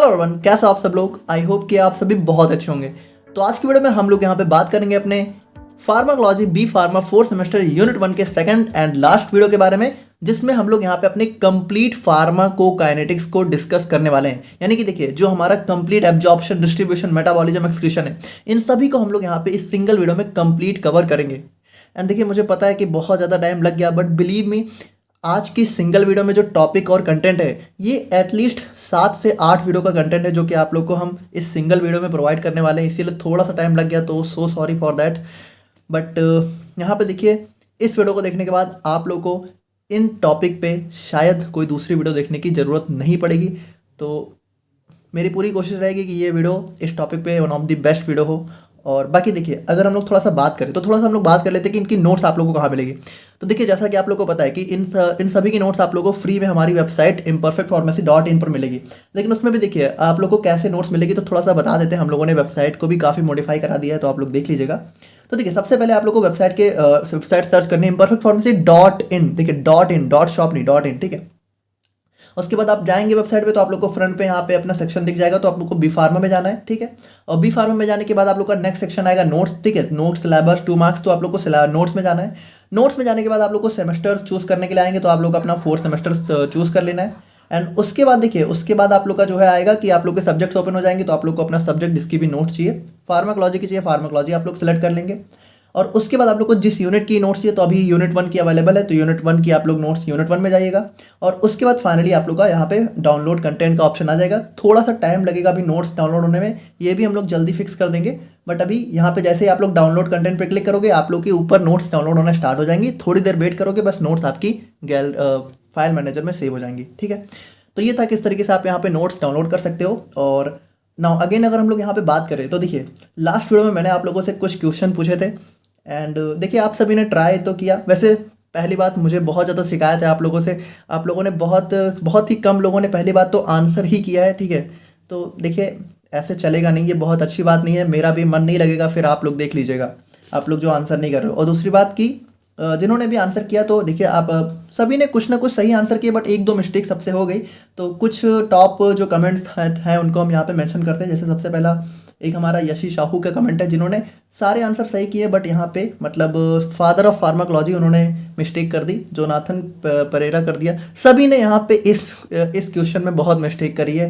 Hello everyone, कैसे हो आप सब लोग। आई होप कि आप सभी बहुत अच्छे होंगे। तो आज की वीडियो में हम लोग यहाँ पे बात करेंगे अपने pharmacology B pharma 4th semester unit 1 के सेकंड एंड लास्ट वीडियो के बारे में, जिसमें हम लोग यहाँ पे अपने कंप्लीट फार्माकोकाइनेटिक्स को डिस्कस करने वाले हैं। यानी कि देखिए, जो हमारा complete absorption, distribution, metabolism, excretion है, इन सभी को हम लोग यहाँ पे इस सिंगल वीडियो में कंप्लीट कवर करेंगे। एंड देखिए, मुझे पता है कि बहुत ज़्यादा टाइम लग गया, बट बिलीव मी, आज की सिंगल वीडियो में जो टॉपिक और कंटेंट है, ये एटलीस्ट 7 से 8 वीडियो का कंटेंट है जो कि आप लोग को हम इस सिंगल वीडियो में प्रोवाइड करने वाले हैं। इसीलिए थोड़ा सा टाइम लग गया, तो so sorry for that. But यहाँ पे देखिए, इस वीडियो को देखने के बाद आप लोग को इन टॉपिक पे शायद कोई दूसरी वीडियो देखने की ज़रूरत नहीं पड़ेगी। तो मेरी पूरी कोशिश रहेगी कि ये वीडियो इस टॉपिक पे one of the best video हो। और बाकी देखिए, अगर हम लोग थोड़ा सा बात करें तो थोड़ा सा हम लोग बात कर लेते हैं कि इनकी नोट्स आप लोगों को कहाँ मिलेगी। तो देखिए, जैसा कि आप लोगों को पता है कि इन सभी की नोट्स आप लोगों को फ्री में हमारी वेबसाइट imperfectpharmacy.in पर मिलेगी। लेकिन उसमें भी देखिए, आप लोगों को कैसे नोट्स मिलेगी तो थोड़ा सा बता देते हैं। हम लोगों ने वेबसाइट को भी काफ़ी मॉडिफाई करा दिया है, तो आप लोग देख लीजिएगा। तो देखिए, सबसे पहले आप लोग को वेबसाइट सर्च करनी है imperfectpharmacy.in। देखिए, .in, .shop नहीं, .in, ठीक है। उसके बाद आप जाएंगे वेबसाइट पे, तो आप लोग को फ्रंट पे यहाँ पे अपना सेक्शन दिख जाएगा। तो आप लोग को बी फार्मा में जाना है, ठीक है। और बी फार्मा में जाने के बाद आप लोग का नेक्स्ट सेक्शन आएगा नोट्स, ठीक है। नोट्स सिलेबस 2 मार्क्स, तो आप लोग को नोट्स में जाना है। नोट्स में जाने के बाद आप लोग को सेमेस्टर चूज करने के लिए आएंगे, तो आप लोग अपना 4th सेमेस्टर चूज कर लेना है। एंड उसके बाद देखिए, उसके बाद आप लोग का जो है आएगा कि आप लोग के सब्जेक्ट्स ओपन हो जाएंगे। तो आप लोग को अपना सब्जेक्ट जिसकी भी नोट्स चाहिए, फार्माकोलॉजी की चाहिए, फार्माकोलॉजी आप लोग सेलेक्ट कर लेंगे। और उसके बाद आप लोग को जिस यूनिट की नोट्स चाहिए, तो अभी यूनिट 1 की अवेलेबल है, तो यूनिट 1 की आप लोग नोट्स यूनिट 1 में जाइएगा। और उसके बाद फाइनली आप लोग का यहाँ पे डाउनलोड कंटेंट का ऑप्शन आ जाएगा। थोड़ा सा टाइम लगेगा अभी नोट्स डाउनलोड होने में, ये भी हम लोग जल्दी फिक्स कर देंगे। बट अभी यहाँ पे जैसे ही आप लोग डाउनलोड कंटेंट पे क्लिक करोगे, आप लोग के ऊपर नोट्स डाउनलोड होना स्टार्ट हो जाएंगी। थोड़ी देर वेट करोगे, बस नोट्स आपकी फाइल मैनेजर में सेव हो जाएंगी, ठीक है। तो ये था किस तरीके से आप यहाँ पे नोट्स डाउनलोड कर सकते हो। और नाउ अगेन अगर हम लोग यहाँ पे बात करें तो देखिए, लास्ट वीडियो में मैंने आप लोगों से कुछ क्वेश्चन पूछे थे। एंड देखिए, आप सभी ने ट्राई तो किया। वैसे पहली बात, मुझे बहुत ज़्यादा शिकायत है आप लोगों से। आप लोगों ने बहुत ही कम लोगों ने पहली बात तो आंसर ही किया है, ठीक है। तो देखिए, ऐसे चलेगा नहीं, ये बहुत अच्छी बात नहीं है। मेरा भी मन नहीं लगेगा, फिर आप लोग देख लीजिएगा, आप लोग जो आंसर नहीं कर रहे हो। और दूसरी बात की, जिन्होंने भी आंसर किया, तो देखिए आप सभी ने कुछ ना कुछ सही आंसर किए, बट 1-2 मिस्टेक सबसे हो गई। तो कुछ टॉप जो कमेंट्स हैं उनको हम यहाँ पे मेंशन करते हैं। जैसे सबसे पहला एक हमारा यशी साहू का कमेंट है, जिन्होंने सारे आंसर सही किए, बट यहाँ पे मतलब फादर ऑफ फार्माकोलॉजी उन्होंने मिस्टेक कर दी, जोनाथन परेरा कर दिया। सभी ने यहाँ पे इस क्वेश्चन में बहुत मिस्टेक करी है।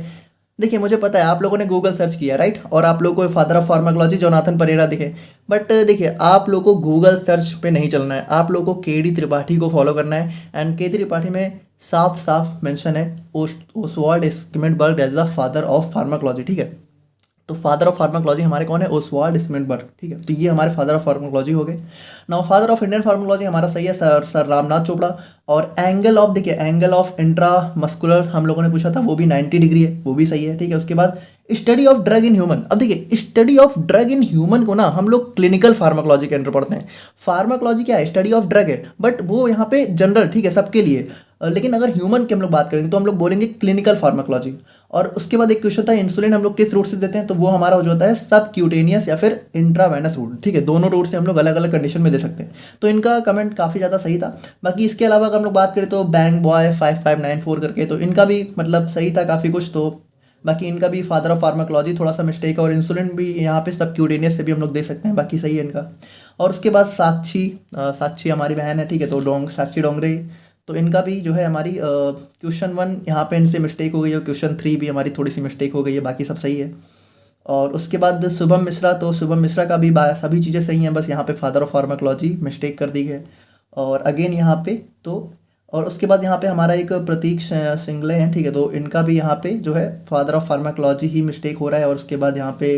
देखिए, मुझे पता है आप लोगों ने गूगल सर्च किया, राइट, और आप लोगों को father of pharmacology Jonathan Pereira दिखे। बट देखिए, आप लोगों को गूगल सर्च पे नहीं चलना है, आप लोगों को के.डी. त्रिपाठी को फॉलो करना है। And KD. त्रिपाठी में साफ साफ मेंशन है Oswald Schmiedeberg as the father of pharmacology, ठीक है। तो फादर ऑफ फार्माकोलॉजी हमारे कौन है? ओसवाल्ड स्किमेंटबर्ग, ठीक है। तो ये हमारे फादर ऑफ फार्माकोलॉजी हो गए। Now father of Indian pharmacology हमारा सही है सर रामनाथ चोपड़ा। और एंगल ऑफ, देखिए, एंगल ऑफ इंट्रा मस्कुलर हम लोगों ने पूछा था, वो भी 90 डिग्री है, वो भी सही है, ठीक है। उसके बाद study of drug in human. अब देखिए, study of drug in human को ना हम लोग क्लिनिकल फार्माकोलॉजी के अंदर पढ़ते हैं। फार्माकोलॉजी क्या है? स्टडी ऑफ ड्रग है, बट वो यहाँ पे जनरल, ठीक है, सबके लिए। लेकिन अगर ह्यूमन की हम लोग बात करेंगे तो हम लोग बोलेंगे क्लिनिकल फार्माकोलॉजी। और उसके बाद एक क्वेश्चन था, इंसुलिन हम लोग किस रूट से देते हैं? तो वो हमारा हो जाता है सब क्यूटेनियस या फिर इंट्रावेनस रूट, ठीक है। दोनों रूट से हम लोग अलग अलग कंडीशन में दे सकते हैं। तो इनका कमेंट काफ़ी ज़्यादा सही था। बाकी इसके अलावा अगर हम लोग बात करें तो बैंग बॉय 5594 करके, तो इनका भी मतलब सही था काफ़ी कुछ। तो बाकी इनका भी फादर ऑफ फार्माकोलॉजी थोड़ा सा मिस्टेक है। और इंसुलिन भी यहाँ पे सब क्यूटेनियस से भी हम लोग दे सकते हैं, बाकी सही है इनका। और उसके बाद साक्षी हमारी बहन है, ठीक है। तो साक्षी डोंगरे, तो इनका भी जो है हमारी क्वेश्चन 1 यहाँ पे इनसे मिस्टेक हो गई है, क्वेश्चन 3 भी हमारी थोड़ी सी मिस्टेक हो गई है, बाकी सब सही है। और उसके बाद शुभम मिश्रा, तो शुभम मिश्रा का भी सभी चीज़ें सही हैं, बस यहाँ पे फादर ऑफ फार्माकोलॉजी मिस्टेक कर दी है। और अगेन यहाँ पे तो, और उसके बाद यहाँ पे हमारा एक प्रतीक सिंगले हैं, ठीक है। तो इनका भी यहाँ पे जो है father of pharmacology he mistake हो रहा है। और उसके बाद यहाँ पे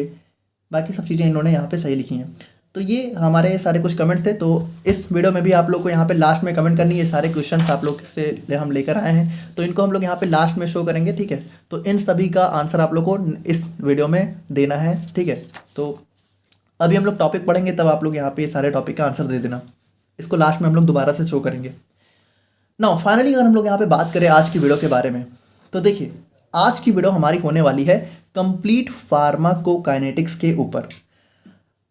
बाकी सब चीज़ें इन्होंने यहाँ पे सही लिखी हैं। तो ये हमारे सारे कुछ कमेंट्स थे। तो इस वीडियो में भी आप लोग को यहाँ पे लास्ट में कमेंट करनी है। ये सारे क्वेश्चंस आप लोग से हम लेकर आए हैं, तो इनको हम लोग यहाँ पे लास्ट में शो करेंगे, ठीक है। तो इन सभी का आंसर आप लोग को इस वीडियो में देना है, ठीक है। तो अभी हम लोग टॉपिक पढ़ेंगे, तब आप लोग यहाँ पे सारे टॉपिक का आंसर दे देना। इसको लास्ट में हम लोग दोबारा से शो करेंगे। नाउ फाइनली अगर हम लोग यहाँ पे बात करें आज की वीडियो के बारे में, तो देखिए, आज की वीडियो हमारी होने वाली है कंप्लीट फार्माकोकाइनेटिक्स के ऊपर।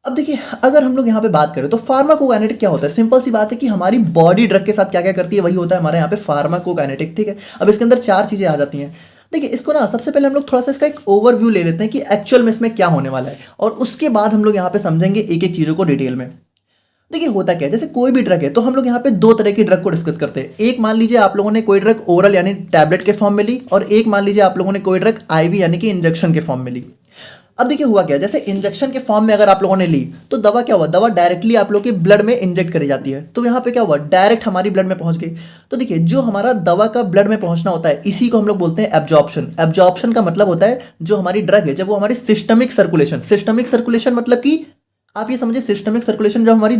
अब देखिए, अगर हम लोग यहाँ पे बात करें तो फार्माकोकाइनेटिक क्या होता है? सिंपल सी बात है कि हमारी बॉडी ड्रग के साथ क्या क्या करती है, वही होता है हमारे यहाँ पे फार्माकोकाइनेटिक, ठीक है। अब इसके अंदर 4 चीज़ें आ जाती हैं। देखिए इसको ना सबसे पहले हम लोग थोड़ा सा इसका एक ओवरव्यू ले लेते हैं कि एक्चुअल में इसमें क्या होने वाला है, और उसके बाद हम लोग यहाँ पे समझेंगे एक एक चीज़ों को डिटेल में। देखिए होता क्या है, जैसे कोई भी ड्रग है तो हम लोग यहाँ पे दो तरह की ड्रग को डिस्कस करते हैं। एक मान लीजिए आप लोगों ने कोई ड्रग ओरल यानी टैबलेट के फॉर्म में ली, और एक मान लीजिए आप लोगों ने कोई ड्रग आईवी यानी कि इंजेक्शन के फॉर्म में ली। अब देखिए हुआ क्या, जैसे इंजेक्शन के फॉर्म में अगर आप लोगों ने ली तो दवा क्या हुआ, दवा डायरेक्टली आप लोगों के ब्लड में इंजेक्ट करी जाती है, तो यहाँ पे क्या हुआ, डायरेक्ट हमारी ब्लड में पहुंच गई। तो देखिए जो हमारा दवा का ब्लड में पहुंचना होता है इसी को हम लोग बोलते हैं एब्जॉर्प्शन। एब्जॉर्प्शन का मतलब होता है जो हमारी ड्रग है जब वो हमारी सिस्टमिक सर्कुलेशन मतलब कि आप ये समझिए सिस्टमिक सर्कुलेशन जब हमारी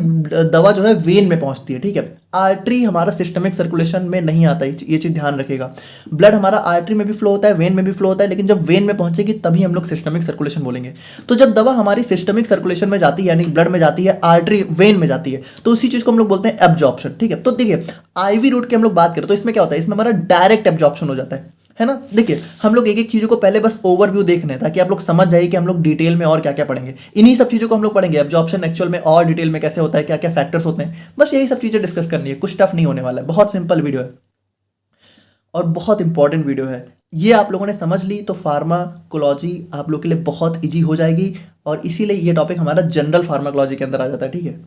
दवा जो है वेन में पहुंचती है, ठीक है। आर्टरी हमारा सिस्टमिक सर्कुलेशन में नहीं आता, ये चीज ध्यान रखिएगा। ब्लड हमारा आर्टरी में भी फ्लो होता है, वेन में भी फ्लो होता है, लेकिन जब वेन में पहुंचेगी तभी हम लोग सिस्टमिक सर्कुलेशन बोलेंगे। तो जब दवा हमारी सिस्टमिक सर्कुलेशन में जाती है यानी ब्लड में जाती है, आर्टरी वेन में जाती है, तो उसी चीज को हम लोग बोलते हैं एब्जॉर्प्शन, ठीक है। तो देखिए आईवी रूट की हम लोग बात करें तो इसमें क्या होता है, इसमें हमारा डायरेक्ट एब्जॉर्प्शन हो जाता है ना। देखिए हम लोग एक एक चीज़ों को पहले बस ओवरव्यू देखने हैं ताकि आप लोग समझ जाइए कि हम लोग डिटेल में और क्या क्या पढ़ेंगे। इन्हीं सब चीज़ों को हम लोग पढ़ेंगे, एब्जॉर्प्शन एक्चुअल में और डिटेल में कैसे होता है, क्या क्या फैक्टर्स होते हैं, बस यही सब चीज़ें डिस्कस करनी है। कुछ टफ नहीं होने वाला है, बहुत सिंपल वीडियो है और बहुत इंपॉर्टेंट वीडियो है। ये आप लोगों ने समझ ली तो फार्माकोलॉजी आप लोग के लिए बहुत ईजी हो जाएगी, और इसीलिए ये टॉपिक हमारा जनरल फार्माकोलॉजी के अंदर आ जाता है, ठीक है।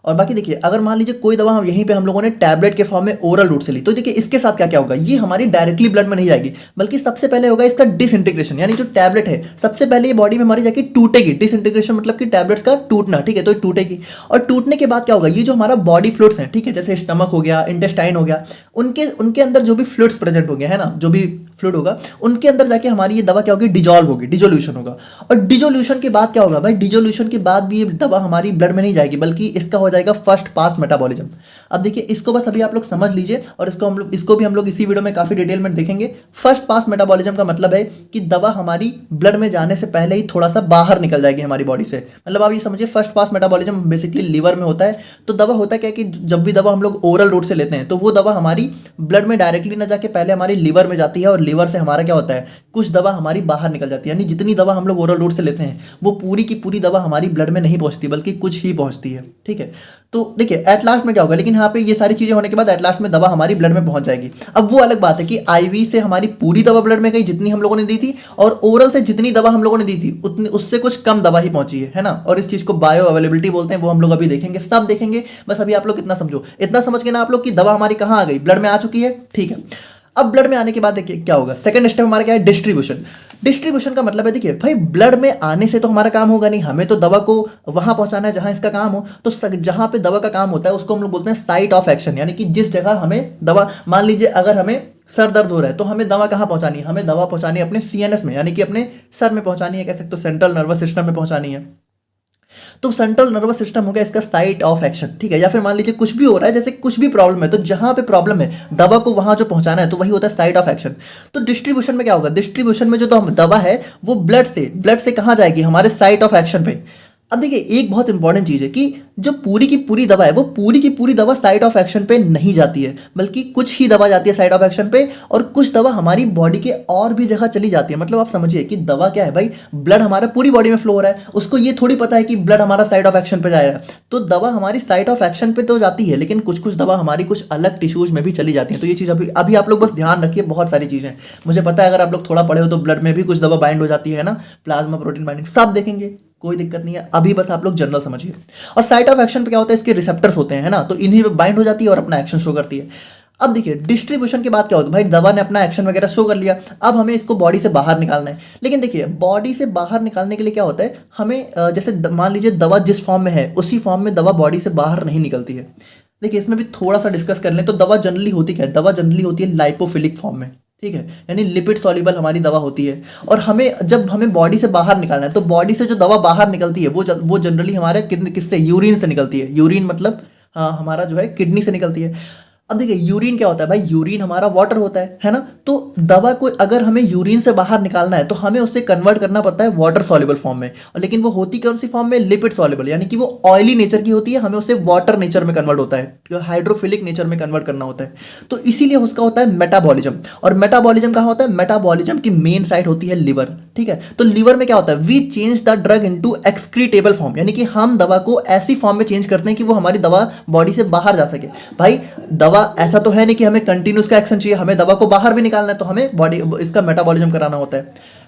और बाकी देखिए अगर मान लीजिए कोई दवा हम यहीं पे हम लोगों ने टैबलेट के फॉर्म में ओरल रूट से ली, तो देखिए इसके साथ क्या क्या होगा, ये हमारी डायरेक्टली ब्लड में नहीं जाएगी, बल्कि सबसे पहले होगा इसका डिसइंटीग्रेशन, यानी जो टैबलेट है सबसे पहले ये बॉडी में हमारी जाके टूटेगी। डिसइंटीग्रेशन मतलब कि टैबलेट्स का टूटना, ठीक है, तो ये टूटेगी। और टूटने के बाद क्या होगा, ये जो हमारा बॉडी फ्लूइड्स हैं, ठीक है, जैसे स्टमक हो गया, इंटेस्टाइन हो गया, उनके अंदर जो भी फ्लूइड्स प्रेजेंट हो गए है ना, जो भी फ्लूइड होगा उनके अंदर जाके हमारी ये दवा क्या होगी, डिजॉल्व होगी, डिजोल्यूशन होगा। और डिजोल्यूशन के बाद क्या होगा भाई, डिजोल्यूशन के बाद भी ये दवा हमारी ब्लड में नहीं जाएगी, बल्कि इसका हो जाएगा फर्स्ट पास मेटाबॉलिज्म। अब देखिए इसको बस अभी आप लोग समझ लीजिए, और इसको भी हम लोग इसी वीडियो में काफी डिटेल में देखेंगे। फर्स्ट पास मेटाबॉलिज्म का मतलब है कि दवा हमारी ब्लड में जाने से पहले ही थोड़ा सा बाहर निकल जाएगी हमारी बॉडी से। मतलब आप ये समझिए first pass metabolism basically liver में होता है। तो दवा होता क्या है कि जब भी दवा हम लोग ओरल रूट से लेते हैं तो वो दवा हमारी ब्लड में डायरेक्टली ना जाके पहले हमारी लिवर में जाती है, और लिवर से हमारा क्या होता है, कुछ दवा हमारी बाहर निकल जाती है। यानी जितनी दवा हम लोग ओरल रूट से लेते हैं वो पूरी की पूरी दवा हमारी ब्लड में नहीं पहुंचती, बल्कि कुछ ही पहुंचती है, ठीक है। तो देखिए एट लास्ट में क्या होगा, लेकिन यहाँ पे ये सारी चीजें होने के बाद एट लास्ट में दवा हमारी ब्लड में पहुंच जाएगी। अब वो अलग बात है कि आईवी से हमारी पूरी दवा ब्लड में गई जितनी हम लोगों ने दी थी, और ओरल से जितनी दवा हम लोगों ने दी थी उतनी उससे कुछ कम दवा ही पहुंची है ना। और इस चीज को बायो अवेलेबिलिटी बोलते हैं, वो हम लोग अभी देखेंगे, सब देखेंगे। बस अभी आप लोग इतना समझो, इतना समझ के ना आप लोग की दवा हमारी कहाँ आ गई, ब्लड में आ चुकी है, ठीक है। अब ब्लड में आने के बाद देखिए क्या होगा, सेकंड स्टेप हमारा क्या है, डिस्ट्रीब्यूशन। डिस्ट्रीब्यूशन का मतलब है देखिए भाई ब्लड में आने से तो हमारा काम होगा नहीं, हमें तो दवा को वहां पहुंचाना है जहां इसका काम हो। तो जहां पे दवा का काम होता है उसको हम लोग बोलते हैं साइट ऑफ एक्शन, यानी कि जिस जगह हमें दवा, मान लीजिए अगर हमें सर दर्द हो रहा है तो हमें दवा कहाँ पहुंचानी है, हमें दवा पहुंचानी है अपने सीएनएस में, यानी कि अपने सर में पहुंचानी है, कह सकते हो सेंट्रल नर्वस सिस्टम में पहुंचानी है। तो सेंट्रल नर्वस सिस्टम हो गया इसका साइट ऑफ एक्शन, ठीक है। या फिर मान लीजिए कुछ भी हो रहा है, जैसे कुछ भी प्रॉब्लम है तो जहां पे प्रॉब्लम है दवा को वहां जो पहुंचाना है तो वही होता है साइट ऑफ एक्शन। तो डिस्ट्रीब्यूशन में क्या होगा, डिस्ट्रीब्यूशन में जो दवा है वो ब्लड से कहां जाएगी, हमारे साइट ऑफ एक्शन पे। अब देखिए एक बहुत इंपॉर्टेंट चीज है कि जो पूरी की पूरी दवा है वो पूरी की पूरी दवा साइट ऑफ एक्शन पे नहीं जाती है, बल्कि कुछ ही दवा जाती है साइट ऑफ एक्शन पे, और कुछ दवा हमारी बॉडी के और भी जगह चली जाती है। मतलब आप समझिए कि दवा क्या है भाई, ब्लड हमारा पूरी बॉडी में फ्लो हो रहा है, उसको ये थोड़ी पता है कि ब्लड हमारा साइट ऑफ एक्शन पे जा रहा है। तो दवा हमारी साइट ऑफ एक्शन पे तो जाती है, लेकिन कुछ कुछ दवा हमारी कुछ अलग टिश्यूज में भी चली जाती है। तो ये चीज अभी आप लोग बस ध्यान रखिए, बहुत सारी चीजें मुझे पता है, अगर आप लोग थोड़ा पढ़े हो तो ब्लड में भी कुछ दवा बाइंड हो जाती है ना, प्लाज्मा प्रोटीन बाइंडिंग, सब देखेंगे, कोई दिक्कत नहीं है। अभी बस आप लोग जनरल समझिए। और साइट ऑफ एक्शन पे क्या होता है, इसके रिसेप्टर्स होते हैं ना, तो इन्हीं पे बाइंड हो जाती है और अपना एक्शन शो करती है। अब देखिए डिस्ट्रीब्यूशन के बाद क्या होता है, भाई दवा ने अपना एक्शन वगैरह शो कर लिया, अब हमें इसको बॉडी से बाहर निकालना है। लेकिन देखिए बॉडी से बाहर निकालने के लिए क्या होता है, हमें जैसे मान लीजिए दवा जिस फॉर्म में है उसी फॉर्म में दवा बॉडी से बाहर नहीं निकलती है। देखिए इसमें भी थोड़ा सा डिस्कस कर लें तो दवा जनरली होती क्या है, दवा जनरली होती है लाइपोफिलिक फॉर्म में, ठीक है, यानी लिपिड सॉल्युबल हमारी दवा होती है। और जब हमें बॉडी से बाहर निकालना है तो बॉडी से जो दवा बाहर निकलती है वो जनरली हमारे किससे, यूरिन से निकलती है। यूरिन मतलब हमारा जो है किडनी से निकलती है। अब देखिए यूरिन क्या होता है भाई, यूरिन हमारा वाटर होता है ना। तो दवा को अगर हमें यूरिन से बाहर निकालना है तो हमें उसे कन्वर्ट करना पड़ता है वाटर सॉल्युबल फॉर्म में। और लेकिन वो होती कौन सी फॉर्म में, लिपिड सॉल्युबल, यानी कि वो ऑयली नेचर की होती है, हमें उसे वाटर नेचर में कन्वर्ट होता है, हाइड्रोफिलिक नेचर में कन्वर्ट करना होता है। तो इसीलिए उसका होता है मेटाबॉलिज्म। और मेटाबॉलिज्म कहाँ होता है, मेटाबॉलिज्म की मेन साइट होती है लिवर, ठीक है। तो लीवर में क्या होता है, we change the drug into excretable form, यानी कि हम दवा को ऐसी फॉर्म में चेंज करते हैं कि वो हमारी दवा बॉडी से बाहर जा सके। भाई दवा ऐसा तो है नहीं कि हमें कंटिन्यूस का एक्शन चाहिए, हमें दवा को बाहर भी निकालना है, तो हमें बॉडी इसका मेटाबॉलिज्म कराना होता है।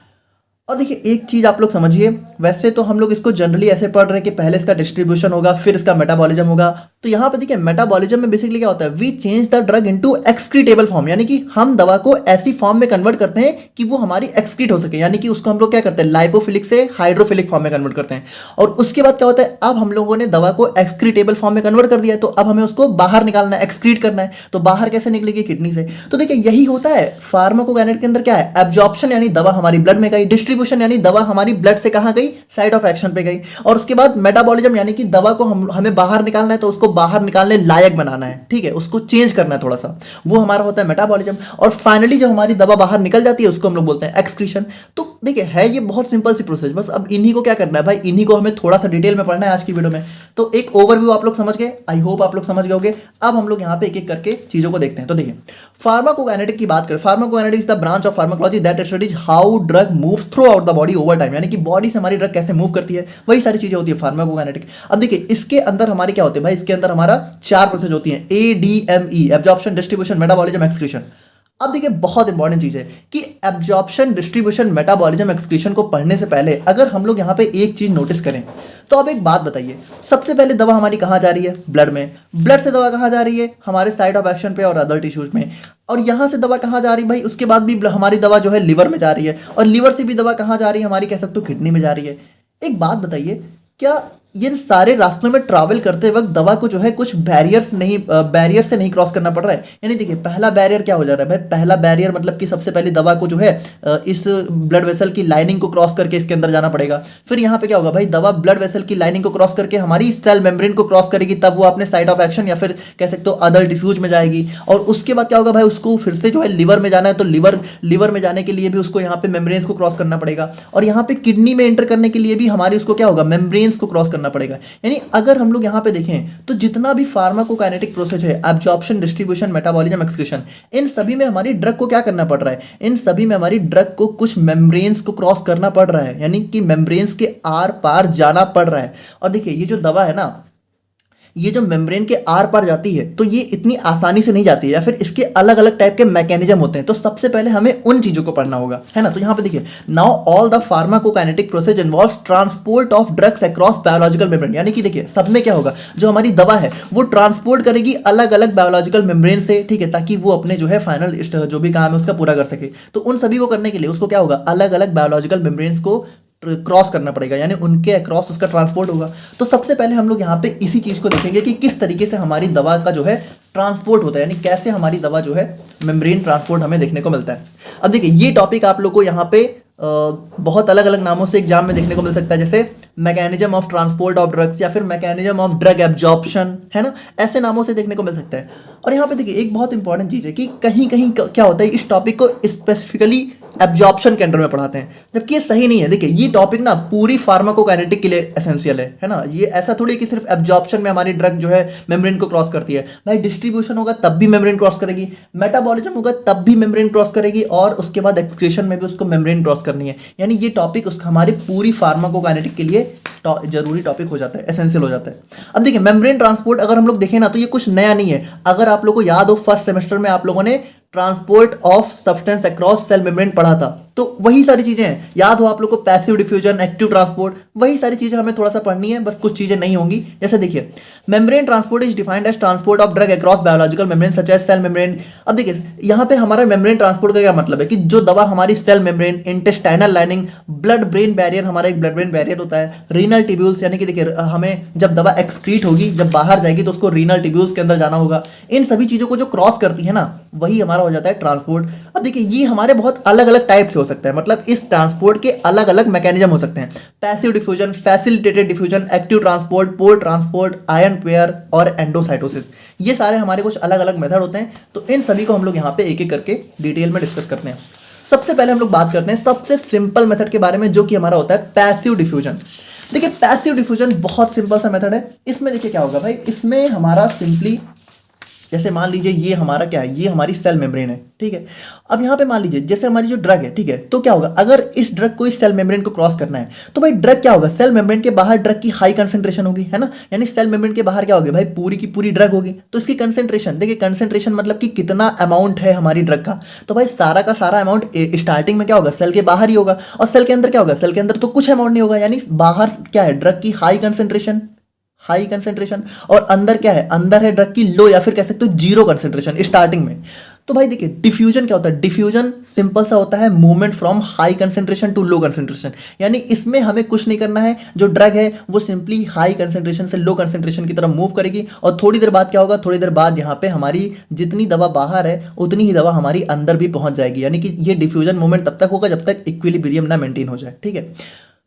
और देखिए एक चीज आप लोग समझिए, वैसे तो हम लोग इसको जनरली ऐसे पढ़ रहे हैं कि पहले इसका डिस्ट्रीब्यूशन होगा फिर इसका मेटाबॉलिज्म होगा। तो यहाँ पे देखिए मेटाबॉलिज्म में बेसिकली क्या होता है, we change the drug into excretable form, यानी कि हम दवा को ऐसी फॉर्म में कन्वर्ट करते हैं कि वो हमारी एक्सक्रीट हो सके, यानी कि उसको हम लोग क्या करते हैं, लाइपोफिलिक से हाइड्रोफिलिक फॉर्म में कन्वर्ट करते हैं। और उसके बाद क्या होता है, अब हम लोगों ने दवा को एक्सक्रीटेबल फॉर्म में कन्वर्ट कर दिया है, तो अब हमें उसको बाहर निकालना है, एक्सक्रीट करना है। तो बाहर कैसे निकलेगी, किडनी से। तो देखिए यही होता है फार्माकोकाइनेटिक्स के अंदर, क्या है, एब्जॉर्प्शन यानी दवा हमारी ब्लड में गई, डिस्ट्रीब्यूशन यानी दवा हमारी ब्लड से कहां गई, साइट ऑफ एक्शन पे गई, और उसके बाद मेटाबॉलिज्म यानी कि दवा को हमें बाहर निकालना है, तो उसको बाहर निकालने लायक बनाना है, ठीक है, उसको चेंज करना है थोड़ा सा, वो हमारा होता है मेटाबॉलिज्म। और फाइनली जब हमारी दवा बाहर निकल जाती है उसको हम लोग बोलते हैं एक्सक्रीशन। तो देखिए है ये बहुत सिंपल सी प्रोसेस, बस अब इन्हीं को क्या करना है भाई, इन्हीं को हमें थोड़ा सा डिटेल में पढ़ना है आज की वीडियो में। तो एक ओवरव्यू आप लोग समझ गए, आई होप आप लोग समझ गए होंगे। अब हम लोग यहाँ पे एक एक करके चीजों को देखते हैं। तो देखिए फार्माकोकाइनेटिक की बात करें, pharmacokinetic is the branch of pharmacology that studies how drug moves through out the body over time, यानी कि बॉडी से हमारी ड्रग कैसे मूव करती है, वही सारी चीजें होती है फार्माकोकाइनेटिक। अब देखिए इसके अंदर हमारे क्या होते हैं भाई, इसके अंदर हमारा 4 प्रोसेस होती है, ADME, absorption, distribution, metabolism, excretion. अब देखिए बहुत इंपॉर्टेंट चीज है कि एब्जॉर्प्शन, डिस्ट्रीब्यूशन, मेटाबॉलिज्म, एक्सक्रीशन को पढ़ने से पहले अगर हम लोग यहाँ पे एक चीज नोटिस करें, तो अब एक बात बताइए, सबसे पहले दवा हमारी कहाँ जा रही है, ब्लड में, ब्लड से दवा कहाँ जा रही है, हमारे साइट ऑफ एक्शन पे और अदर टिश्यूज में, और यहाँ से दवा कहाँ जा रही है भाई, उसके बाद भी हमारी दवा जो है लिवर में जा रही है, और लिवर से भी दवा कहाँ जा रही है, हमारी कह सकते हो किडनी में जा रही है। एक बात बताइए, क्या ये सारे रास्तों में ट्रैवल करते वक्त दवा को जो है कुछ बैरियर से नहीं क्रॉस करना पड़ रहा है। यानी देखिए पहला बैरियर क्या हो जा रहा है भाई, पहला बैरियर मतलब कि सबसे पहले दवा को जो है इस ब्लड वेसल की लाइनिंग को क्रॉस करके इसके अंदर जाना पड़ेगा। फिर यहाँ पे क्या होगा भाई, दवा ब्लड वेसल की लाइनिंग को क्रॉस करके हमारी सेल मेम्ब्रेन को क्रॉस करेगी, तब वो अपने साइट ऑफ एक्शन या फिर कह सकते हो अदर टिश्यूज में जाएगी। और उसके बाद क्या होगा भाई, उसको फिर से जो है लिवर में जाना है, तो लिवर में जाने के लिए भी उसको यहाँ पे मेम्ब्रेन्स को क्रॉस करना पड़ेगा, और यहाँ पे किडनी में एंटर करने के लिए भी हमारी उसको क्या होगा, मेम्ब्रेन्स को क्रॉस करना पड़ेगा। यानी अगर हम लोग यहां पे देखें तो जितना भी फार्माकोकाइनेटिक प्रोसेस है, एब्जॉर्प्शन, डिस्ट्रीब्यूशन, मेटाबॉलिज्म, एक्सक्रीशन, इन सभी में हमारी ड्रग को क्या करना पड़ रहा है, इन सभी में हमारी ड्रग को कुछ मेम्ब्रेन्स को क्रॉस करना पड़ रहा है, यानी कि मेम्ब्रेन्स के आर पार जाना पड़ रहा है। और देखिए ये जो दवा है ना, ये जो मेम्ब्रेन के आर पार जाती है तो ये इतनी आसानी से नहीं जाती है, या फिर इसके अलग अलग टाइप के मैकेनिज्म होते हैं। तो सबसे पहले हमें उन चीजों को पढ़ना होगा, है ना। तो यहाँ पे देखिए, now all the pharmacokinetic process involves transport of drugs across biological membrane, यानी कि देखिए सब में क्या होगा, जो हमारी दवा है वो ट्रांसपोर्ट करेगी अलग अलग बायोलॉजिकल मेम्ब्रेन से, ठीक है, ताकि वो अपने जो है फाइनल जो भी काम है उसका पूरा कर सके। तो उन सभी को करने के लिए उसको क्या होगा, अलग अलग बायोलॉजिकल मेम्ब्रेन्स को क्रॉस करना पड़ेगा, यानी उनके अक्रॉस उसका ट्रांसपोर्ट होगा। तो सबसे पहले हम लोग यहाँ पे इसी चीज को देखेंगे कि किस तरीके से हमारी दवा का जो है ट्रांसपोर्ट होता है, यानी कैसे हमारी दवा जो है मेम्ब्रेन ट्रांसपोर्ट हमें देखने को मिलता है। अब देखिए ये टॉपिक आप लोग को यहाँ पे बहुत अलग अलग नामों से एग्जाम में देखने को मिल सकता है, जैसे mechanism of transport of drugs या फिर मैकेनिज्म ऑफ ड्रग एब्जॉर्प्शन, है ना, ऐसे नामों से देखने को मिल सकता है। और यहाँ पे देखिए एक बहुत इंपॉर्टेंट चीज है कि कहीं कहीं क्या होता है, इस टॉपिक को स्पेसिफिकली एब्जॉर्प्शन के अंडर में पढ़ाते हैं, जबकि ये सही नहीं है। देखिए ये टॉपिक ना पूरी फार्माकोकाइनेटिक के लिए एसेंशियल है ना। ये ऐसा थोड़ी कि सिर्फ एब्जॉर्प्शन में हमारी ड्रग जो है मेम्ब्रेन को क्रॉस करती है भाई, डिस्ट्रीब्यूशन होगा तब भी मेम्ब्रेन क्रॉस करेगी, मेटाबॉलिज्म होगा तब भी मेम्ब्रेन क्रॉस करेगी, और उसके बाद एक्सक्रीशन में भी उसको मेम्ब्रेन क्रॉस करनी है। यानी ये टॉपिक हमारी पूरी फार्माकोकाइनेटिक के लिए जरूरी टॉपिक हो जाता है, एसेंशियल हो जाता है। अब देखिए मेम्ब्रेन ट्रांसपोर्ट अगर हम लोग देखें ना, तो ये कुछ नया नहीं है। अगर आप लोगों को याद हो फर्स्ट सेमेस्टर में आप लोगों ने transport of substance across cell membrane पढ़ा था, तो वही सारी चीजें हैं। याद हो आप लोग को पैसिव डिफ्यूजन, एक्टिव ट्रांसपोर्ट, वही सारी चीजें हमें थोड़ा सा पढ़नी है, बस कुछ चीजें नहीं होंगी। जैसे देखिए membrane transport is defined as transport of drug across biological membrane such as cell membrane. अब देखिए यहाँ पे हमारा मेम्ब्रेन ट्रांसपोर्ट का क्या मतलब है कि जो दवा हमारी cell membrane, intestinal lining, blood brain barrier, हमारा एक ब्लड ब्रेन बैरियर होता है, रीनल टिब्यूल्स, यानी कि देखिए हमें जब दवा एक्सक्रीट होगी, जब बाहर जाएगी तो उसको रीनल टिब्यूल्स के अंदर जाना होगा। इन सभी चीजों को जो क्रॉस करती है ना, वही हमारा हो जाता है ट्रांसपोर्ट। अब देखिए ये हमारे बहुत अलग अलग टाइप से हो सकता है, मतलब इस ट्रांसपोर्ट के अलग अलग मैकेनिज्म हो सकते हैं। Passive diffusion, facilitated diffusion, active transport, pore transport, ion pair और एंडोसाइटोसिस, ये सारे हमारे कुछ अलग अलग मेथड होते हैं। तो इन सभी को हम लोग यहाँ पे एक एक करके डिटेल में डिस्कस करते हैं। सबसे पहले हम लोग बात करते हैं सबसे सिंपल मेथड के बारे में, जो कि हमारा होता है पैसिव डिफ्यूजन। देखिए पैसिव डिफ्यूजन बहुत सिंपल सा मेथड है। इसमें देखिए क्या होगा भाई, इसमें हमारा सिंपली जैसे मान लीजिए ये हमारा क्या है, ये हमारी सेल मेम्ब्रेन है, ठीक है। अब यहाँ पे मान लीजिए जैसे हमारी जो ड्रग है, ठीक है, तो क्या होगा अगर इस ड्रग को इस सेल मेम्ब्रेन को क्रॉस करना है तो भाई ड्रग क्या होगा, सेल मेम्ब्रेन के बाहर ड्रग की हाई कंसेंट्रेशन होगी, है ना, यानी सेल मेम्ब्रेन के बाहर क्या होगी भाई, पूरी की पूरी ड्रग होगी। तो इसकी कंसेंट्रेशन देखिए, कंसेंट्रेशन मतलब कि कितना अमाउंट है हमारी ड्रग का, तो भाई सारा का सारा अमाउंट स्टार्टिंग में क्या होगा, सेल के बाहर ही होगा, और सेल के अंदर क्या होगा, सेल के अंदर तो कुछ अमाउंट नहीं होगा, यानी बाहर क्या है, ड्रग की हाई कंसेंट्रेशन, हाई कंसेंट्रेशन, और अंदर क्या है, अंदर है ड्रग की लो या फिर कह सकते हो जीरो कंसेंट्रेशन स्टार्टिंग में। तो भाई देखिए डिफ्यूजन क्या होता है, डिफ्यूजन सिंपल सा होता है movement from high concentration to low concentration, यानी इसमें हमें कुछ नहीं करना है, जो ड्रग है वो सिंपली हाई कंसेंट्रेशन से लो कंसेंट्रेशन की तरफ मूव करेगी, और थोड़ी देर बाद क्या होगा, थोड़ी देर बाद यहाँ पे हमारी जितनी दवा बाहर है उतनी ही दवा हमारी अंदर भी पहुंच जाएगी, यानी कि ये डिफ्यूजन मूवमेंट तब तक होगा जब तक इक्विलिब्रियम ना मेंटेन हो जाए, ठीक है।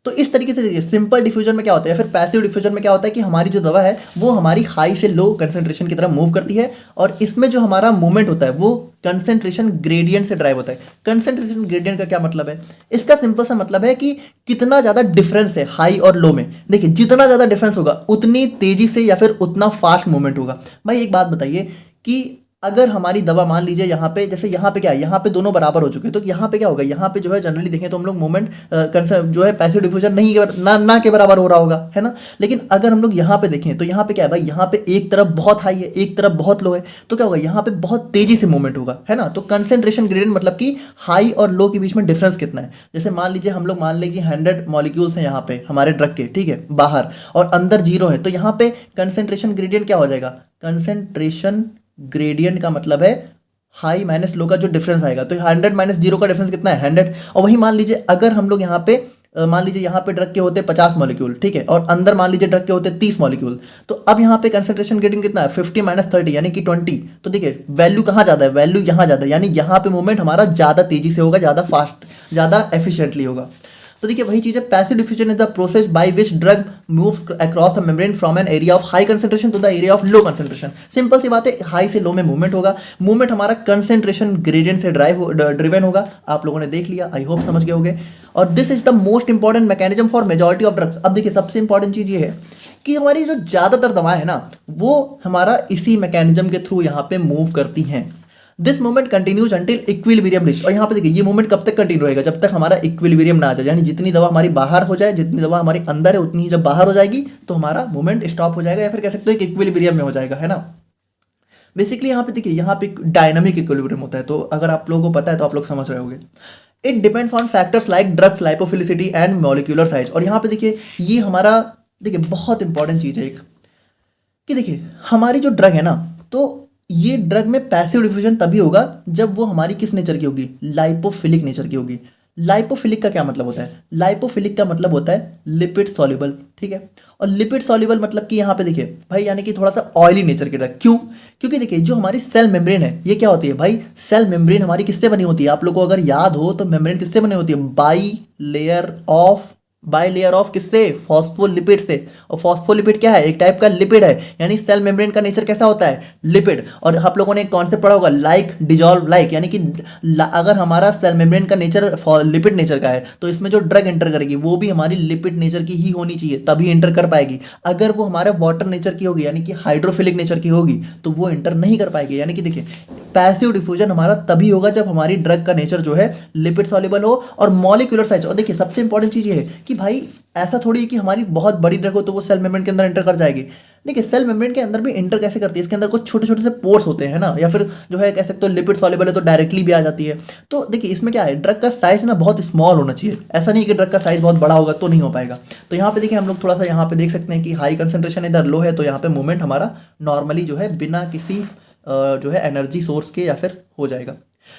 तो इस तरीके से देखिए सिंपल डिफ्यूजन में क्या होता है, फिर पैसिव डिफ्यूजन में क्या होता है कि हमारी जो दवा है वो हमारी हाई से लो कंसेंट्रेशन की तरफ मूव करती है, और इसमें जो हमारा मूवमेंट होता है वो कंसेंट्रेशन ग्रेडियंट से ड्राइव होता है। कंसेंट्रेशन ग्रेडियंट का क्या मतलब है, इसका सिंपल सा मतलब है कि कितना ज्यादा डिफरेंस है हाई और लो में। देखिए जितना ज्यादा डिफरेंस होगा उतनी तेजी से या फिर उतना फास्ट मूवमेंट होगा। भाई एक बात बताइए कि अगर हमारी दवा मान लीजिए यहाँ पे, जैसे यहाँ पे क्या है, यहाँ पे दोनों बराबर हो चुके हैं, तो यहाँ पे क्या होगा, यहाँ पे जो है जनरली देखें तो हम लोग मूवमेंट जो है पैसिव डिफ्यूजन नहीं ना के बराबर हो रहा होगा, है ना। लेकिन अगर हम लोग यहाँ पे देखें तो यहाँ पे क्या है भाई, यहाँ पे एक तरफ बहुत हाई है एक तरफ बहुत लो है, तो क्या होगा, यहाँ पे बहुत तेजी से मूवमेंट होगा, है ना। तो कंसेंट्रेशन ग्रेडियंट मतलब कि हाई और लो के बीच में डिफरेंस कितना है। जैसे मान लीजिए हम लोग मान लीजिए 100 मॉलिक्यूल्स हैं यहाँ पे हमारे ड्रग के, ठीक है, बाहर, और अंदर जीरो है, तो यहाँ पे कंसेंट्रेशन ग्रेडियंट क्या हो जाएगा, कंसेंट्रेशन ग्रेडियंट का मतलब है हाई माइनस लो का जो डिफरेंस आएगा, तो 100 माइनस जीरो का डिफरेंस कितना है, 100। और वही मान लीजिए अगर हम लोग यहाँ पे मान लीजिए यहाँ पे ड्रग के होते 50 मॉलिक्यूल, ठीक है, और अंदर मान लीजिए ड्रग के होते 30 मॉलिक्यूल, तो अब यहाँ पे कंसेंट्रेशन ग्रेडियंट कितना है, 50 माइनस 30 यानी कि 20। तो देखिए वैल्यू कहाँ ज्यादा है, वैल्यू यहाँ ज्यादा है, यानी यहाँ पे मूवमेंट हमारा ज्यादा तेजी से होगा, ज्यादा फास्ट, ज्यादा एफिशिएंटली होगा। तो देखिए वही चीज है, passive diffusion is the process by which drug moves across a membrane from an area of high concentration to the area of low concentration. Simple सी बात है, हाई से लो में मूवमेंट होगा, मूवमेंट हमारा कंसेंट्रेशन ग्रेडियंट से ड्रिवन होगा। आप लोगों ने देख लिया, आई होप समझ गए होंगे। और this is the most important mechanism for majority of drugs. अब देखिए सबसे इंपॉर्टेंट चीज ये है कि हमारी जो ज्यादातर दवाएं है ना, वो हमारा इसी मैकेनिज्म के थ्रू यहाँ पे मूव करती हैं। This movement continues until equilibrium reach. और यहाँ पे देखिए ये मूवमेंट कब तक कंटिन्यू रहेगा, जब तक हमारा इक्विलिब्रियम ना आ जाए, यानी जितनी दवा हमारी बाहर हो जाए, जितनी दवा हमारी अंदर है उतनी ही जब बाहर हो जाएगी तो हमारा मूवमेंट स्टॉप हो जाएगा, या फिर कह सकते हो एक इक्विलिब्रियम में हो जाएगा, है ना। बेसिकली यहाँ पे देखिए यहाँ पे डायनामिक इक्विलिब्रियम होता है, तो अगर आप लोगों को पता है तो आप लोग समझ रहे होंगे। It depends on factors like drugs lipophilicity and molecular size. और यहाँ पे देखिए ये हमारा देखिए बहुत इंपॉर्टेंट चीज है एक, कि देखिए हमारी जो ड्रग है ना, तो ये ड्रग में पैसिव डिफ्यूजन तभी होगा जब वो हमारी किस नेचर की होगी, लाइपोफिलिक नेचर की होगी। लाइपोफिलिक का क्या मतलब होता है, लाइपोफिलिक का मतलब होता है लिपिड सॉल्युबल, ठीक है। और लिपिड सॉल्युबल मतलब कि यहाँ पे देखिए भाई, यानी कि थोड़ा सा ऑयली नेचर की ड्रग। क्यों, क्योंकि देखिए जो हमारी सेल मेम्ब्रेन है ये क्या होती है भाई, सेल मेम्ब्रेन हमारी किससे बनी होती है, आप लोग को अगर याद हो तो मेम्ब्रेन किससे बनी होती है, बाई लेयर ऑफ किससे, फॉस्फोलिपिड से। और फॉस्फोलिपिड क्या है, एक टाइप का लिपिड है, यानी सेल मेम्ब्रेन का नेचर कैसा होता है, लिपिड। और आप लोगों ने एक कॉन्सेप्ट पढ़ा होगा लाइक डिजॉल्व लाइक, यानी कि अगर हमारा सेल मेम्ब्रेन का नेचर लिपिड नेचर का है तो इसमें जो ड्रग एंटर करेगी वो भी हमारी लिपिड नेचर की ही होनी चाहिए, तभी एंटर कर पाएगी। अगर वो हमारे वाटर नेचर की होगी, यानी कि हाइड्रोफिलिक नेचर की होगी, तो वो एंटर नहीं कर पाएगी। यानी कि देखिए पैसिव डिफ्यूजन हमारा तभी होगा जब हमारी ड्रग का नेचर जो है लिपिड सॉल्युबल हो और मॉलिक्यूलर साइज। और देखिए सबसे इंपॉर्टेंट चीज ये है कि भाई ऐसा थोड़ी है कि हमारी बहुत बड़ी ड्रग हो तो वो सेल मेम्ब्रेन के अंदर एंटर कर जाएगी। देखिए सेल मेम्ब्रेन के अंदर भी एंटर कैसे करती है, इसके अंदर कुछ छोटे छोटे से पोर्स होते हैं ना, या फिर जो है कह सकते हो लिपिड सॉल्युबल है तो डायरेक्टली भी आ जाती है। तो देखिए इसमें क्या है, ड्रग का साइज ना बहुत स्मॉल होना चाहिए, ऐसा नहीं कि ड्रग का साइज बहुत बड़ा होगा तो नहीं हो पाएगा। तो यहाँ पे देखिए हम लोग थोड़ा सा यहाँ पे देख सकते हैं कि हाई कंसेंट्रेशन इधर लो है, तो यहाँ पे मूवमेंट हमारा नॉर्मली जो है बिना किसी जो है एनर्जी सोर्स के या फिर हो जाएगा।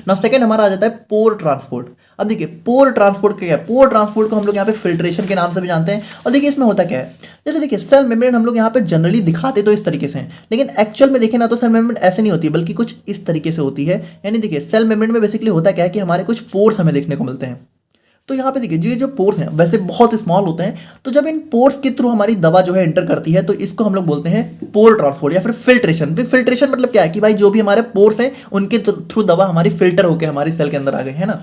नाउ सेकंड हमारा आ जाता है पोर ट्रांसपोर्ट। अब देखिए पोर ट्रांसपोर्ट क्या है, पोर ट्रांसपोर्ट को हम लोग यहाँ पे फिल्ट्रेशन के नाम से भी जानते हैं। और देखिए इसमें होता क्या है, जैसे देखिए सेल मेम्ब्रेन हम लोग यहाँ पे जनरली दिखाते तो इस तरीके से हैं, लेकिन एक्चुअल में देखें ना तो सेल मेम्ब्रेन ऐसे नहीं होती है, बल्कि कुछ इस तरीके से होती है। यानी देखिए सेल मेम्ब्रेन में बेसिकली होता क्या है कि हमारे कुछ पोर्स हमें देखने को मिलते हैं। तो यहाँ पे देखिए ये जो पोर्स हैं वैसे बहुत स्मॉल होते हैं, तो जब इन पोर्स के थ्रू हमारी दवा जो है एंटर करती है तो इसको हम लोग बोलते हैं पोर ट्रांसपोर्ट या फिर फिल्ट्रेशन। फिल्ट्रेशन मतलब क्या है कि भाई जो भी हमारे पोर्स हैं उनके थ्रू दवा हमारी फिल्टर होकर हमारी सेल के अंदर आ गई, है ना।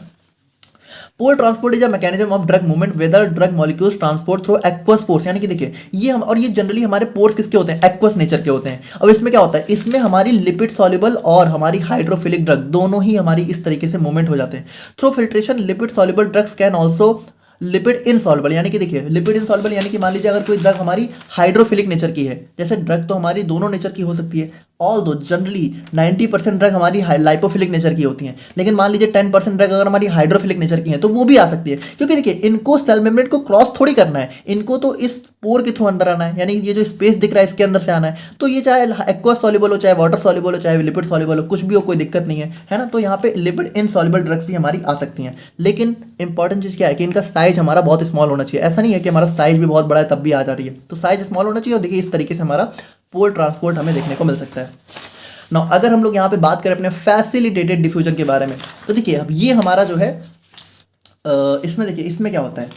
Pore transport is a mechanism of drug movement whether drug molecules transport through aqueous pores, यानी कि देखिए ये हम, और ये जनरली हमारे पोर्स किसके होते हैं, एक्वस नेचर के होते हैं। अब इसमें क्या होता है, इसमें हमारी लिपिड सॉल्युबल और हमारी हाइड्रोफिलिक ड्रग दोनों ही हमारी इस तरीके से मूवमेंट हो जाते हैं। Through filtration lipid soluble drugs can also lipid insoluble, यानी कि देखिए लिपिड इनसॉल्युबल यानी कि मान लीजिए अगर कोई ड्रग हमारी हाइड्रोफिलिक नेचर की है, जैसे ड्रग तो हमारी दोनों नेचर की हो सकती है, ऑल दो जनरली 90% ड्रग हमारी लाइपोफिलिक नेचर की होती हैं, लेकिन मान लीजिए 10% ड्रग अगर हमारी हाइड्रोफिलिक नेचर की है तो वो भी आ सकती है, क्योंकि देखिए इनको सेल मेम्ब्रेन को क्रॉस थोड़ी करना है, इनको तो इस पोर के थ्रू अंदर आना है, यानी ये जो स्पेस दिख रहा है इसके अंदर से आना है। तो ये चाहे एक्वस सॉल्युबल हो, चाहे वाटर सॉल्युबल हो, चाहे लिपिड सॉल्युबल हो, कुछ भी हो, कोई दिक्कत नहीं है ना। तो यहाँ पे लिपिड इनसॉल्युबल ड्रग्स भी हमारी आ सकती हैं, लेकिन इंपॉर्टेंट चीज़ क्या है कि इनका साइज हमारा बहुत स्मॉल होना चाहिए। ऐसा नहीं है कि हमारा साइज भी बहुत बड़ा है तब भी आ जा रही है, तो साइज स्मॉल होना चाहिए। और देखिए इस तरीके से हमारा पोल ट्रांसपोर्ट हमें देखने को मिल सकता है। ना अगर हम लोग यहाँ पे बात करें अपने फैसिलिटेटेड डिफ्यूजन के बारे में, तो देखिए अब ये हमारा जो है इसमें देखिए इसमें क्या होता है,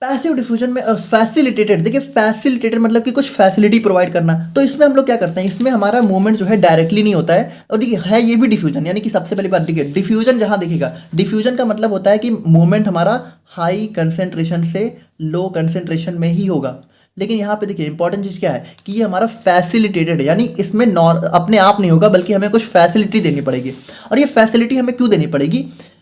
पैसिव डिफ्यूजन में फैसिलिटेटेड, देखिए फैसिलिटेटेड मतलब कि कुछ फैसिलिटी प्रोवाइड करना। तो इसमें हम लोग क्या करते हैं, इसमें हमारा मूवमेंट जो है डायरेक्टली नहीं होता है, और देखिए है ये भी डिफ्यूजन, यानी कि सबसे पहली बात देखिए डिफ्यूजन जहां दिखेगा, डिफ्यूजन का मतलब होता है कि मूवमेंट हमारा हाई कंसेंट्रेशन से लो कंसेंट्रेशन में ही होगा। लेकिन यहाँ पे देखिए इंपॉर्टेंट चीज़ क्या है कि ये हमारा फैसिलिटेटेड है, यानी इसमें अपने आप नहीं होगा बल्कि हमें कुछ फैसिलिटी देनी पड़ेगी। और ये फैसिलिटी हमें क्यों देनी पड़ेगी,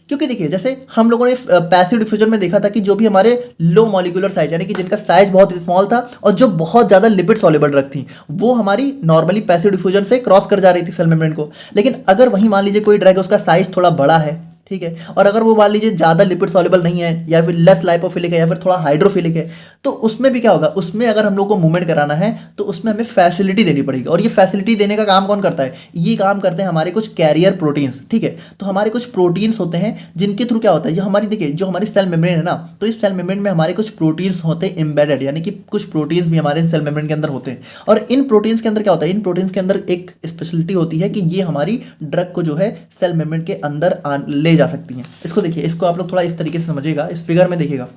क्योंकि देखिए जैसे हम लोगों ने पैसिव डिफ्यूजन में देखा था कि जो भी हमारे लो मॉलिक्यूलर साइज, यानी कि जिनका साइज बहुत स्मॉल था और जो बहुत ज़्यादा लिपिड सॉल्युबल ड्रग थी, वो हमारी नॉर्मली पैसिव डिफ्यूजन से क्रॉस कर जा रही थी सेल मेम्ब्रेन को। लेकिन अगर वहीं मान लीजिए कोई ड्रग है उसका साइज थोड़ा बड़ा है, ठीक है, और अगर वो मान लीजिए ज़्यादा लिपिड सॉल्युबल नहीं है या फिर लेस लाइपोफिलिक है या फिर थोड़ा हाइड्रोफिलिक है, तो उसमें भी क्या होगा, उसमें अगर हम लोग को मूवमेंट कराना है तो उसमें हमें फैसिलिटी देनी पड़ेगी। और ये फैसिलिटी देने का काम कौन करता है, ये काम करते हैं हमारे कुछ कैरियर प्रोटीन्स, ठीक है। तो हमारे कुछ प्रोटीन्स होते हैं जिनके थ्रू क्या होता है, जो हमारी देखिए जो हमारी सेल मेम्ब्रेन है ना, तो इस सेल मेम्ब्रेन में हमारे कुछ प्रोटीन्स होते हैं एम्बेडेड, यानी कि कुछ प्रोटीन्स भी हमारे सेल मेम्ब्रेन के अंदर होते हैं। और इन प्रोटीन्स के अंदर क्या होता है, इन प्रोटीन्स के अंदर एक स्पेशलिटी होती है कि ये हमारी ड्रग को जो है सेल मेम्ब्रेन के अंदर ले जा सकती हैं। इसको देखिए, इसको आप लोग थोड़ा इस तरीके से समझिएगा, इस फिगर में देखिएगा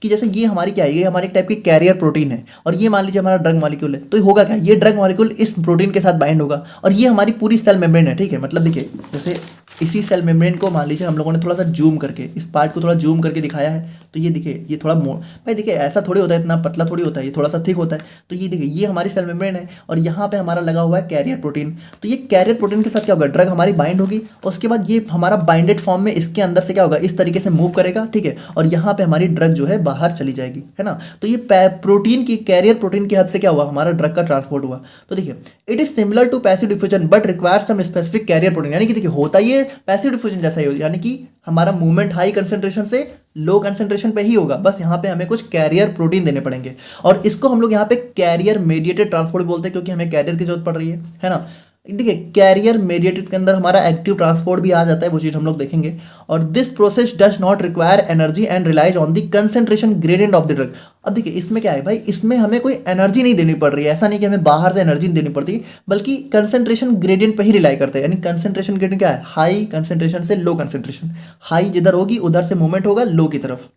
कि जैसे ये हमारी क्या है, ये हमारी टाइप की कैरियर प्रोटीन है, और ये मान लीजिए हमारा ड्रग मॉलिक्यूल है। तो होगा क्या, ये ड्रग मॉलिक्यूल इस प्रोटीन के साथ बाइंड होगा और ये हमारी पूरी सेल मेम्ब्रेन है, ठीक है। मतलब देखिए जैसे इसी सेल मेम्ब्रेन को मान लीजिए हम लोगों ने थोड़ा सा जूम करके इस पार्ट को थोड़ा जूम करके दिखाया है, तो ये देखिए ये थोड़ा भाई देखिए ऐसा थोड़ी होता है, इतना पतला थोड़ी होता है, ये थोड़ा सा थिक होता है। तो ये देखिए ये हमारी सेल मेम्ब्रेन है और यहाँ पे हमारा लगा हुआ है कैरियर प्रोटीन। तो ये कैरियर प्रोटीन के साथ क्या होगा, ड्रग हमारी बाइंड होगी, उसके बाद ये हमारा बाइंडेड फॉर्म में इसके अंदर से क्या होगा, इस तरीके से मूव करेगा, ठीक है, और यहाँ पे हमारी ड्रग जो है बाहर चली जाएगी, है ना। तो ये प्रोटीन की कैरियर प्रोटीन की हद से क्या हुआ, हमारा ड्रग का ट्रांसपोर्ट हुआ। तो देखिए it is similar to passive diffusion but requires some specific carrier protein, यानी कि देखिए होता ये पैसिव डिफ्यूजन जैसा ही, यानी कि हमारा मूवमेंट हाई कंसेंट्रेशन से लो कंसेंट्रेशन पे ही होगा, बस यहाँ पे हमें कुछ कैरियर प्रोटीन देने पड़ेंगे। और इसको हम लोग यहाँ पे कैरियर मेडिएटेड ट्रांसपोर्ट बोलते हैं, क्योंकि हमें कैरियर की जरूरत पड़ रही है ना। देखिए कैरियर मेडिएटेड के अंदर हमारा एक्टिव ट्रांसपोर्ट भी आ जाता है, वो चीज़ हम लोग देखेंगे। और this process does not require energy and relies on the concentration gradient of the drug. अब देखिए इसमें क्या है भाई, इसमें हमें कोई एनर्जी नहीं देनी पड़ रही है, ऐसा नहीं कि हमें बाहर से एनर्जी देनी पड़ती, बल्कि कंसेंट्रेशन ग्रेडियंट पे ही रिलाई करते हैं। यानी कंसेंट्रेशन ग्रेडियंट क्या है, हाई कंसेंट्रेशन से लो कंसेंट्रेशन, हाई जिधर होगी उधर से मूवमेंट होगा लो की तरफ।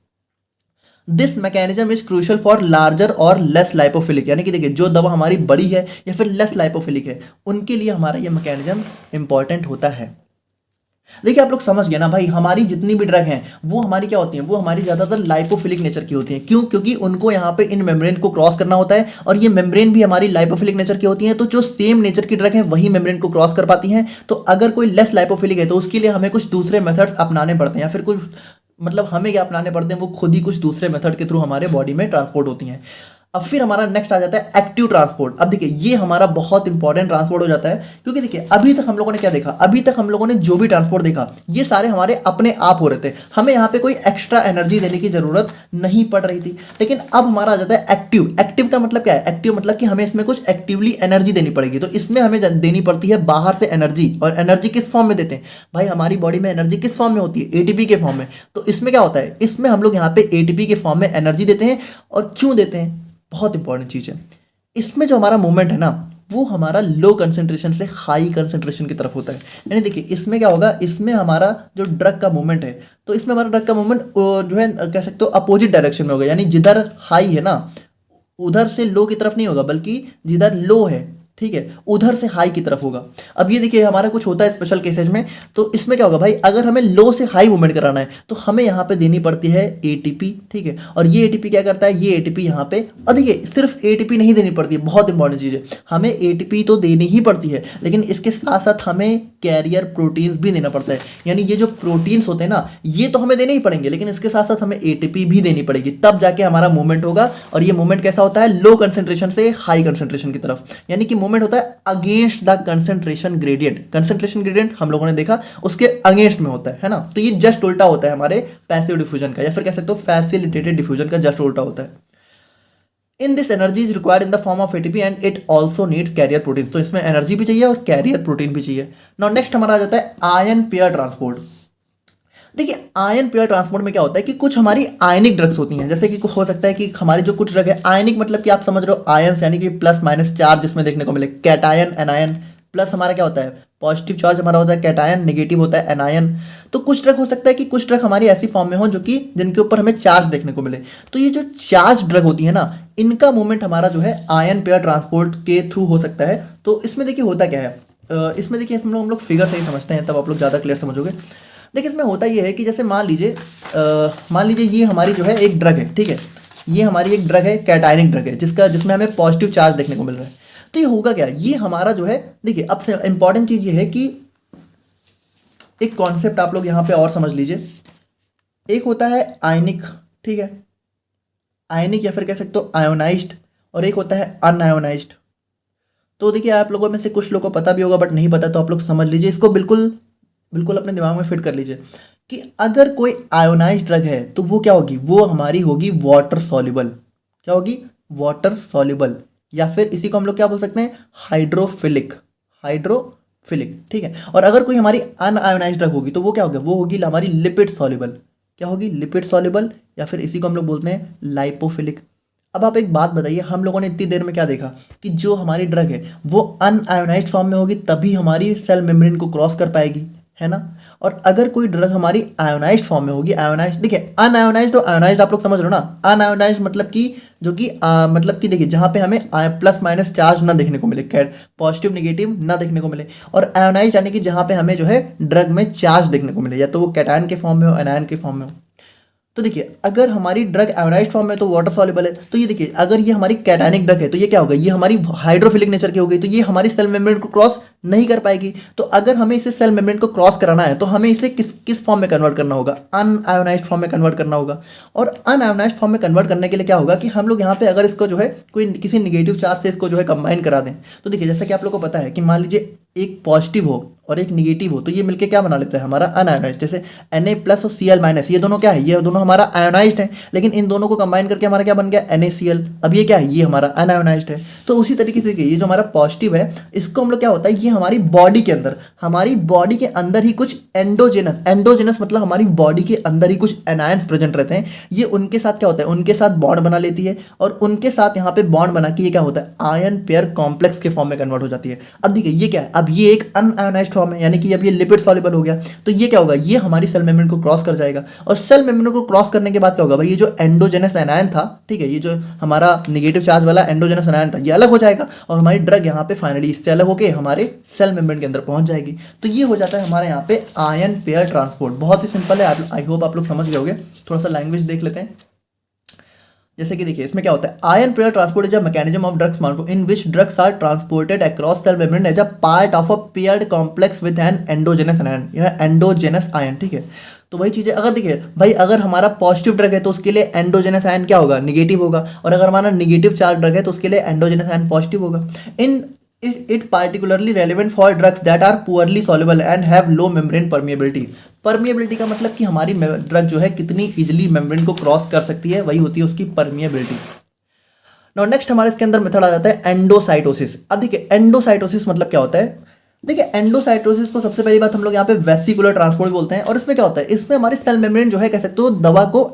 This mechanism is crucial for larger और लेस लाइपोफिलिक, यानी कि देखिए जो दवा हमारी बड़ी है या फिर लेस लाइपोफिलिक है उनके लिए हमारा ये मैकेनिज्म इंपॉर्टेंट होता है। देखिए आप लोग समझ गए ना भाई, हमारी जितनी भी ड्रग हैं वो हमारी क्या होती हैं, वो हमारी ज़्यादातर लाइपोफिलिक नेचर की होती हैं। क्यों, क्योंकि उनको यहाँ पे इन मेम्ब्रेन को क्रॉस करना होता है और ये मेम्ब्रेन भी हमारी लाइपोफिलिक नेचर की होती हैं। तो जो सेम नेचर की ड्रग है वही मेम्ब्रेन को क्रॉस कर पाती हैं। तो अगर कोई लेस लाइपोफिलिक है तो उसके लिए हमें कुछ दूसरे मेथड्स अपनाने पड़ते हैं, या फिर कुछ मतलब हमें क्या अपनाने पड़ते हैं, वो खुद ही कुछ दूसरे मेथड के थ्रू हमारे बॉडी में ट्रांसपोर्ट होती हैं। अब फिर हमारा नेक्स्ट आ जाता है एक्टिव ट्रांसपोर्ट। अब देखिए ये हमारा बहुत इंपॉर्टेंट ट्रांसपोर्ट हो जाता है, क्योंकि देखिए अभी तक हम लोगों ने क्या देखा, अभी तक हम लोगों ने जो भी ट्रांसपोर्ट देखा ये सारे हमारे अपने आप हो रहे थे, हमें यहाँ पे कोई एक्स्ट्रा एनर्जी देने की जरूरत नहीं पड़ रही थी। लेकिन अब हमारा आ जाता है एक्टिव। एक्टिव का मतलब क्या है, एक्टिव मतलब कि हमें इसमें कुछ एक्टिवली एनर्जी देनी पड़ेगी। तो इसमें हमें देनी पड़ती है बाहर से एनर्जी, और एनर्जी किस फॉर्म में देते हैं भाई, हमारी बॉडी में एनर्जी किस फॉर्म में होती है, एटीपी के फॉर्म में। तो इसमें क्या होता है, इसमें हम लोग यहाँ पे एटीपी के फॉर्म में एनर्जी देते हैं। और क्यों देते हैं, बहुत इंपॉर्टेंट चीज़ है, इसमें जो हमारा मूवमेंट है ना वो हमारा लो कंसेंट्रेशन से हाई कंसेंट्रेशन की तरफ होता है। यानी देखिए इसमें क्या होगा, इसमें हमारा जो ड्रग का मूवमेंट है, तो इसमें हमारा ड्रग का मूवमेंट जो है कह सकते हो अपोजिट डायरेक्शन में होगा। यानी जिधर हाई है ना उधर से लो की तरफ नहीं होगा, बल्कि जिधर लो है ठीक है, उधर से हाई की तरफ होगा। अब ये देखिए हमारा कुछ होता है स्पेशल केसेज में, तो इसमें क्या होगा भाई, अगर हमें लो से हाई मूवमेंट कराना है तो हमें यहाँ पे देनी पड़ती है एटीपी, ठीक है। और ये एटीपी क्या करता है, ये एटीपी यहाँ पे, और देखिए सिर्फ एटीपी नहीं देनी पड़ती है, बहुत इंपॉर्टेंट चीज़ है, हमें एटीपी तो देनी ही पड़ती है, लेकिन इसके साथ साथ हमें कैरियर प्रोटीन्स भी देना पड़ता है। यानी ये जो प्रोटीन्स होते हैं ना, ये तो हमें देने ही पड़ेंगे, लेकिन इसके साथ साथ हमें एटीपी भी देनी पड़ेगी, तब जाके हमारा मूवमेंट होगा। और ये मूवमेंट कैसा होता है, लो कंसेंट्रेशन से हाई कंसेंट्रेशन की तरफ, यानी कि मूवमेंट होता है against the concentration gradient. Concentration gradient हम लोगों ने देखा उसके अगेंस्ट में होता है ना, तो ये जस्ट उल्टा होता है हमारे पैसिव डिफ्यूजन का, या फिर कह सकते हो फैसिलिटेटेड डिफ्यूजन का जस्ट उल्टा होता है। In this energy is required in the form of ATP and it also needs carrier protein. तो इसमें एनर्जी भी चाहिए और कैरियर प्रोटीन भी चाहिए। नाउ नेक्स्ट हमारा आ जाता है आयन पेयर ट्रांसपोर्ट। देखिए आयन पेयर ट्रांसपोर्ट में क्या होता है कि कुछ हमारी आयनिक ड्रग्स होती हैं, जैसे कि हो सकता है कि हमारी जो कुछ ड्रग है आयनिक, मतलब कि आप समझ रहे हो आयन्स, यानी कि प्लस माइनस चार्ज जिसमें देखने को मिले, कैटायन एनायन। प्लस हमारा क्या होता है, पॉजिटिव चार्ज हमारा होता है कैटायन, नेगेटिव होता है एनायन। तो कुछ ड्रग हो सकता है कि कुछ ड्रग हमारी ऐसी फॉर्म में हो जो कि जिनके ऊपर हमें चार्ज देखने को मिले। तो ये जो चार्ज ड्रग होती है ना, इनका मूवमेंट हमारा जो है आयन पेयर ट्रांसपोर्ट के थ्रू हो सकता है। तो इसमें देखिए होता क्या है, इसमें देखिए हम लोग फिगर से ही समझते हैं, तब आप लोग ज़्यादा क्लियर समझोगे। देखिए इसमें होता ये है कि जैसे मान लीजिए ये हमारी जो है एक ड्रग है, ठीक है, ये हमारी एक ड्रग है, कैटायनिक ड्रग है, जिसमें हमें पॉजिटिव चार्ज देखने को मिल रहा है। तो ये होगा क्या, ये हमारा जो है, देखिए अब से इंपॉर्टेंट चीज़ ये है कि एक कॉन्सेप्ट आप लोग यहाँ पे और समझ लीजिए। एक होता है आयनिक, ठीक है, आयनिक या फिर कह सकते हो आयोनाइज्ड, और एक होता है अनआयोनाइज्ड। तो देखिए आप लोगों में से कुछ लोगों को पता भी होगा, बट नहीं पता तो आप लोग समझ लीजिए, इसको बिल्कुल बिल्कुल अपने दिमाग में फिट कर लीजिए कि अगर कोई आयोनाइज्ड ड्रग है तो वो क्या होगी, वो हमारी होगी वाटर सॉल्युबल। क्या होगी, वाटर सॉल्युबल, या फिर इसी को हम लोग क्या बोल सकते हैं, हाइड्रोफिलिक, हाइड्रोफिलिक, ठीक है। और अगर कोई हमारी अनआयोनाइज्ड ड्रग होगी तो वो क्या होगी, वो होगी हमारी लिपिड सॉल्युबल। क्या होगी, लिपिड सॉल्युबल, या फिर इसी को हम लोग बोलते हैं लाइपोफिलिक। अब आप एक बात बताइए, हम लोगों ने इतनी देर में क्या देखा कि जो हमारी ड्रग है वो अनआयोनाइज्ड फॉर्म में होगी, तभी हमारी सेल मेम्ब्रेन को क्रॉस कर पाएगी, है ना। और अगर कोई ड्रग हमारी आयोनाइज्ड फॉर्म में होगी, आयोनाइज्ड, देखिए अनआयोनाइज्ड और आयोनाइज्ड आप लोग समझ रहे हो ना। अनआयोनाइज्ड मतलब कि जो कि मतलब कि देखिए जहाँ पे हमें प्लस माइनस चार्ज ना देखने को मिले, पॉजिटिव नेगेटिव ना देखने को मिले। और आयोनाइज्ड यानी कि जहाँ पे हमें जो है ड्रग में चार्ज देखने को मिले, या तो वो कैटायन के फॉर्म में हो, एनायन के फॉर्म में हो। तो देखिए अगर हमारी ड्रग आयोनाइज्ड फॉर्म में तो वाटर सॉल्युबल है, तो ये देखिए अगर ये हमारी कैटायनिक ड्रग है तो ये क्या होगा, ये हमारी हाइड्रोफिलिक नेचर की हो गई, तो ये हमारी सेल मेम्ब्रेन को क्रॉस नहीं कर पाएगी। तो अगर हमें इसे सेल मेम्ब्रेन को क्रॉस कराना है तो हमें इसे किस फॉर्म में कन्वर्ट करना होगा, अनआयोनाइज्ड फॉर्म में कन्वर्ट करना होगा। और अनआयोनाइज्ड फॉर्म में कन्वर्ट करने के लिए क्या होगा कि हम लोग यहाँ पे अगर इसको जो है कोई किसी निगेटिव चार्ज से इसको जो है कंबाइन करा दें, तो देखिए जैसा कि आप लोग को पता है कि मान लीजिए एक पॉजिटिव हो और एक निगेटिव हो, तो ये मिलके क्या बना लेता है, हमारा अनआयोनाइज्ड। जैसे Na प्लस और Cl माइनस, ये दोनों क्या है, ये दोनों हमारा आयोनाइज्ड है, लेकिन इन दोनों को कंबाइन करके हमारा क्या बन गया, NaCl। अब ये क्या है, ये हमारा अनआयोनाइज्ड है। तो उसी तरीके से ये जो हमारा पॉजिटिव है, इसको हम लोग क्या होता है, ये हमारी बॉडी के अंदर ही कुछ एंडोजेनस मतलब हमारी बॉडी के अंदर ही कुछ एनायंस प्रेजेंट रहते हैं। ये उनके साथ क्या होता है, उनके साथ बॉन्ड बना लेती है, और उनके साथ यहाँ पे बॉन्ड बना के ये क्या होता है, आयन पेयर कॉम्प्लेक्स के फॉर्म में कन्वर्ट हो जाती है। अब देखिए ये क्या है, अब ये एक अनआयोनाइज्ड फॉर्म है, यानी कि अब ये लिपिड सॉल्युबल हो गया। तो ये क्या होगा, ये हमारी सेल मेम्ब्रेन को क्रॉस कर जाएगा, और सेल मेम्ब्रेन को क्रॉस करने के बाद क्या होगा भाई, ये जो एंडोजेनस एनायन था, ठीक है, ये जो हमारा नेगेटिव चार्ज वाला एंडोजेनस एनायन था, ये अलग हो जाएगा, और हमारी ड्रग यहाँ पे फाइनली इससे अलग होकर हमारे सेल मेम्ब्रेन के अंदर पहुंच जाएगी। तो ये हो जाता है हमारे यहाँ पे आयन पेयर ट्रांसपोर्ट। बहुत ही सिंपल है, आई होप आप लोग समझ गए होंगे। थोड़ा सा लैंग्वेज देख लेते हैं। जैसे कि देखिए इसमें क्या होता है, ion pair transport is a mechanism of drugs transport in which drugs are transported across cell membrane as a part of a paired complex with an endogenous ion, endogenous ion, ठीक है। तो वही चीज़ है, अगर देखिए भाई अगर हमारा पॉजिटिव ड्रग है तो उसके लिए एंडोजेनस आयन क्या होगा, निगेटिव होगा, और अगर हमारा निगेटिव चार्ज ड्रग है तो उसके लिए एंडोजेनस आयन पॉजिटिव होगा। इन it particularly relevant for drugs that are poorly soluble and have low membrane permeability। permeability का मतलब कि हमारी ड्रग जो है कितनी इजिली मेम्ब्रेन को क्रॉस कर सकती है, वही होती है उसकी permeability। नाउ नेक्स्ट हमारे इसके अंदर मेथड आ जाता है एंडोसाइटोसिस। अब देखिए एंडोसाइटोसिस मतलब क्या होता है, देखिए एंडोसाइटोसिस को सबसे पहली बात हम लोग यहाँ पे वेसिकुलर ट्रांसपोर्ट बोलते हैं। और इसमें क्या होता है, इसमें हमारी सेल मेम्ब्रेन जो है कह सकते हो दवा को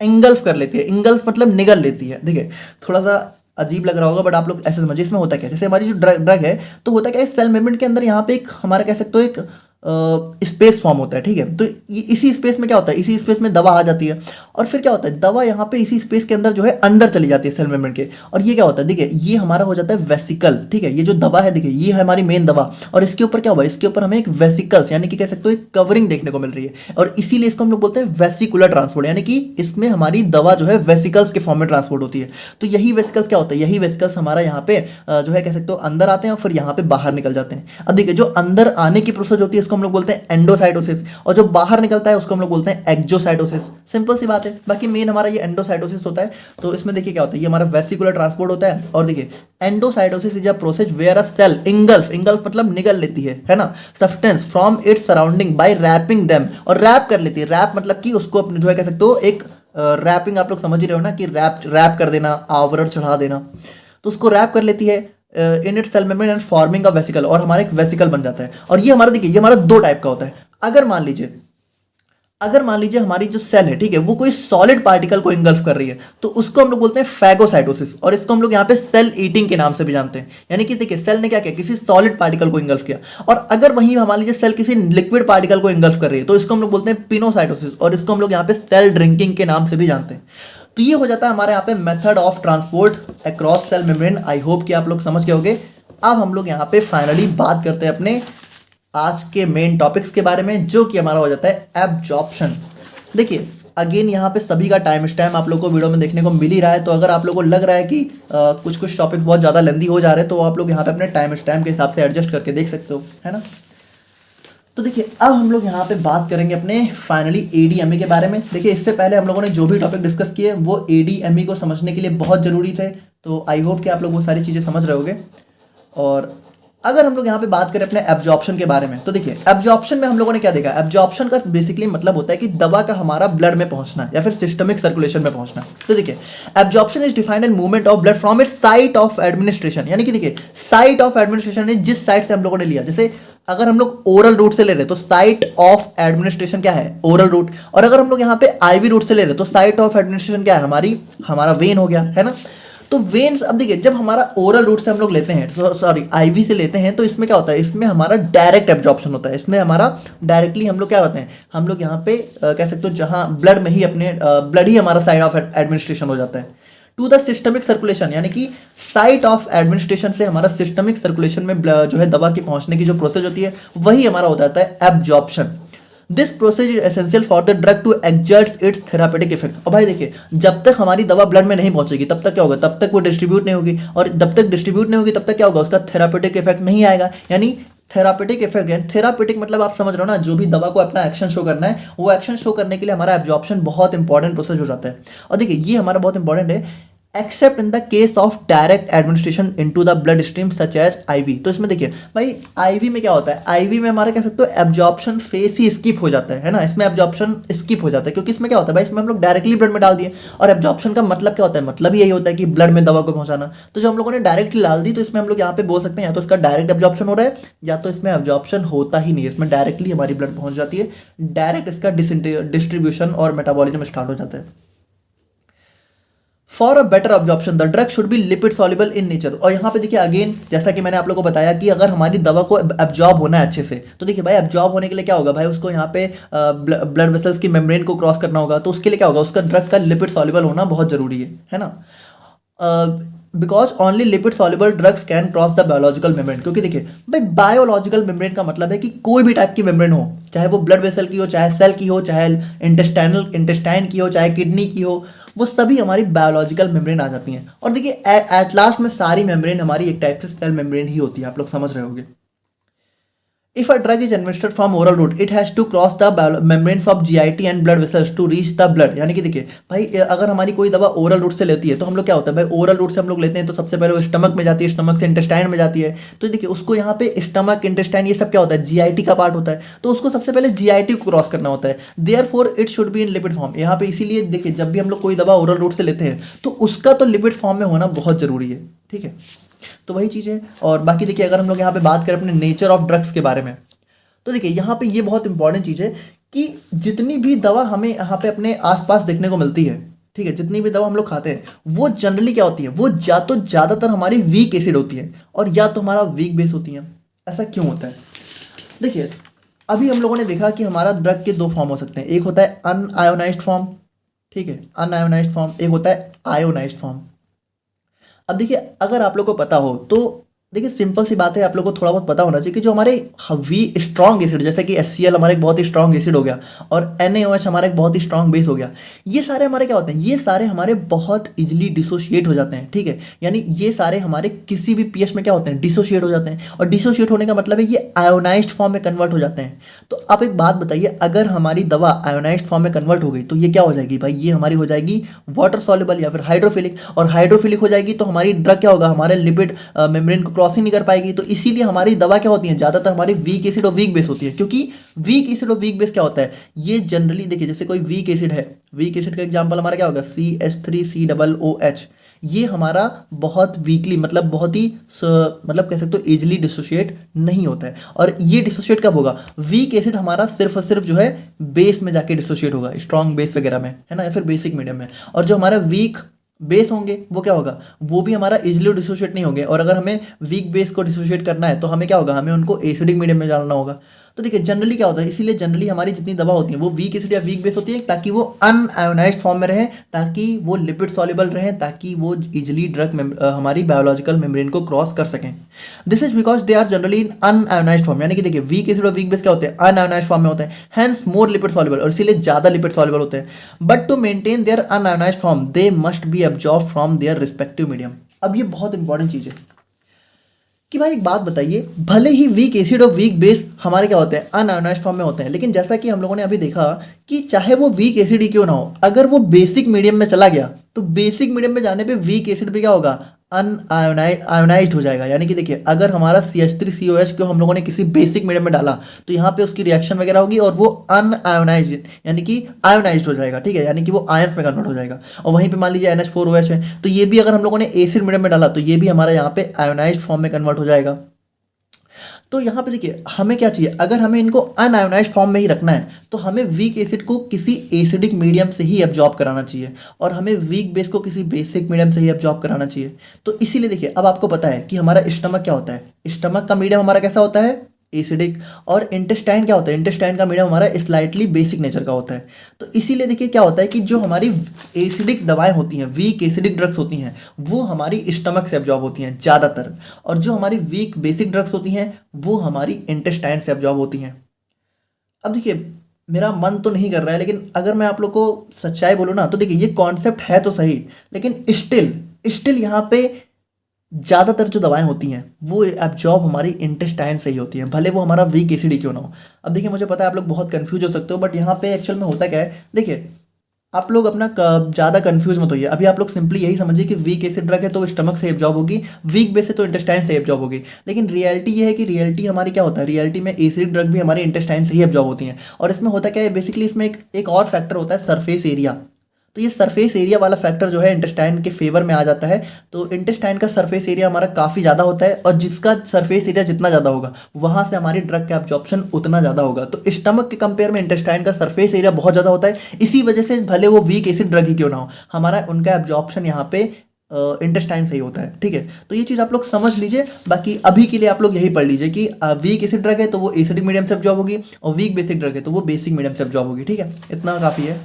इंगल्फ कर लेती है, इंगल्फ मतलब निगल लेती है। देखिए थोड़ा सा अजीब लग रहा होगा, बट आप लोग ऐसे समझिए। इसमें होता क्या है, जैसे हमारी जो ड्रग है तो होता क्या है, सेल मेम्ब्रेन के अंदर यहाँ पे एक हमारा कह सकते हो एक स्पेस फॉर्म होता है, ठीक है। तो इसी स्पेस में क्या होता है, इसी स्पेस में दवा आ जाती है और फिर क्या होता है, दवा यहाँ पे इसी स्पेस के अंदर जो है अंदर चली जाती है सेल मेम्ब्रेन के। और ये क्या होता है, देखिए ये हमारा हो जाता है वेसिकल, ठीक है। ये जो दवा है देखिए ये है हमारी मेन दवा और इसके ऊपर क्या हुआ, इसके ऊपर हमें एक वेसिकल्स यानी कि कह सकते हो एक कवरिंग देखने को मिल रही है और इसीलिए इसको हम लोग बोलते हैं वेसिकुलर ट्रांसपोर्ट, यानी कि इसमें हमारी दवा जो है वेसिकल्स के फॉर्म में ट्रांसपोर्ट होती है। तो यही वेसिकल्स क्या होता है, यही वेसिकल्स हमारा यहाँ पे जो है कह सकते हो अंदर आते हैं और फिर यहाँ पे बाहर निकल जाते हैं। अब देखिए जो अंदर आने की प्रोसेस होती है इसको हम लोग बोलते हैं एंडोसाइटोसिस और जो बाहर निकलता है उसको हम लोग बोलते हैं एक्जोसाइटोसिस। सिंपल सी बात है। बाकी मेन हमारा ये एंडोसाइटोसिस होता है। तो इसमें देखिए क्या होता है, ये हमारा वेसिकुलर ट्रांसपोर्ट होता है और देखिए endocytosis is a process where a cell engulf मतलब निगल लेती है ना, substance from its surrounding by wrapping them, और रैप कर लेती है। रैप मतलब कि उसको अपने जो है कह सकते हो एक रैपिंग, आप लोग समझ ही रहे हो ना कि रैप कर देना, आवरण चढ़ा देना। तो उसको रैप कर लेती है in it cell membrane and forming a vesicle, और हमारा एक वेसिकल बन जाता है। और ये हमारा देखिए ये हमारा दो टाइप का होता है। अगर मान लीजिए हमारी जो सेल है, ठीक है, वो कोई सॉलिड पार्टिकल को इंगल्फ कर रही है तो उसको हम लोग बोलते हैं फैगोसाइटोसिस और इसको हम लोग यहाँ पे सेल ईटिंग के नाम से भी जानते हैं। यानी कि देखिए सेल ने क्या किया, किसी सॉलिड पार्टिकल को इंगल्फ किया। और अगर वहीं मान लीजिए सेल किसी लिक्विड पार्टिकल को इंगल्फ कर रही है तो इसको हम लोग बोलते हैं पिनोसाइटोसिस और इसको हम लोग यहाँ पे सेल ड्रिंकिंग के नाम से भी जानते हैं। तो ये हो जाता है हमारे यहाँ पे method of transport across cell membrane. I hope कि आप लोग समझ गए होंगे। अब हम लोग यहाँ पे फाइनली बात करते हैं अपने आज के मेन टॉपिक्स के बारे में, जो कि हमारा हो जाता है एब्जॉर्प्शन। देखिए अगेन यहाँ पे सभी का टाइम स्टैम्प आप लोगों को वीडियो में देखने को मिल ही रहा है। तो अगर आप लोगों को लग रहा है कि कुछ टॉपिक्स बहुत ज़्यादा लेंदी हो जा रहे हैं तो आप लोग यहाँ पे अपने टाइम स्टैम्प के हिसाब से एडजस्ट करके देख सकते हो, है ना। तो देखिए अब हम लोग यहाँ पे बात करेंगे अपने फाइनली एडीएमई के बारे में। देखिए इससे पहले हम लोगों ने जो भी टॉपिक डिस्कस किए वो एडीएमई को समझने के लिए बहुत ज़रूरी थे। तो आई होप कि आप लोग वो सारी चीज़ें समझ रहे होंगे। और अगर हम लोग यहाँ पे बात करें अपने एब्जॉर्प्शन के बारे में तो देखिए एब्जॉर्प्शन में हम लोगों ने क्या देखा, एब्जॉर्प्शन का बेसिकली मतलब होता है कि दवा का हमारा ब्लड में पहुंचना या फिर सिस्टमिक सर्कुलेशन में पहुंचना। तो देखिए absorption is defined as movement of blood from its site of administration, यानी कि देखिए साइट ऑफ एडमिनिस्ट्रेशन ने जिस साइट से हम लोगों ने लिया, जैसे अगर हम लोग ओरल रूट से ले रहे हैं तो साइट ऑफ एडमिनिस्ट्रेशन क्या है, ओरल रूट। और अगर हम लोग यहाँ पे आईवी रूट से ले रहे हैं तो साइट ऑफ एडमिनिस्ट्रेशन क्या है, हमारा वेन हो गया, है ना। तो वेन्स, अब देखिए जब हमारा ओरल रूट से हम लोग लेते हैं, सॉरी आईवी से लेते हैं, तो इसमें क्या होता है, इसमें हमारा डायरेक्ट एब्जॉर्प्शन होता है। इसमें हमारा डायरेक्टली हम लोग क्या होते हैं, हम लोग यहाँ पे कह सकते हो जहाँ ब्लड में ही अपने ब्लड ही हमारा साइड ऑफ एडमिनिस्ट्रेशन हो जाता है टू द सिस्टमिक सर्कुलेशन, यानी कि साइट ऑफ एडमिनिस्ट्रेशन से हमारा सिस्टमिक सर्कुलेशन में जो है दवा की पहुंचने की जो प्रोसेस होती है वही हमारा हो जाता है absorption. This process is essential for the drug to exert its therapeutic effect. और भाई देखिए जब तक हमारी दवा ब्लड में नहीं पहुंचेगी तब तक क्या होगा, तब तक वो डिस्ट्रीब्यूट नहीं होगी, और जब तक डिस्ट्रीब्यूट नहीं होगी तब तक क्या होगा, उसका थेरापेटिक इफेक्ट नहीं आएगा। यानी थेरापेटिक इफेक्ट, यानी थेरापेटिक मतलब आप समझ रहे हो ना, जो भी दवा को अपना एक्शन शो करना है वो एक्शन शो करने के लिए हमारा एब्जॉर्प्शन बहुत इंपॉर्टेंट प्रोसेस हो जाता है। और देखिए ये हमारा बहुत इंपॉर्टेंट है except in the case of direct administration into the blood stream such as IV. तो इसमें देखिए भाई आईवी में क्या होता है, आईवी में हमारा कह सकते हो एब्जॉर्प्शन फेस ही स्किप हो जाता है ना, इसमें एब्जॉर्प्शन स्किप हो जाता है क्योंकि इसमें क्या होता है भाई, इसमें हम लोग डायरेक्टली ब्लड में डाल दिए। और एब्जॉर्प्शन का मतलब क्या होता है, मतलब यही होता है कि ब्लड में दवा को पहुंचाना। तो जो हम लोगों ने डायरेक्टली डाल दी तो इसमें हम लोग यहाँ पे बोल सकते हैं या तो इसका डायरेक्ट एब्जॉर्प्शन हो रहा है या तो इसमें एब्जॉर्प्शन होता ही नहीं है, इसमें डायरेक्टली हमारी ब्लड पहुंच जाती है, डायरेक्ट इसका डिस्ट्रीब्यूशन और मेटाबॉलिज्म स्टार्ट हो जाता है। For a better absorption the drug should be lipid soluble in nature. और यहाँ पे देखिए अगेन जैसा कि मैंने आप लोगों को बताया कि अगर हमारी दवा को एब्जॉर्ब होना है अच्छे से, तो देखिए भाई एब्जॉर्ब होने के लिए क्या होगा भाई, उसको यहाँ पे ब्लड वेसल्स की मेम्ब्रेन को क्रॉस करना होगा। तो उसके लिए क्या होगा, उसका ड्रग का लिपिड सॉल्युबल होना बहुत जरूरी है ना। Because only lipid soluble drugs can cross the biological membrane. क्योंकि देखिए भाई बायोलॉजिकल मेम्ब्रेन का मतलब है कि कोई भी टाइप की मेम्ब्रेन हो, चाहे वो ब्लड वेसल की हो, चाहे सेल की हो, चाहे इंटेस्टाइन की हो, चाहे किडनी की हो, वो सभी हमारी बायोलॉजिकल मेम्ब्रेन आ जाती हैं। और देखिए एट लास्ट में सारी मेम्ब्रेन हमारी एक टाइप से सेल मेम्ब्रेन ही होती है, आप लोग समझ रहे होंगे। If a drug is administered from oral route, it has to cross the membranes of GIT and blood vessels to reach the blood। यानी कि देखिए भाई अगर हमारी कोई दवा ओरल रूट से लेती है तो हम लोग क्या होता है भाई, ओरल रूट से हम लोग लेते हैं तो सबसे पहले वो स्टमक में जाती है, स्टमक से इंटेस्टाइन में जाती है। तो देखिए उसको यहाँ पे स्टमक इंटेस्टाइन ये सब क्या होता है, GIT का पार्ट होता है। तो उसको सबसे पहले GIT को क्रॉस करना होता है। Therefore it should be in lipid form. यहाँ पे इसीलिए देखिए जब भी हम लोग कोई दवा ओरल रूट से लेते हैं तो उसका तो लिपिड फॉर्म में होना बहुत जरूरी है, ठीक है। तो वही चीज़ है। और बाकी देखिए अगर हम लोग यहाँ पे बात करें अपने नेचर ऑफ ड्रग्स के बारे में, तो देखिए यहाँ पे ये बहुत इंपॉर्टेंट चीज़ है कि जितनी भी दवा हमें यहाँ पे अपने आसपास देखने को मिलती है, ठीक है, जितनी भी दवा हम लोग खाते हैं वो जनरली क्या होती है, वो या तो ज़्यादातर हमारी वीक एसिड होती है और या तो हमारा वीक बेस होती है। ऐसा क्यों होता है, देखिए अभी हम लोगों ने देखा कि हमारा ड्रग के दो फॉर्म हो सकते हैं, एक होता है अनआयोनाइज्ड फॉर्म, ठीक है, अनआयोनाइज्ड फॉर्म, एक होता है आयोनाइज्ड फॉर्म। अब देखिए अगर आप लोग को पता हो तो देखिए सिंपल सी बात है, आप लोग को थोड़ा बहुत पता होना चाहिए कि जो हमारे वी स्ट्रॉन्ग एसिड जैसे कि HCl हमारा एक बहुत ही स्ट्रॉन्ग एसिड हो गया और NaOH हमारा एक बहुत ही स्ट्रॉन्ग बेस हो गया, ये सारे हमारे क्या होते हैं, ये सारे हमारे बहुत इजीली डिसोशिएट हो जाते हैं, ठीक है, यानी ये सारे हमारे किसी भी पीएच में क्या होते हैं, डिसोशिएट हो जाते हैं। और डिसोशिएट होने का मतलब है ये आयोनाइज्ड फॉर्म में कन्वर्ट हो जाते हैं। तो आप एक बात बताइए, अगर हमारी दवा आयोनाइज्ड फॉर्म में कन्वर्ट हो गई तो ये क्या हो जाएगी भाई, ये हमारी हो जाएगी वाटर सॉल्युबल या फिर हाइड्रोफिलिक, और हाइड्रोफिलिक हो जाएगी तो हमारी ड्रग क्या होगा, हमारे लिपिड मेम्ब्रेन को क्रॉसिंग नहीं कर पाएगी। तो इसीलिए हमारी दवा क्या होती है, ज्यादातर हमारी वीक एसिड और वीक बेस होती है, क्योंकि वीक एसिड और वीक बेस क्या होता है, ये जनरली देखिए जैसे कोई वीक एसिड है, वीक एसिड का एग्जांपल हमारा क्या होगा, CH3COOH, ये हमारा बहुत वीकली मतलब बहुत ही मतलब कह सकते हो इजिली डिसोशिएट नहीं होता है। और ये डिसोशिएट कब होगा, वीक एसिड हमारा सिर्फ और सिर्फ जो है बेस में जाके डिसोशिएट होगा, स्ट्रॉन्ग बेस वगैरह में, है ना, या फिर बेसिक मीडियम में। और जो हमारा वीक बेस होंगे वो क्या होगा, वो भी हमारा इजिली डिसोशिएट नहीं होंगे। और अगर हमें वीक बेस को डिसोशिएट करना है तो हमें क्या होगा, हमें उनको एसिडिक मीडियम में डालना होगा। तो देखिए जनरली क्या होता है, इसीलिए जनरली हमारी जितनी दवा होती है वो वीक एसिड या वीक बेस होती है, ताकि वो अनआयोनाइज्ड फॉर्म में रहे, ताकि वो लिपिड सॉल्युबल रहे, ताकि वो इजिली ड्रग हमारी बायोलॉजिकल मेम्ब्रेन को क्रॉस कर सकें। This is because they are generally in unionized form, यानी कि देखिए वीक एसिड और वीक बेस क्या होते हैं, अनआयोनाइज्ड फॉर्म में होते हैं, हैंस मोर लिपिड सॉल्युबल, और इसीलिए ज्यादा लिपिड सॉल्युबल होते हैं। But to maintain their unionized form they must be absorb from their respective medium. अब ये बहुत इंपॉर्टेंट चीज है कि भाई एक बात बताइए, भले ही वीक एसिड और वीक बेस हमारे क्या होते हैं, अनआयोनाइज्ड फॉर्म में होते हैं, लेकिन जैसा कि हम लोगों ने अभी देखा कि चाहे वो वीक एसिड ही क्यों ना हो, अगर वो बेसिक मीडियम में चला गया तो बेसिक मीडियम में जाने पे वीक एसिड भी क्या होगा, अनआयोनाइज्ड हो जाएगा। यानी कि देखिए अगर हमारा CH3COH को हम लोगों ने किसी बेसिक मीडियम में डाला तो यहाँ पे उसकी रिएक्शन वगैरह होगी और वो अनआयोनाइज्ड यानी कि आयोनाइज्ड हो जाएगा, ठीक है, यानी कि वो आयंस में कन्वर्ट हो जाएगा। और वहीं पे मान लीजिए NH4OH है, तो ये भी अगर हम लोगों ने एसिड मीडियम में डाला तो ये भी हमारा यहाँ पे आयोनाइज्ड फॉर्म में कन्वर्ट हो जाएगा। तो यहाँ पे देखिए हमें क्या चाहिए, अगर हमें इनको अनआयोनाइज्ड फॉर्म में ही रखना है तो हमें वीक एसिड को किसी एसिडिक मीडियम से ही एब्जॉर्ब कराना चाहिए और हमें वीक बेस को किसी बेसिक मीडियम से ही एब्जॉर्ब कराना चाहिए। तो इसीलिए देखिए अब आपको पता है कि हमारा स्टमक क्या होता है, स्टमक का मीडियम हमारा कैसा होता है, एसिडिक, और इंटेस्टाइन क्या होता है, इंटेस्टाइन का मीडियम हमारा स्लाइटली बेसिक नेचर का होता है। तो इसीलिए देखिए क्या होता है कि जो हमारी एसिडिक दवाएं होती हैं, वीक एसिडिक ड्रग्स होती हैं, वो हमारी स्टमक से एब्जॉर्ब होती हैं ज़्यादातर, और जो हमारी वीक बेसिक ड्रग्स होती हैं वो हमारी इंटेस्टाइन से एब्जॉर्ब होती हैं। अब देखिए मेरा मन तो नहीं कर रहा है, लेकिन अगर मैं आप लोग को सच्चाई बोलूँ ना तो देखिए ये कॉन्सेप्ट है तो सही, लेकिन स्टिल यहाँ पे ज़्यादातर जो दवाएं होती हैं वो एब्जॉर्ब हमारी इंटेस्टाइन से ही होती हैं, भले वो हमारा वीक एसिड ही क्यों ना हो। अब देखिए मुझे पता है आप लोग बहुत कंफ्यूज हो सकते हो, बट यहाँ पे एक्चुअल में होता क्या है, देखिए आप लोग अपना ज़्यादा कंफ्यूज मत होइए। अभी आप लोग सिंपली यही समझिए कि वीक एसिड ड्रग है तो स्टमक से एब्जॉर्ब होगी, वीक बेस है तो इंटेस्टाइन से एब्जॉर्ब होगी। लेकिन रियलिटी ये है कि रियलिटी हमारी क्या होता है, रियलिटी में एसिड ड्रग भी हमारी इंटेस्टाइन से ही एब्जॉर्ब होती हैं। और इसमें होता क्या है, बेसिकली इसमें एक और फैक्टर होता है, सरफेस एरिया। तो ये सरफेस एरिया वाला फैक्टर जो है इंटेस्टाइन के फेवर में आ जाता है। तो इंटेस्टाइन का सरफेस एरिया हमारा काफ़ी ज़्यादा होता है, और जिसका सरफेस एरिया जितना ज़्यादा होगा वहाँ से हमारी ड्रग का एब्जॉर्प्शन उतना ज़्यादा होगा। तो स्टमक के कंपेयर में इंटेस्टाइन का सरफेस एरिया बहुत ज़्यादा होता है, इसी वजह से भले वो वीक एसिड ड्रग ही क्यों ना हो, हमारा उनका एब्जॉर्प्शन यहाँ पे इंटेस्टाइन से ही होता है, ठीक है। तो ये चीज़ आप लोग समझ लीजिए। बाकी अभी के लिए आप लोग यही पढ़ लीजिए कि वीक एसिड ड्रग है तो वो एसिडिक मीडियम से एब्जॉर्ब होगी, और वीक बेसिक ड्रग है तो वो बेसिक मीडियम से एब्जॉर्ब होगी, ठीक है, इतना काफ़ी है।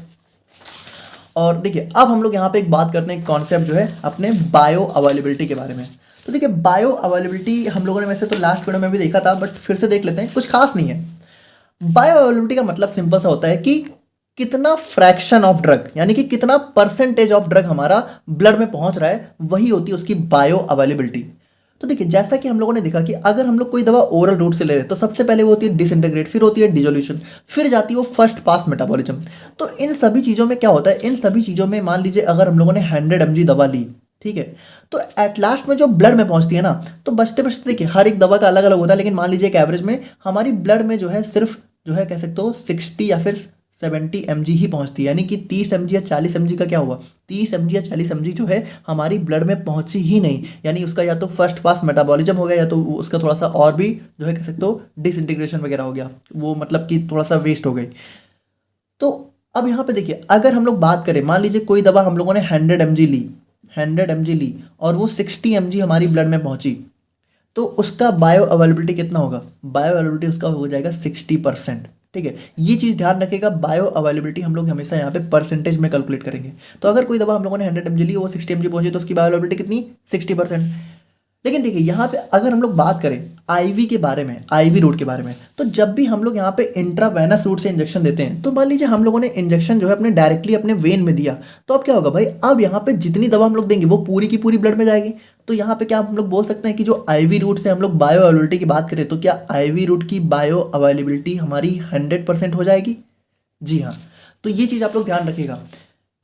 और देखिए अब हम लोग यहाँ पे एक बात करते हैं, कॉन्सेप्ट जो है अपने बायो अवेलेबिलिटी के बारे में। तो देखिए बायो अवेलेबिलिटी हम लोगों ने वैसे तो लास्ट वीडियो में भी देखा था, बट फिर से देख लेते हैं, कुछ खास नहीं है। बायो अवेलेबिलिटी का मतलब सिंपल सा होता है कि कितना फ्रैक्शन ऑफ ड्रग, यानी कि कितना परसेंटेज ऑफ ड्रग हमारा ब्लड में पहुंच रहा है, वही होती है उसकी बायो अवेलेबिलिटी। तो देखिए जैसा कि हम लोगों ने देखा कि अगर हम लोग कोई दवा ओरल रूट से ले रहे हैं तो सबसे पहले वो होती है डिसइंटीग्रेट, फिर होती है डिसोल्यूशन, फिर जाती है वो फर्स्ट पास मेटाबॉलिज्म। तो इन सभी चीज़ों में क्या होता है, इन सभी चीज़ों में मान लीजिए अगर हम लोगों ने 100 mg दवा ली, ठीक है, तो एट लास्ट में जो ब्लड में पहुंचती है ना, तो बचते बचते देखिए हर एक दवा का अलग अलग होता है, लेकिन मान लीजिए एक एवरेज में हमारी ब्लड में जो है सिर्फ जो है कह सकते हो 60 या फिर 70 mg ही पहुंचती है। यानी कि 30 mg या 40 mg का क्या हुआ, 30 mg या 40 mg जो है हमारी ब्लड में पहुंची ही नहीं, यानी उसका या तो फर्स्ट पास मेटाबॉलिज्म हो गया, या तो उसका थोड़ा सा और भी जो है कह सकते हो डिसइंटीग्रेशन वगैरह हो गया, वो मतलब कि थोड़ा सा वेस्ट हो गई। तो अब यहाँ पे देखिए अगर हम लोग बात करें, मान लीजिए कोई दवा हम लोगों ने 100 mg ली और वो 60 mg हमारी ब्लड में पहुंची, तो उसका बायो अवेलेबिलिटी कितना होगा, बायो अवेलेबिलिटी उसका हो जाएगा 60%। ठीक है, ये चीज़ ध्यान रखिएगा, बायो अवेलेबिलिटी हम लोग हमेशा यहाँ पे परसेंटेज में कैलकुलेट करेंगे। तो अगर कोई दवा हम लोगों ने 100 mg ली, वो 60 mg पहुंची, तो उसकी बायो अवेलेबिलिटी कितनी, 60%। लेकिन देखिए यहाँ पे अगर हम लोग बात करें आईवी के बारे में, आईवी रूट के बारे में, तो जब भी हम लोग यहाँ पे इंट्रावेनस रूट से इंजेक्शन देते हैं, तो मान लीजिए हम लोगों ने इंजेक्शन जो है अपने डायरेक्टली अपने वेन में दिया, तो अब क्या होगा भाई, अब यहाँ पे जितनी दवा हम लोग देंगे वो पूरी की पूरी ब्लड में जाएगी। तो यहाँ पे क्या हम लोग बोल सकते हैं कि जो आईवी रूट से हम लोग बायो अवेलेबिलिटी की बात करें, तो क्या आईवी रूट की बायो अवेलेबिलिटी हमारी 100% हो जाएगी? जी हाँ। तो ये चीज़ आप लोग ध्यान रखिएगा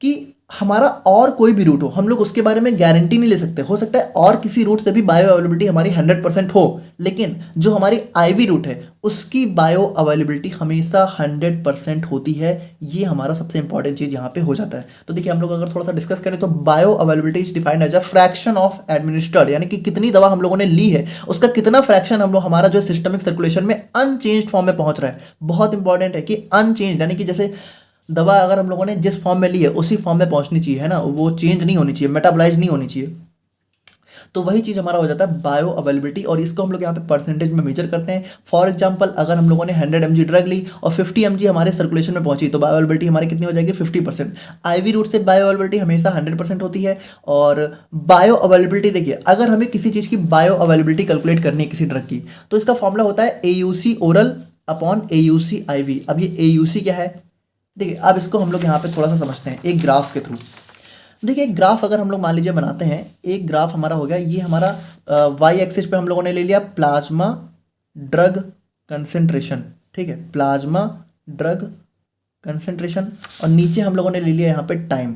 कि हमारा और कोई भी रूट हो, हम लोग उसके बारे में गारंटी नहीं ले सकते। हो सकता है और किसी रूट से भी बायो अवेलेबिलिटी हमारी 100% हो, लेकिन जो हमारी आईवी रूट है उसकी बायो अवेलेबिलिटी हमेशा 100% होती है। ये हमारा सबसे इंपॉर्टेंट चीज़ यहाँ पे हो जाता है। तो देखिए हम लोग अगर थोड़ा सा डिस्कस करें तो bioavailability is defined as a fraction of administered, यानी कि कितनी दवा हम लोगों ने ली है उसका कितना फ्रैक्शन हम लोग हमारा जो सिस्टमिक सर्कुलेशन में अनचेंज्ड फॉर्म में पहुंच रहा है। बहुत इंपॉर्टेंट है कि अनचेंज्ड, यानी कि जैसे दवा अगर हम लोगों ने जिस फॉर्म में ली है उसी फॉर्म में पहुंचनी चाहिए, है ना, वो चेंज नहीं होनी चाहिए, मेटाबोलाइज नहीं होनी चाहिए। तो वही चीज़ हमारा हो जाता है बायो अवेलेबिलिटी, और इसको हम लोग यहाँ पे परसेंटेज में मेजर करते हैं। फॉर एग्जांपल अगर हम लोगों ने 100 mg ड्रग ली और 50 mg हमारे सर्कुलेशन में पहुंची, तो बायो अवेलेबिलिटी हमारी कितनी हो जाएगी, 50%। आईवी रूट से बायो अवेलेबिलिटी हमेशा 100% होती है। और बायो अवेलेबिलिटी देखिए, अगर हमें किसी चीज़ की बायो अवेलेबिलिटी कैलकुलेट करनी है किसी ड्रग की, तो इसका फॉर्मूला होता है AUC oral upon AUC IV। अब ये AUC क्या है, देखिए अब इसको हम लोग यहाँ पे थोड़ा सा समझते हैं एक ग्राफ के थ्रू। देखिए एक ग्राफ अगर हम लोग मान लीजिए बनाते हैं, एक ग्राफ हमारा हो गया, ये हमारा वाई एक्सिस पे हम लोगों ने ले लिया प्लाज्मा ड्रग कंसेंट्रेशन, ठीक है, प्लाज्मा ड्रग कंसेंट्रेशन, और नीचे हम लोगों ने ले लिया यहाँ पे टाइम।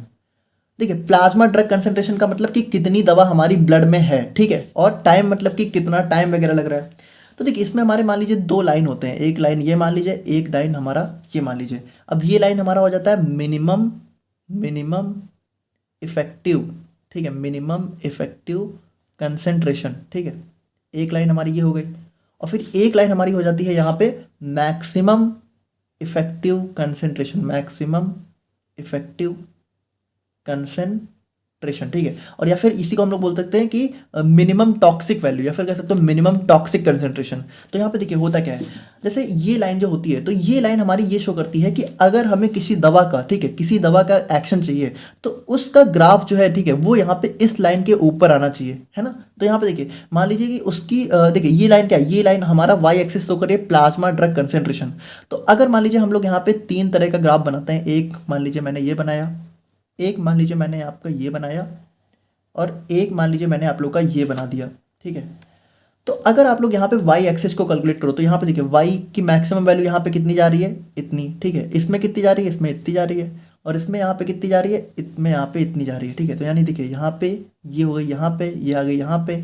देखिए प्लाज्मा ड्रग कंसेंट्रेशन का मतलब कि कितनी दवा हमारी ब्लड में है, ठीक है, और टाइम मतलब कि कितना टाइम वगैरह लग रहा है। तो देखिए इसमें हमारे मान लीजिए दो लाइन होते हैं, एक लाइन ये मान लीजिए, एक लाइन हमारा ये मान लीजिए। अब ये लाइन हमारा हो जाता है मिनिमम इफेक्टिव, ठीक है, मिनिमम इफेक्टिव कंसेंट्रेशन, ठीक है, एक लाइन हमारी ये हो गई। और फिर एक लाइन हमारी हो जाती है यहाँ पे maximum effective concentration, maximum effective concentration, ठीक है, और या फिर इसी को हम लोग बोल सकते हैं कि मिनिमम टॉक्सिक वैल्यू, या फिर कह सकते हो मिनिमम टॉक्सिक कंसेंट्रेशन। तो यहाँ पे देखिए होता क्या है, जैसे ये लाइन जो होती है, तो ये लाइन हमारी ये शो करती है कि अगर हमें किसी दवा का, ठीक है, किसी दवा का एक्शन चाहिए, तो उसका ग्राफ जो है, ठीक है, वो यहाँ पे इस लाइन के ऊपर आना चाहिए, है ना। तो यहाँ पे देखिए मान लीजिए कि उसकी देखिए ये लाइन क्या है, ये लाइन हमारा वाई एक्सिस शो करिए प्लाज्मा ड्रग कंसेंट्रेशन। तो अगर मान लीजिए हम लोग यहाँ पे 3 तरह का ग्राफ बनाते हैं, एक मान लीजिए मैंने ये बनाया, एक मान लीजिए मैंने आपका ये बनाया, और एक मान लीजिए मैंने आप लोग का ये बना दिया, ठीक है। तो अगर आप लोग यहाँ पे y एक्सिस को कैलकुलेट करो, तो यहाँ पे देखिए y की मैक्सिमम वैल्यू यहाँ पे कितनी जा रही है, इतनी, ठीक है, इसमें कितनी जा रही है, इसमें इतनी जा रही है, और इसमें यहाँ पे कितनी जा रही है, इसमें यहाँ पे इतनी जा रही है, ठीक है। तो यानी देखिए यहाँ पे ये हो गई, यहाँ पे ये आ गई, यहाँ पे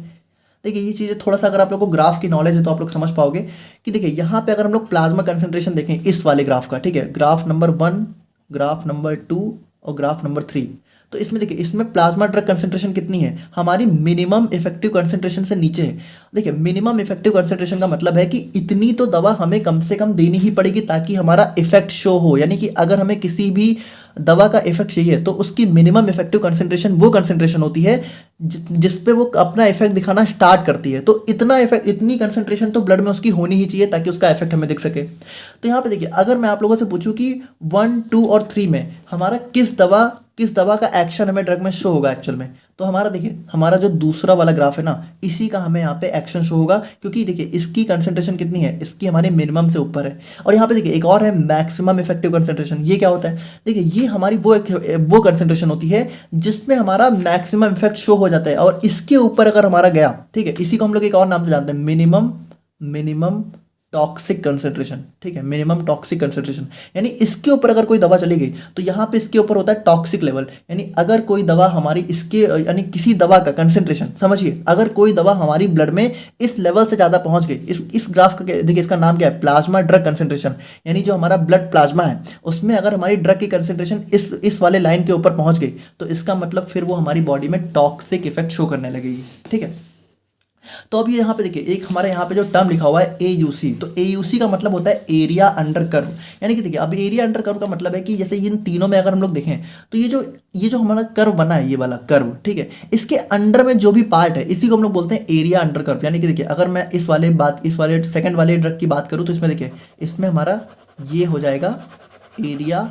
देखिए ये चीज़ें थोड़ा सा अगर आप लोग को ग्राफ की नॉलेज है तो आप लोग समझ पाओगे कि देखिए यहाँ पे अगर हम लोग प्लाज्मा कंसेंट्रेशन देखें इस वाले ग्राफ का, ठीक है, ग्राफ नंबर 1, ग्राफ नंबर 2 और ग्राफ नंबर 3, तो इसमें देखिए इसमें प्लाज्मा ड्रग कंसेंट्रेशन कितनी है, हमारी मिनिमम इफेक्टिव कंसेंट्रेशन से नीचे है। देखिए मिनिमम इफेक्टिव कंसेंट्रेशन का मतलब है कि इतनी तो दवा हमें कम से कम देनी ही पड़ेगी ताकि हमारा इफेक्ट शो हो, यानी कि अगर हमें किसी भी दवा का इफेक्ट चाहिए तो उसकी मिनिमम इफेक्टिव कंसेंट्रेशन वो कंसेंट्रेशन होती है जिस पे वो अपना इफेक्ट दिखाना स्टार्ट करती है। तो इतना इफेक्ट, इतनी कंसेंट्रेशन तो ब्लड में उसकी होनी ही चाहिए ताकि उसका इफेक्ट हमें दिख सके। तो यहाँ पे देखिए अगर मैं आप लोगों से पूछूं कि 1, 2 और 3 में हमारा किस दवा का एक्शन हमें ड्रग में शो होगा एक्चुअल में, तो हमारा देखिए हमारा जो दूसरा वाला ग्राफ है ना, इसी का हमें यहाँ पे एक्शन शो होगा, क्योंकि देखिए इसकी कंसेंट्रेशन कितनी है, इसकी हमारे मिनिमम से ऊपर है। और यहाँ पे देखिए एक और है मैक्सिमम इफेक्टिव कंसेंट्रेशन। ये क्या होता है, देखिए ये हमारी वो कंसेंट्रेशन होती है जिसमें हमारा मैक्सिमम इफेक्ट शो हो जाता है, और इसके ऊपर अगर हमारा गया, ठीक है, इसी को हम लोग एक और नाम से जानते हैं मिनिमम टॉक्सिक कंसेंट्रेशन, ठीक है, मिनिमम टॉक्सिक कंसेंट्रेशन। यानी इसके ऊपर अगर कोई दवा चली गई तो यहाँ पे इसके ऊपर होता है टॉक्सिक लेवल, यानी अगर कोई दवा हमारी इसके यानी किसी दवा का कंसेंट्रेशन, समझिए अगर कोई दवा हमारी ब्लड में इस लेवल से ज़्यादा पहुँच गई, इस ग्राफ का देखिए इसका नाम क्या है, प्लाज्मा ड्रग कंसेंट्रेशन, यानी जो हमारा ब्लड प्लाज्मा है उसमें अगर हमारी ड्रग की कंसेंट्रेशन इस वाले लाइन के ऊपर पहुँच गई, तो इसका मतलब फिर वो हमारी बॉडी में टॉक्सिक इफेक्ट शो करने लगेगी, ठीक है। तो अब ये यहाँ पे देखिए एक हमारे यहाँ पे जो टर्म लिखा हुआ है AUC, तो AUC का मतलब होता है एरिया अंडर कर्व। यानी कि देखिए अब एरिया अंडर कर्व का मतलब है कि जैसे इन तीनों में अगर हम लोग देखें तो ये जो हमारा कर्व बना है, ये वाला कर्व, ठीक है, इसके अंडर में जो भी पार्ट है इसी को हम लोग बोलते हैं एरिया अंडर कर्व। यानी कि देखिए अगर मैं इस वाले सेकंड वाले ड्रग की बात करूँ तो इसमें देखिए इसमें हमारा ये हो जाएगा एरिया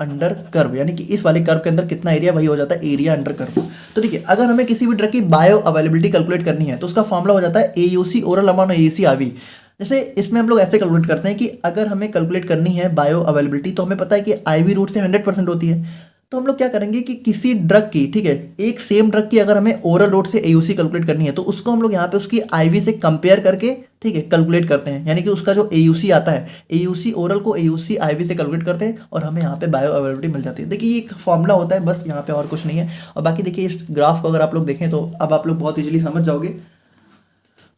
अंडर कर्व, यानी कि इस वाले कर्व के अंदर कितना एरिया वही हो जाता है एरिया अंडर कर्व। तो देखिए अगर हमें किसी भी ड्रग की बायो अवेलेबिलिटी कैलकुलेट करनी है तो उसका फॉर्मूला हो जाता है AUC oral amount AUC IV। जैसे इसमें हम लोग ऐसे कैलकुलेट करते हैं कि अगर हमें कैलकुलेट करनी है बायो अवेलेबिलिटी तो हमें पता है कि IV रूट से 100% होती है। तो हम लोग क्या करेंगे कि किसी ड्रग की, ठीक है, एक सेम ड्रग की अगर हमें ओरल रूट से AUC कैलकुलेट करनी है तो उसको हम लोग यहाँ पे उसकी IV से कंपेयर करके, ठीक है, कैलकुलेट करते हैं। यानी कि उसका जो AUC आता है, AUC ओरल को AUC IV से कैलकुलेट करते हैं और हमें यहाँ पे बायो अवेलेबिलिटी मिल जाती है। देखिए ये एक फॉर्मूला होता है बस, यहाँ पे और कुछ नहीं है। और बाकी देखिए इस ग्राफ को अगर आप लोग देखें तो अब आप लोग बहुत ईजिली समझ जाओगे।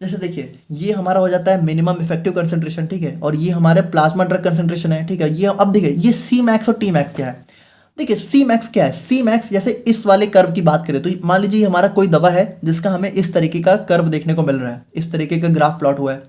जैसे देखिए ये हमारा हो जाता है मिनिमम इफेक्टिव कंसंट्रेशन, ठीक है, और ये हमारे प्लाज्मा ड्रग कंसंट्रेशन है, ठीक है। ये अब देखिए ये Cmax और Tmax क्या है। देखिए Cmax क्या है, Cmax जैसे इस वाले कर्व की बात करें तो मान लीजिए हमारा कोई दवा है जिसका हमें इस तरीके का कर्व देखने को मिल रहा है, इस तरीके का ग्राफ प्लॉट हुआ है।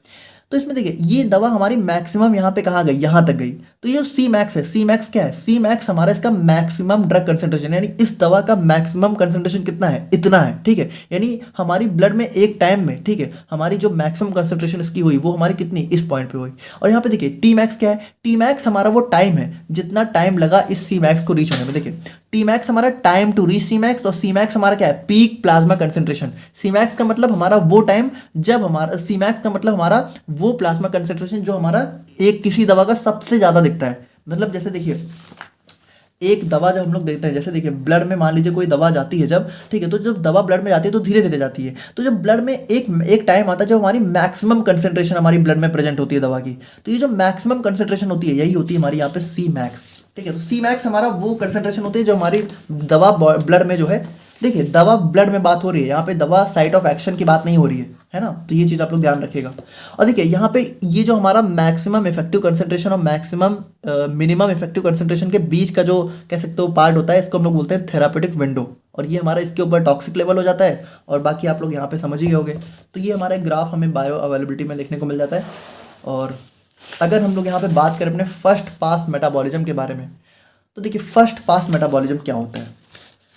तो इसमें देखिए ये दवा हमारी मैक्सिमम यहाँ पे कहाँ गई, यहाँ तक गई। तो ये जो Cmax है, Cmax क्या है, Cmax हमारा इसका मैक्सिमम ड्रग कंसंट्रेशन, यानी इस दवा का मैक्सिमम कंसंट्रेशन कितना है, इतना है, ठीक है। यानी हमारी ब्लड में एक टाइम में, ठीक है, हमारी जो मैक्सिमम कंसंट्रेशन इसकी हुई वो हमारी कितनी, इस पॉइंट पे हुई। और यहाँ पे देखिए Tmax क्या है, Tmax हमारा वो टाइम है जितना टाइम लगा इस Cmax को रीच होने में। देखिए Tmax हमारा टाइम टू रीच Cmax और Cmax हमारा क्या है, पीक प्लाज्मा कंसंट्रेशन। Cmax का मतलब हमारा वो टाइम जब हमारा, Cmax का मतलब हमारा वो प्लाज्मा कंसंट्रेशन जो हमारा एक किसी दवा का सबसे ज्यादा दिखता है। मतलब जैसे देखिए एक दवा जब हम लोग देखते हैं, जैसे देखिए ब्लड में मान लीजिए कोई दवा जाती है जब, ठीक है, तो जब दवा ब्लड में जाती है तो धीरे धीरे जाती है। तो जब ब्लड में एक टाइम आता है जब हमारी मैक्सिमम कंसंट्रेशन हमारी ब्लड में प्रेजेंट होती है दवा की, तो ये जो मैक्सिमम कंसंट्रेशन होती है यही होती है हमारी यहाँ पे Cmax, ठीक है। तो Cmax हमारा वो कंसंट्रेशन होती है जो हमारी दवा ब्लड में जो है, देखिए दवा ब्लड में बात हो रही है, यहाँ पे दवा साइट ऑफ एक्शन की बात नहीं हो रही है ना। तो ये चीज़ आप लोग ध्यान रखिएगा। और देखिए यहाँ पे ये जो हमारा मैक्सिमम इफेक्टिव कंसंट्रेशन और मैक्सिमम मिनिमम इफेक्टिव कंसंट्रेशन के बीच का जो कह सकते हो पार्ट होता है, इसको हम लोग बोलते हैं थेरापेटिक विंडो। और ये हमारा इसके ऊपर टॉक्सिक लेवल हो जाता है। और बाकी आप लोग यहाँ पे समझ ही गए होंगे। तो ये हमारा ग्राफ हमें बायो अवेलेबिलिटी में देखने को मिल जाता है। और अगर हम लोग यहाँ पे बात करें अपने फर्स्ट पास मेटाबॉलिज्म के बारे में, तो देखिए फर्स्ट पास मेटाबॉलिज्म क्या होता है।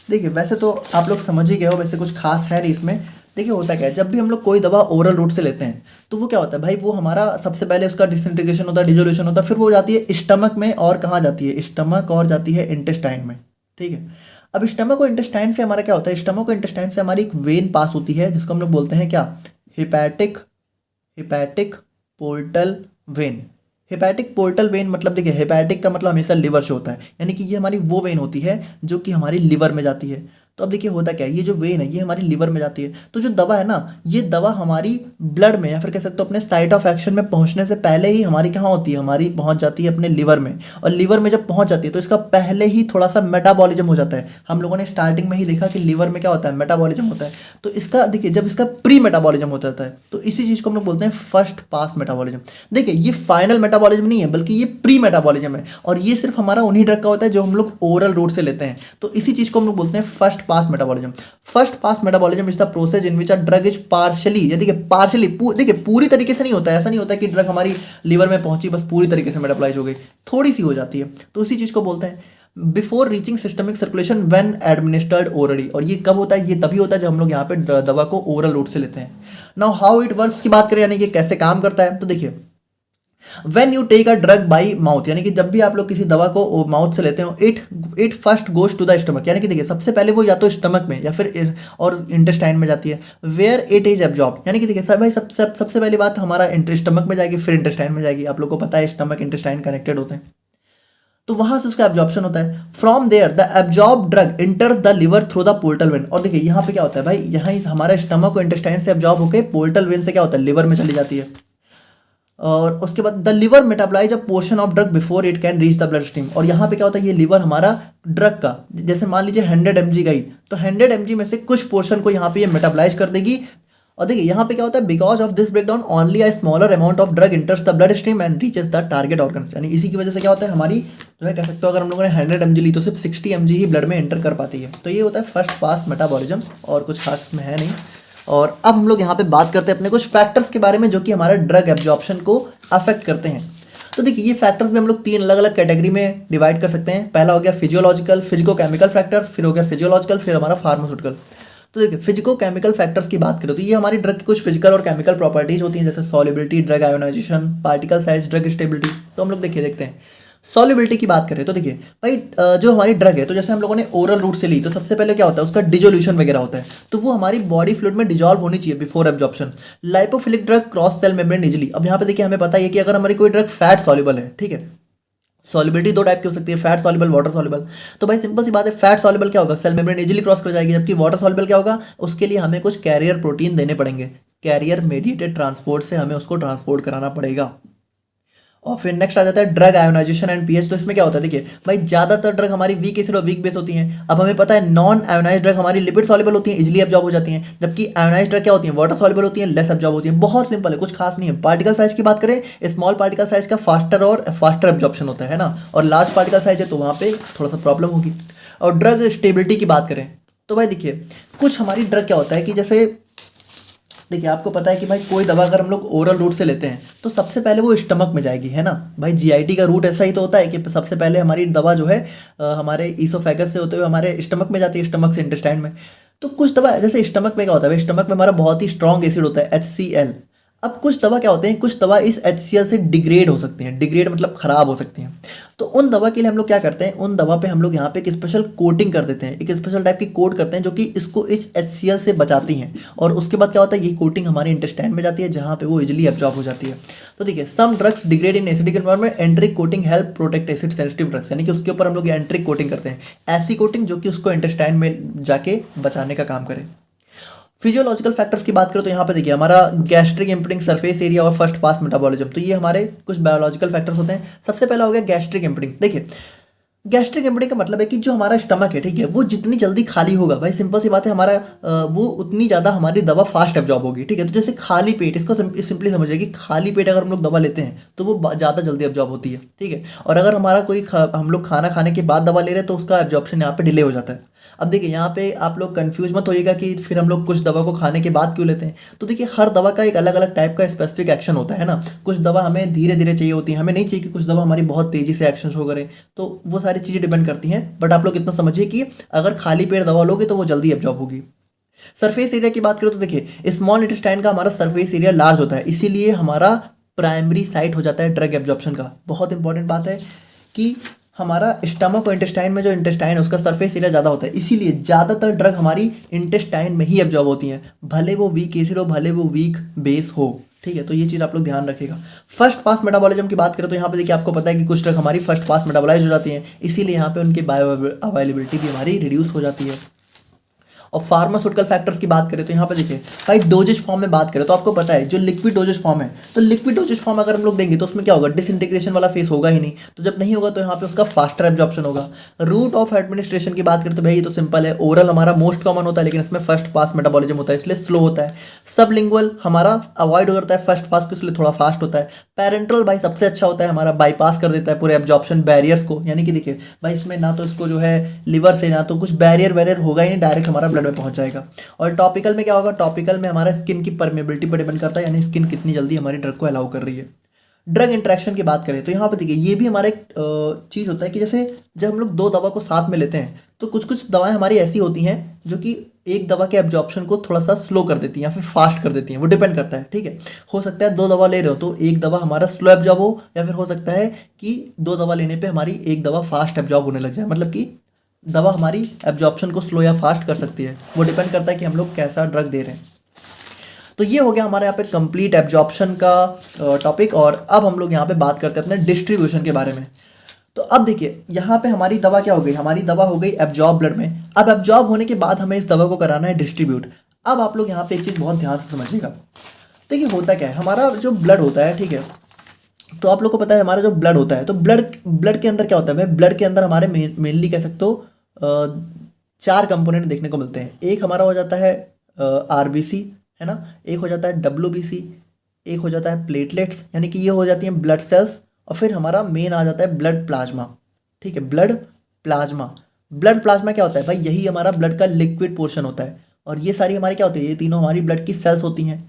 देखिए वैसे तो आप लोग समझ ही गए हो, वैसे कुछ खास है नहीं इसमें। देखिए होता क्या है, जब भी हम लोग कोई दवा ओरल रूट से लेते हैं तो वो क्या होता है भाई, वो हमारा सबसे पहले उसका डिसइंटीग्रेशन होता है, डिजोल्यूशन होता है, फिर वो जाती है स्टमक में और कहाँ जाती है, स्टमक और जाती है इंटेस्टाइन में, ठीक है। अब स्टमक और इंटेस्टाइन से हमारा क्या होता है, स्टमक और इंटेस्टाइन से हमारी एक वेन पास होती है जिसको हम लोग बोलते हैं क्या, hepatic portal vein. Hepatic portal vein मतलब देखिए हेपैटिक का मतलब हमेशा लिवर से होता है, यानी कि ये हमारी वो वेन होती है जो कि हमारी लिवर में जाती है। तो अब देखिए होता क्या है, ये जो वेन है ये हमारी लिवर में जाती है। तो जो दवा है ना, ये दवा हमारी ब्लड में या फिर कह सकते हो अपने साइट ऑफ एक्शन में पहुंचने से पहले ही हमारी कहाँ होती है, हमारी पहुंच जाती है अपने लिवर में। और लिवर में जब पहुंच जाती है तो इसका पहले ही थोड़ा सा मेटाबॉलिज्म हो जाता है। हम लोगों ने स्टार्टिंग में ही देखा कि लिवर में क्या होता है, मेटाबॉलिज्म होता है। तो इसका देखिए जब इसका प्री मेटाबॉलिज्म हो जाता है तो इसी चीज़ को हम लोग बोलते हैं फर्स्ट पास मेटाबॉलिज्म। देखिए ये फाइनल मेटाबॉलिज्म नहीं है बल्कि ये प्री मेटाबॉलिज्म है। और ये सिर्फ हमारा उन्हीं ड्रग का होता है जो हम लोग ओरल रूट से लेते हैं। तो इसी चीज़ को हम लोग बोलते हैं first pass metabolism. First pass metabolism is the process in which a drug is partially, देखिए पार्शियली, देखिए पूरी तरीके से नहीं होता है, ऐसा नहीं होता है कि ड्रग हमारी लिवर में पहुंची बस पूरी तरीके से मेटाबॉलाइज हो गई, थोड़ी सी हो जाती है। तो उसी चीज को बोलते हैं before reaching systemic circulation when administered orally. और ये कब होता है, ये तभी होता है जब हम लोग यहाँ पे दवा को ओरल रूट से लेते हैं। नाउ हाउ इट वर्क्स की बात करें, यानी कि कैसे काम करता है, तो देखिए When you take a drug by mouth, यानी कि जब भी आप लोग किसी दवा को माउथ से लेते हो, it first goes to the stomach, यानी कि देखिए सबसे पहले वो या तो स्टमक में या फिर और इंटेस्टाइन में जाती है, वेयर इट इज एब्जॉर्ब, यानी कि देखिए सब भाई सबसे पहली बात हमारा स्टमक में जाएगी फिर इंटेस्टाइन में जाएगी। आप लोग को पता है स्टमक इंटेस्टाइन कनेक्टेड होते हैं, तो वहां से उसका एब्जॉर्प्शन होता है। From there the absorb drug enter the liver through the portal vein. और देखिए यहाँ पे क्या होता है भाई, यहाँ हमारा स्टमक और इंटेस्टाइन से एब्जॉर्ब होकर पोर्टल वेन से क्या होता है, लिवर में चली जाती है। और उसके बाद the liver metabolise a portion of drug before it can reach the blood stream. और यहाँ पे क्या होता है, ये लिवर हमारा ड्रग का, जैसे मान लीजिए 100 mg गई तो 100 mg में से कुछ पोर्शन को यहाँ पे ये मेटाबलाइज कर देगी। और देखिए यहाँ पे क्या होता है, because of this breakdown only a smaller amount of drug इंटर्स the blood stream and reaches the target organ. यानी इसी की वजह से क्या होता है, हमारी जो है कह सकते हो अगर हम लोगों ने 100 mg ली तो सिर्फ 60 mg ही ब्लड में एंटर कर पाती है। तो ये होता है फर्स्ट पास मेटाबॉलिज्म, और कुछ खास इसमें है नहीं। और अब हम लोग यहाँ पे बात करते हैं अपने कुछ फैक्टर्स के बारे में जो कि हमारे ड्रग एब्जॉर्प्शन को अफेक्ट करते हैं। तो देखिए ये फैक्टर्स में हम लोग 3 अलग अलग कैटेगरी में डिवाइड कर सकते हैं। पहला हो गया फिजियोलॉजिकल, फिजिको केमिकल फैक्टर्स, फिर हो गया फिजियोलॉजिकल, फिर हमारा फार्मास्यूटिकल। तो देखिए फिजिको केमिकल फैक्टर्स की बात करें तो ये हमारी ड्रग की कुछ फिजिकल और केमिकल प्रॉपर्टीज होती हैं, जैसे solubility, drug ionization, particle size, drug stability. तो हम लोग देखते हैं सॉल्युबिलिटी की बात करें तो देखिए भाई जो हमारी ड्रग है, तो जैसे हम लोगों ने ओरल रूट से ली तो सबसे पहले क्या होता है, उसका डिजोल्यूशन वगैरह होता है, तो वो हमारी बॉडी फ्लूइड में डिजॉल्व होनी चाहिए before absorption. Lipophilic drug cross sell membrane easily. अब यहाँ पे देखिए हमें पता है कि अगर हमारी कोई ड्रग फैट सॉल्युबल है, ठीक है, सॉल्युबिलिटी 2 टाइप की हो सकती है, फैट सॉल्युबल, वाटर सॉल्युबल। तो भाई सिंपल सी बात है, फैट सॉल्युबल क्या होगा, सेल मेम्ब्रेन इजीली क्रॉस कर जाएगी, जबकि वाटर सॉल्युबल क्या होगा, उसके लिए हमें कुछ कैरियर प्रोटीन देने पड़ेंगे, कैरियर मेडिएटेड ट्रांसपोर्ट से हमें उसको ट्रांसपोर्ट कराना पड़ेगा। और फिर नेक्स्ट आ जाता है ड्रग आयोनाइजेशन एंड पीएच। तो इसमें क्या होता है, देखिए भाई ज़्यादातर ड्रग हमारी वीक एसिड और वीक बेस होती हैं। अब हमें पता है नॉन आयोनाइज ड्रग हमारी लिपिड सॉल्युबल होती हैं, इजीली एब्जॉर्ब हो जाती हैं, जबकि आयोनाइज ड्रग क्या होती हैं, वाटर सॉल्युबल होती हैं, लेस एब्जॉर्ब होती हैं। बहुत सिंपल है, कुछ खास नहीं है। पार्टिकल साइज की बात करें, स्मॉल पार्टिकल साइज का फास्टर एब्जॉर्प्शन होता है ना, और लार्ज पार्टिकल साइज है तो वहाँ पे थोड़ा सा प्रॉब्लम होगी। और ड्रग स्टेबिलिटी की बात करें तो भाई देखिए कुछ हमारी ड्रग क्या होता है कि जैसे देखिए आपको पता है कि भाई कोई दवा अगर हम लोग ओरल रूट से लेते हैं तो सबसे पहले वो स्टमक में जाएगी, है ना भाई। जीआईटी का रूट ऐसा ही तो होता है कि सबसे पहले हमारी दवा जो है हमारे ईसोफेगस से होते हुए हमारे स्टमक में जाती है, स्टमक से इंटेस्टाइन में। तो कुछ दवा जैसे स्टमक में क्या होता है, स्टमक में हमारा बहुत ही स्ट्रॉन्ग एसिड होता है HCl। अब कुछ दवा क्या होते हैं, कुछ दवा इस HCl से डिग्रेड हो सकती हैं, डिग्रेड मतलब खराब हो सकती हैं। तो उन दवा के लिए हम लोग क्या करते हैं, उन दवा पे हम लोग यहाँ पे एक स्पेशल कोटिंग कर देते हैं, एक स्पेशल टाइप की कोट करते हैं जो कि इसको इस HCl से बचाती हैं। और उसके बाद क्या होता है, ये कोटिंग हमारे इंटेस्टाइन में जाती है जहाँ पे वो इजिली एब्जॉर्ब हो जाती है। तो देखिए some drugs degrade in acidic environment, enteric coating help protect acid sensitive drugs, यानी कि उसके ऊपर हम लोग एंट्रिक कोटिंग करते हैं, ऐसी कोटिंग जो कि उसको इंटेस्टाइन में जाके बचाने का काम करे। फिजियोलॉजिकल फैक्टर्स की बात करें तो यहाँ पे देखिए हमारा गैस्ट्रिक इम्पटिंग, सरफेस एरिया और फर्स्ट पास मेटाबॉलिज्म। तो ये हमारे कुछ बायोलॉजिकल फैक्टर्स होते हैं। सबसे पहला हो गया गैस्ट्रिक इम्पटिंग। देखिए गैस्ट्रिक इम्पटिंग का मतलब है कि जो हमारा स्टमक है, ठीक है, वो जितनी जल्दी खाली होगा, भाई सिंपल सी बात है, हमारा वो उतनी ज़्यादा हमारी दवा फास्ट एब्जॉर्ब होगी, ठीक है। तो जैसे खाली पेट, इसको सिंपली समझिए कि खाली पेट अगर हम लोग दवा लेते हैं तो वो ज़्यादा जल्दी एब्जॉर्ब होती है, ठीक है। और अगर हमारा हम लोग खाना खाने के बाद दवा ले रहे हैं तो उसका एब्जॉर्प्शन यहाँ पे डिले हो जाता है। अब देखिए यहाँ पे आप लोग कंफ्यूज मत होइएगा कि फिर हम लोग कुछ दवा को खाने के बाद क्यों लेते हैं। तो देखिए हर दवा का एक अलग अलग टाइप का स्पेसिफिक एक्शन होता है ना। कुछ दवा हमें धीरे धीरे चाहिए होती है, हमें नहीं चाहिए कि कुछ दवा हमारी बहुत तेज़ी से एक्शन शो करे। तो वो सारी चीज़ें डिपेंड करती हैं, बट आप लोग इतना समझिए कि अगर खाली पेट दवा लोगे तो वो जल्दी एब्जॉर्ब होगी। सरफेस एरिया की बात करें तो देखिए स्मॉल इंटेस्टाइन का हमारा सरफेस एरिया लार्ज होता है, इसीलिए हमारा प्राइमरी साइट हो जाता है ड्रग एब्जॉर्प्शन का। बहुत इंपॉर्टेंट बात है कि हमारा स्टमक और इंटेस्टाइन में जो इंटेस्टाइन है उसका सरफेस एरिया ज़्यादा होता है, इसीलिए ज़्यादातर ड्रग हमारी इंटेस्टाइन में ही एब्जॉर्ब होती हैं, भले वो वीक एसिड हो, भले वो वीक बेस हो, ठीक है। तो ये चीज़ आप लोग ध्यान रखिएगा। फर्स्ट पास मेटाबॉलिज्म की बात करें तो यहाँ पे देखिए आपको पता है कि कुछ ड्रग हमारी फर्स्ट पास मेटाबोलाइज हो जाती हैं, इसीलिए यहाँ पे उनकी बायो अवेलेबिलिटी भी हमारी रिड्यूस हो जाती है। और फार्मास्यूटिकल फैक्टर्स की बात करें तो यहाँ पे देखिए भाई डोजेज फॉर्म में बात करें तो आपको पता है जो लिक्विड डोजेज फॉर्म है, तो लिक्विड डोजेज फॉर्म अगर हम लोग देंगे तो उसमें क्या होगा, डिसइंटीग्रेशन वाला फेस होगा ही नहीं। तो जब नहीं होगा तो यहाँ पे उसका फास्टर एब्जॉर्प्शन होगा। रूट ऑफ एडमिनिस्ट्रेशन की बात करें तो भाई ये तो सिंपल है, ओरल हमारा मोस्ट कॉमन होता है लेकिन इसमें फर्स्ट पास मेटाबॉलिज्म होता है इसलिए स्लो होता है। सबलिंगुअल हमारा अवॉइड करता है फर्स्ट पास को, इसलिए थोड़ा फास्ट होता है। पेरेंट्रल भाई सबसे अच्छा होता है, हमारा बाईपास कर देता है पूरे एब्जॉर्प्शन बैरियर्स को, यानी कि देखिए भाई इसमें ना तो इसको जो है लिवर से ना तो कुछ बैरियर होगा ही नहीं, डायरेक्ट हमारा ब्लड में पहुंच जाएगा। और टॉपिकल में क्या होगा, टॉपिकल में हमारा स्किन की परमेबिलिटी पर डिपेंड करता है, यानी स्किन कितनी जल्दी हमारी ड्रग को अलाउ कर रही है। ड्रग इंटरेक्शन की बात करें तो यहाँ पे देखिए ये भी हमारा एक चीज़ होता है कि जैसे जब हम लोग 2 दवा को साथ में लेते हैं तो कुछ कुछ दवाएं हमारी ऐसी होती हैं जो कि एक दवा के एब्जॉर्प्शन को थोड़ा सा स्लो कर देती हैं या फिर फास्ट कर देती हैं, वो डिपेंड करता है, ठीक है। हो सकता है 2 दवा ले रहे हो तो एक दवा हमारा स्लो एब्जॉर्ब हो, या फिर हो सकता है कि 2 दवा लेने पे हमारी एक दवा फास्ट एब्जॉर्ब होने लग जाए, मतलब कि दवा हमारी एब्जॉर्प्शन को स्लो या फास्ट कर सकती है, वो डिपेंड करता है कि हम लोग कैसा ड्रग दे रहे हैं। तो ये हो गया हमारे यहाँ पे कंप्लीट एब्जॉर्प्शन का टॉपिक। और अब हम लोग यहाँ पे बात करते हैं अपने डिस्ट्रीब्यूशन के बारे में। तो अब देखिए यहाँ पे हमारी दवा क्या हो गई, हमारी दवा हो गई एब्जॉर्ब ब्लड में। अब एब्जॉर्ब होने के बाद हमें इस दवा को कराना है डिस्ट्रीब्यूट। अब आप लोग यहाँ पे एक चीज़ बहुत ध्यान से समझिएगा। देखिए होता क्या है, हमारा जो ब्लड होता है, ठीक है, तो आप लोग को पता है हमारा जो ब्लड होता है, तो ब्लड के अंदर क्या होता है भाई, ब्लड के अंदर हमारे मेनली कह सकते हो 4 कंपोनेंट देखने को मिलते हैं। एक हमारा हो जाता है RBC, है ना, एक हो जाता है WBC, एक हो जाता है प्लेटलेट्स, यानी कि ये हो जाती हैं ब्लड सेल्स, और फिर हमारा मेन आ जाता है ब्लड प्लाज्मा, ठीक है, ब्लड प्लाज्मा। ब्लड प्लाज्मा क्या होता है भाई, यही हमारा ब्लड का लिक्विड पोर्शन होता है। और ये सारी हमारी क्या होती है, ये तीनों हमारी ब्लड की सेल्स होती हैं।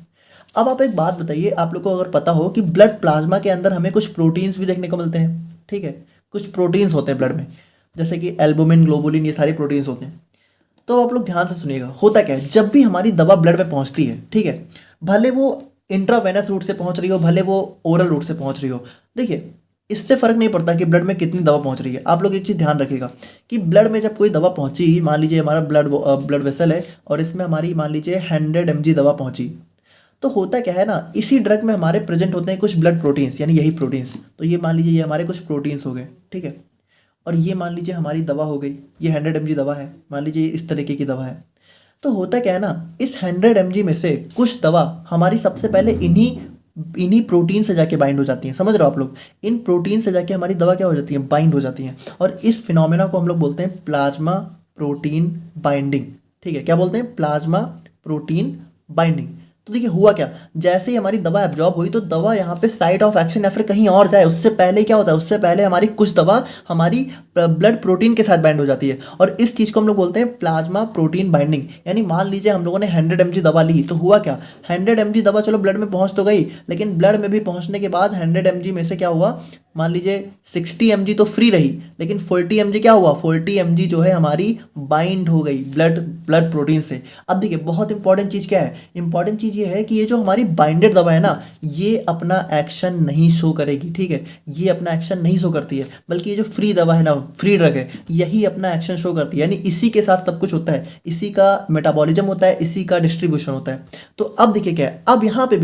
अब आप एक बात बताइए, आप लोग को अगर पता हो कि ब्लड प्लाज्मा के अंदर हमें कुछ प्रोटीन्स भी देखने को मिलते हैं, ठीक है, कुछ प्रोटीन्स होते हैं ब्लड में, जैसे कि एल्बुमिन, ग्लोबुलिन, ये सारे प्रोटीन्स होते हैं। तो आप लोग ध्यान से सुनिएगा, होता क्या है, जब भी हमारी दवा ब्लड में पहुंचती है, ठीक है, भले वो इंट्रावेनस रूट से पहुंच रही हो, भले वो ओरल रूट से पहुंच रही हो, देखिए इससे फर्क नहीं पड़ता कि ब्लड में कितनी दवा पहुंच रही है। आप लोग एक चीज़ ध्यान रखिएगा कि ब्लड में जब कोई दवा पहुंची, मान लीजिए हमारा ब्लड वेसल है और इसमें हमारी मान लीजिए 100 mg दवा पहुंची, तो होता क्या है ना, इसी ड्रग में हमारे प्रेजेंट होते हैं कुछ ब्लड प्रोटीन्स, यानी यही प्रोटीन्स। तो ये मान लीजिए ये हमारे कुछ प्रोटीन्स हो गए, ठीक है, और ये मान लीजिए हमारी दवा हो गई, ये 100 mg दवा है, मान लीजिए इस तरीके की दवा है। तो होता क्या है ना, इस 100 mg में से कुछ दवा हमारी सबसे पहले इन्हीं प्रोटीन से जाके बाइंड हो जाती हैं। समझ रहे हो आप लोग, इन प्रोटीन से जाके हमारी दवा क्या हो जाती है, बाइंड हो जाती हैं। और इस फिनोमेना को हम लोग बोलते हैं प्लाज्मा प्रोटीन बाइंडिंग, ठीक है, क्या बोलते हैं, प्लाज्मा प्रोटीन बाइंडिंग। तो देखिए हुआ क्या, जैसे ही हमारी दवा एब्जॉर्ब हुई तो दवा यहाँ पे साइट ऑफ एक्शन या फिर कहीं और जाए, उससे पहले क्या होता है, उससे पहले हमारी कुछ दवा हमारी ब्लड प्रोटीन के साथ बाइंड हो जाती है, और इस चीज़ को हम लोग बोलते हैं प्लाज्मा प्रोटीन बाइंडिंग। यानी मान लीजिए हम लोगों ने 100 mg दवा ली, तो हुआ क्या, 100 mg दवा चलो ब्लड में पहुंच तो गई, लेकिन ब्लड में भी पहुंचने के बाद 100 mg में से क्या हुआ, मान लीजिए 60 mg तो फ्री रही, लेकिन 40 mg क्या हुआ, 40 mg जो है हमारी बाइंड हो गई ब्लड प्रोटीन से। अब देखिए बहुत इंपॉर्टेंट चीज़ क्या है, इंपॉर्टेंट चीज़ ये है कि ये जो हमारी बाइंडेड दवा है ना, ये अपना एक्शन नहीं शो करेगी, ठीक है, ये अपना एक्शन नहीं शो करती है, बल्कि ये जो फ्री दवा है ना, फ्री ड्रग है, यही अपना एक्शन शो करती है। यानी इसी के साथ सब कुछ होता है, इसी का मेटाबॉलिज्म होता है, इसी का डिस्ट्रीब्यूशन होता है। तो अब देखिए क्या है, अब यहाँ पे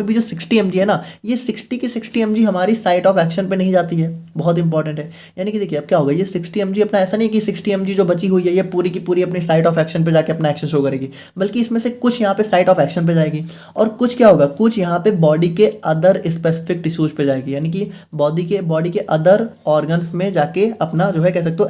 भी जो 60 mg है ना, ये 60 की 60 mg हमारी साइट ऑफ एक्शन पे नहीं जाती है, बहुत इंपॉर्टेंट है। यानी कि देखिए अब क्या होगा, ये 60 mg अपना ऐसा नहीं कि 60 mg जो बची हुई है ये पूरी की पूरी अपनी साइट ऑफ एक्शन पे जाके अपना एक्शन शो करेगी, बल्कि इसमें से कुछ यहाँ पे साइट ऑफ एक्शन पे जाएगी, और कुछ क्या होगा, कुछ यहाँ पे बॉडी के अदर स्पेसिफिक टिश्यूज पे जाएगी, यानी कि बॉडी के अदर ऑर्गन्स में जाके अपना जो है कह सकते हो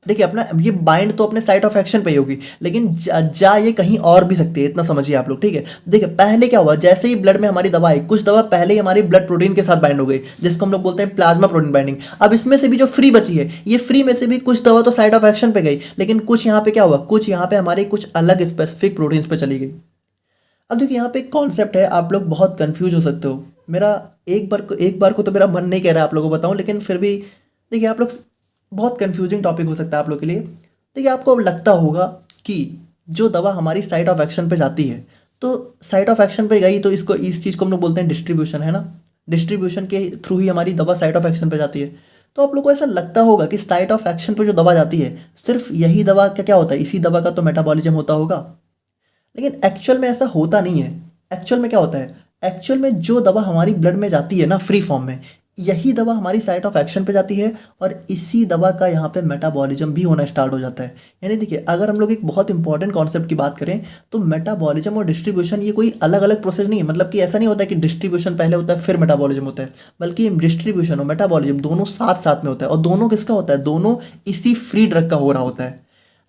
देखिए अपना ये बाइंड तो अपने साइट ऑफ एक्शन पे ही होगी, लेकिन जा ये कहीं और भी सकती है, इतना समझिए आप लोग, ठीक है। देखिए पहले क्या हुआ, जैसे ही ब्लड में हमारी दवा आई, कुछ दवा पहले ही हमारी ब्लड प्रोटीन के साथ बाइंड हो गई, जिसको हम लोग बोलते हैं प्लाज्मा प्रोटीन बाइंडिंग। अब इसमें से भी जो फ्री बची है, ये फ्री में से भी कुछ दवा तो साइट ऑफ एक्शन पे गई, लेकिन कुछ यहाँ पे क्या हुआ, कुछ यहाँ पे हमारे कुछ अलग स्पेसिफिक प्रोटीन्स पे चली गई। अब देखिए यहाँ पे एक कॉन्सेप्ट है, आप लोग बहुत कंफ्यूज हो सकते हो। मेरा एक बार को तो मेरा मन नहीं कह रहा आप लोगों को बताऊं, लेकिन फिर भी देखिए आप लोग, बहुत कंफ्यूजिंग टॉपिक हो सकता है आप लोग के लिए। देखिए आपको लगता होगा कि जो दवा हमारी साइट ऑफ एक्शन पे जाती है, तो साइट ऑफ एक्शन पे गई तो इस चीज़ को हम लोग बोलते हैं डिस्ट्रीब्यूशन, है ना, डिस्ट्रीब्यूशन के थ्रू ही हमारी दवा साइट ऑफ एक्शन पे जाती है। तो आप लोग को ऐसा लगता होगा कि साइट ऑफ एक्शन पे जो दवा जाती है, सिर्फ यही दवा का क्या होता है, इसी दवा का तो मेटाबॉलिज्म होता होगा, लेकिन एक्चुअल में ऐसा होता नहीं है। एक्चुअल में क्या होता है, एक्चुअल में जो दवा हमारी ब्लड में जाती है ना फ्री फॉर्म में, यही दवा हमारी साइट ऑफ एक्शन पे जाती है, और इसी दवा का यहाँ पे मेटाबॉलिज्म भी होना स्टार्ट हो जाता है। यानी देखिए अगर हम लोग एक बहुत इंपॉर्टेंट कॉन्सेप्ट की बात करें, तो मेटाबॉलिज्म और डिस्ट्रीब्यूशन ये कोई अलग अलग प्रोसेस नहीं है। मतलब कि ऐसा नहीं होता है कि डिस्ट्रीब्यूशन पहले होता है फिर मेटाबॉलिज्म होता है, बल्कि डिस्ट्रीब्यूशन और मेटाबॉलिज्म दोनों साथ साथ में होता है। और दोनों किसका होता है, दोनों इसी फ्री ड्रग का हो रहा होता है।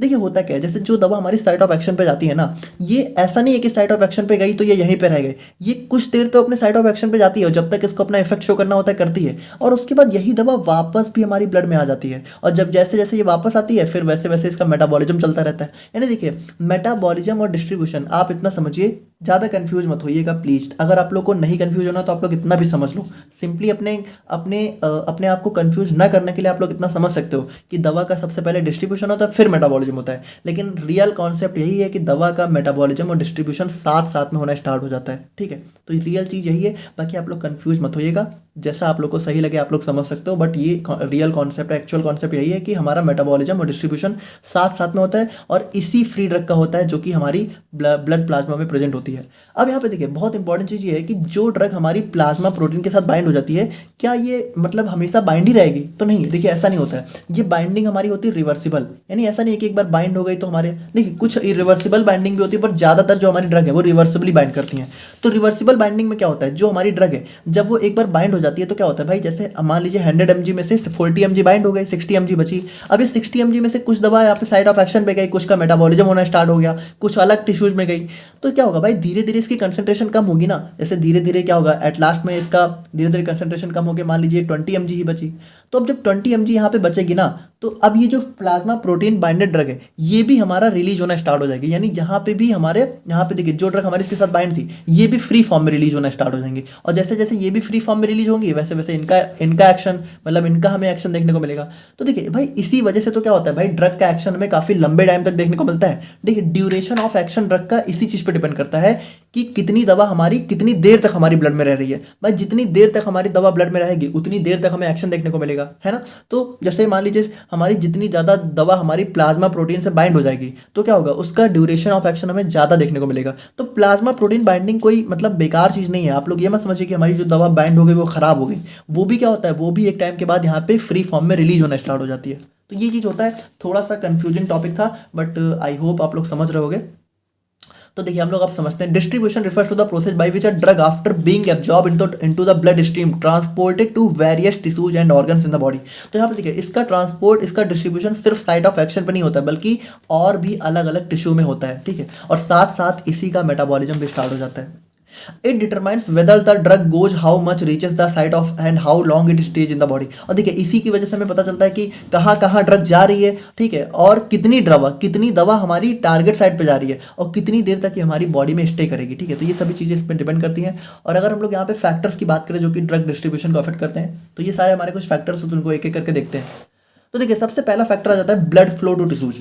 देखिए होता क्या है, जैसे जो दवा हमारी साइट ऑफ एक्शन पे जाती है ना, ये ऐसा नहीं है कि साइट ऑफ एक्शन पे गई तो ये यहीं पे रह गई, ये कुछ देर तो अपने साइट ऑफ एक्शन पे जाती है, और जब तक इसको अपना इफेक्ट शो करना होता है करती है, और उसके बाद यही दवा वापस भी हमारी ब्लड में आ जाती है, और जब जैसे जैसे ये वापस आती है फिर वैसे वैसे इसका मेटाबॉलिज्म चलता रहता है। यानी देखिए मेटाबॉलिज्म और डिस्ट्रीब्यूशन आप इतना समझिए, ज़्यादा कंफ्यूज मत होइएगा प्लीज। अगर आप लोग को नहीं कंफ्यूज होना तो आप लोग इतना भी समझ लो, सिंपली अपने आप को कंफ्यूज ना करने के लिए आप लोग इतना समझ सकते हो कि दवा का सबसे पहले डिस्ट्रीब्यूशन होता है फिर मेटाबॉलिज्म होता है, लेकिन रियल कॉन्सेप्ट यही है कि दवा का मेटाबॉलिज्म और डिस्ट्रीब्यूशन साथ साथ में होना स्टार्ट हो जाता है, ठीक है। तो रियल चीज़ यही है, बाकी आप लोग कंफ्यूज मत होइएगा, जैसा आप लोग को सही लगे आप लोग समझ सकते हो, बट ये रियल कॉन्सेप्ट है, एक्चुअल कॉन्सेप्ट यही है कि हमारा मेटाबॉलिज्म और डिस्ट्रीब्यूशन साथ साथ में होता है, और इसी फ्री ड्रग का होता है जो कि हमारी ब्लड प्लाज्मा में प्रेजेंट होती है। अब यहाँ पे देखिए बहुत इंपॉर्टेंट चीज़ ये है कि जो ड्रग हमारी प्लाज्मा प्रोटीन के साथ बाइंड हो जाती है, क्या ये मतलब हमेशा बाइंड ही रहेगी, तो नहीं। देखिए ऐसा नहीं होता है, ये बाइंडिंग हमारी होती है रिवर्सिबल, यानी ऐसा नहीं है कि एक बार बाइंड हो गई तो हमारे, देखिए कुछ इरिवर्सिबल बाइंडिंग भी होती है, पर ज़्यादातर जो हमारी ड्रग है वो रिवर्सिबली बाइंड करती हैं। तो रिवर्सिबल बाइंडिंग में क्या होता है, जो हमारी ड्रग है जब वो एक बार बाइंड हो जाती है तो क्या होता है भाई, जैसे मान लीजिए 100 mg में से 40 mg बाइंड हो गई, 60 mg बची। अब इस 60 mg में से कुछ दवा यहाँ पे साइड ऑफ एक्शन पे गई, कुछ का मेटाबॉलिज्म होना स्टार्ट हो गया, कुछ अलग टिश्यूज में गई, तो क्या होगा भाई, धीरे धीरे इसकी कंसंट्रेशन कम होगी ना। जैसे धीरे धीरे क्या होगा, एट लास्ट में इसका धीरे धीरे कंसंट्रेशन कम हो गया, मान लीजिए 20 mg ही बची। तो अब जब 20 mg यहाँ पे बचेगी ना, तो अब ये जो प्लाज्मा प्रोटीन बाइंडेड ड्रग है ये भी हमारा रिलीज होना स्टार्ट हो जाएगी। यानी जहाँ पे भी हमारे यहाँ पे देखिए जो ड्रग हमारे इसके साथ बाइंड थी ये भी फ्री फॉर्म में रिलीज होना स्टार्ट हो जाएंगे, और जैसे जैसे ये भी फ्री फॉर्म में रिलीज होंगी वैसे वैसे इनका एक्शन मतलब इनका हमें एक्शन देखने को मिलेगा। तो देखिए भाई इसी वजह से तो क्या होता है भाई, ड्रग का एक्शन हमें काफी लंबे टाइम तक देखने को मिलता है। देखिए ड्यूरेशन ऑफ एक्शन ड्रग का इसी चीज पे डिपेंड करता है कि कितनी दवा हमारी कितनी देर तक हमारी ब्लड में रह रही है। भाई जितनी देर तक हमारी दवा ब्लड में रहेगी उतनी देर तक हमें एक्शन देखने को मिलेगा, है ना। तो जैसे मान लीजिए हमारी जितनी ज़्यादा दवा हमारी प्लाज्मा प्रोटीन से बाइंड हो जाएगी तो क्या होगा, उसका ड्यूरेशन ऑफ एक्शन हमें ज़्यादा देखने को मिलेगा। तो प्लाज्मा प्रोटीन बाइंडिंग कोई मतलब बेकार चीज़ नहीं है। आप लोग ये मत समझिए कि हमारी जो दवा बाइंड हो गई वो खराब हो गई, वो भी क्या होता है, वो भी एक टाइम के बाद यहाँ पे फ्री फॉर्म में रिलीज होना स्टार्ट हो जाती है। तो ये चीज़ होता है। थोड़ा सा कंफ्यूजिंग टॉपिक था बट आई होप आप लोग समझ रहे होगे। तो देखिए हम लोग अब समझते हैं, distribution refers to the process by which a drug after being absorb into the blood stream transported to various tissues and organs in the body. तो यहाँ पे देखिए इसका ट्रांसपोर्ट, इसका डिस्ट्रीब्यूशन सिर्फ साइट ऑफ एक्शन पे नहीं होता है बल्कि और भी अलग अलग टिश्यू में होता है, ठीक है। और साथ साथ इसी का मेटाबॉलिज्म भी स्टार्ट हो जाता है। It determines whether the drug goes how much reaches the site of and how long it stage in the body. और देखिए इसी की वजह से हमें पता चलता है कि कहाँ कहाँ ड्रग जा रही है, ठीक है, और कितनी दवा हमारी टारगेट साइट पे जा रही है और कितनी देर तक ये हमारी बॉडी में स्टे करेगी, ठीक है। तो ये सभी चीज़ें इस पर डिपेंड करती हैं। और अगर हम लोग यहाँ पे फैक्टर्स की बात करें जो कि ड्रग डिस्ट्रीब्यूशन को अफेक्ट करते हैं, तो ये सारे हमारे कुछ फैक्टर्स होते हैं, उनको एक एक करके देखते हैं। तो देखिए सबसे पहला फैक्टर आ जाता है ब्लड फ्लो टू टिश्यूज।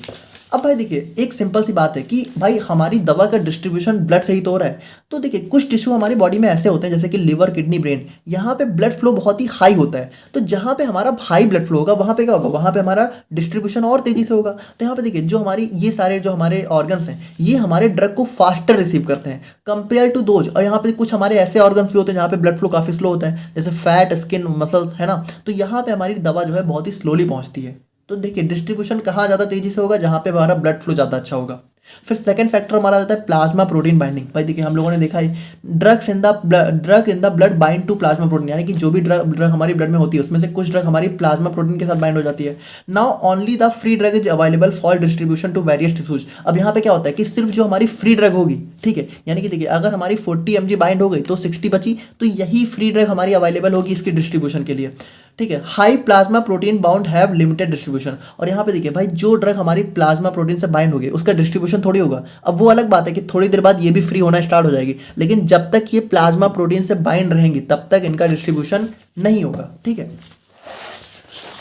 अब भाई देखिए एक सिंपल सी बात है कि भाई हमारी दवा का डिस्ट्रीब्यूशन ब्लड से ही तो हो रहा है। तो देखिए कुछ टिश्यू हमारी बॉडी में ऐसे होते हैं जैसे कि लिवर, किडनी, ब्रेन, यहाँ पे ब्लड फ्लो बहुत ही हाई होता है। तो जहाँ पे हमारा हाई ब्लड फ्लो होगा वहाँ पे क्या होगा, वहाँ पे हमारा डिस्ट्रीब्यूशन और तेजी से होगा। तो यहाँ पे देखिए जो हमारी ये सारे जो हमारे ऑर्गन्स हैं ये हमारे ड्रग को फास्टर रिसीव करते हैं कंपेयर टू दोज। और यहाँ पे कुछ हमारे ऐसे ऑर्गन्स भी होते हैं जहाँ पे ब्लड फ्लो काफी स्लो होता है, जैसे फैट, स्किन, मसल्स, है ना। तो यहाँ पे हमारी दवा जो है बहुत ही स्लोली पहुँचती है। तो देखिए डिस्ट्रीब्यूशन कहाँ ज़्यादा तेजी से होगा, जहाँ पे हमारा ब्लड फ्लो ज़्यादा अच्छा होगा। फिर सेकंड फैक्टर हमारा आता है प्लाज्मा प्रोटीन बाइंडिंग। भाई देखिए हम लोगों ने देखा है drug in the blood bind to plasma protein, यानी कि जो भी ड्रग हमारी ब्लड में होती है उसमें से कुछ ड्रग हमारी प्लाज्मा प्रोटीन के साथ बाइंड हो जाती है। Now only the free drug is available for distribution to various tissues. अब यहाँ पे क्या होता है कि सिर्फ जो हमारी फ्री ड्रग होगी, ठीक है, यानी कि देखिए अगर हमारी 40 mg बाइंड हो गई तो 60 बची, तो यही फ्री ड्रग हमारी अवेलेबल होगी इसकी डिस्ट्रीब्यूशन के लिए, ठीक है। High plasma protein bound have limited distribution. और यहाँ पे देखिए भाई जो ड्रग हमारी प्लाज्मा प्रोटीन से बाइंड होगी उसका डिस्ट्रीब्यूशन थोड़ी होगा। अब वो अलग बात है कि थोड़ी देर बाद ये भी फ्री होना स्टार्ट हो जाएगी, लेकिन जब तक ये प्लाज्मा प्रोटीन से बाइंड रहेंगी तब तक इनका डिस्ट्रीब्यूशन नहीं होगा, ठीक है।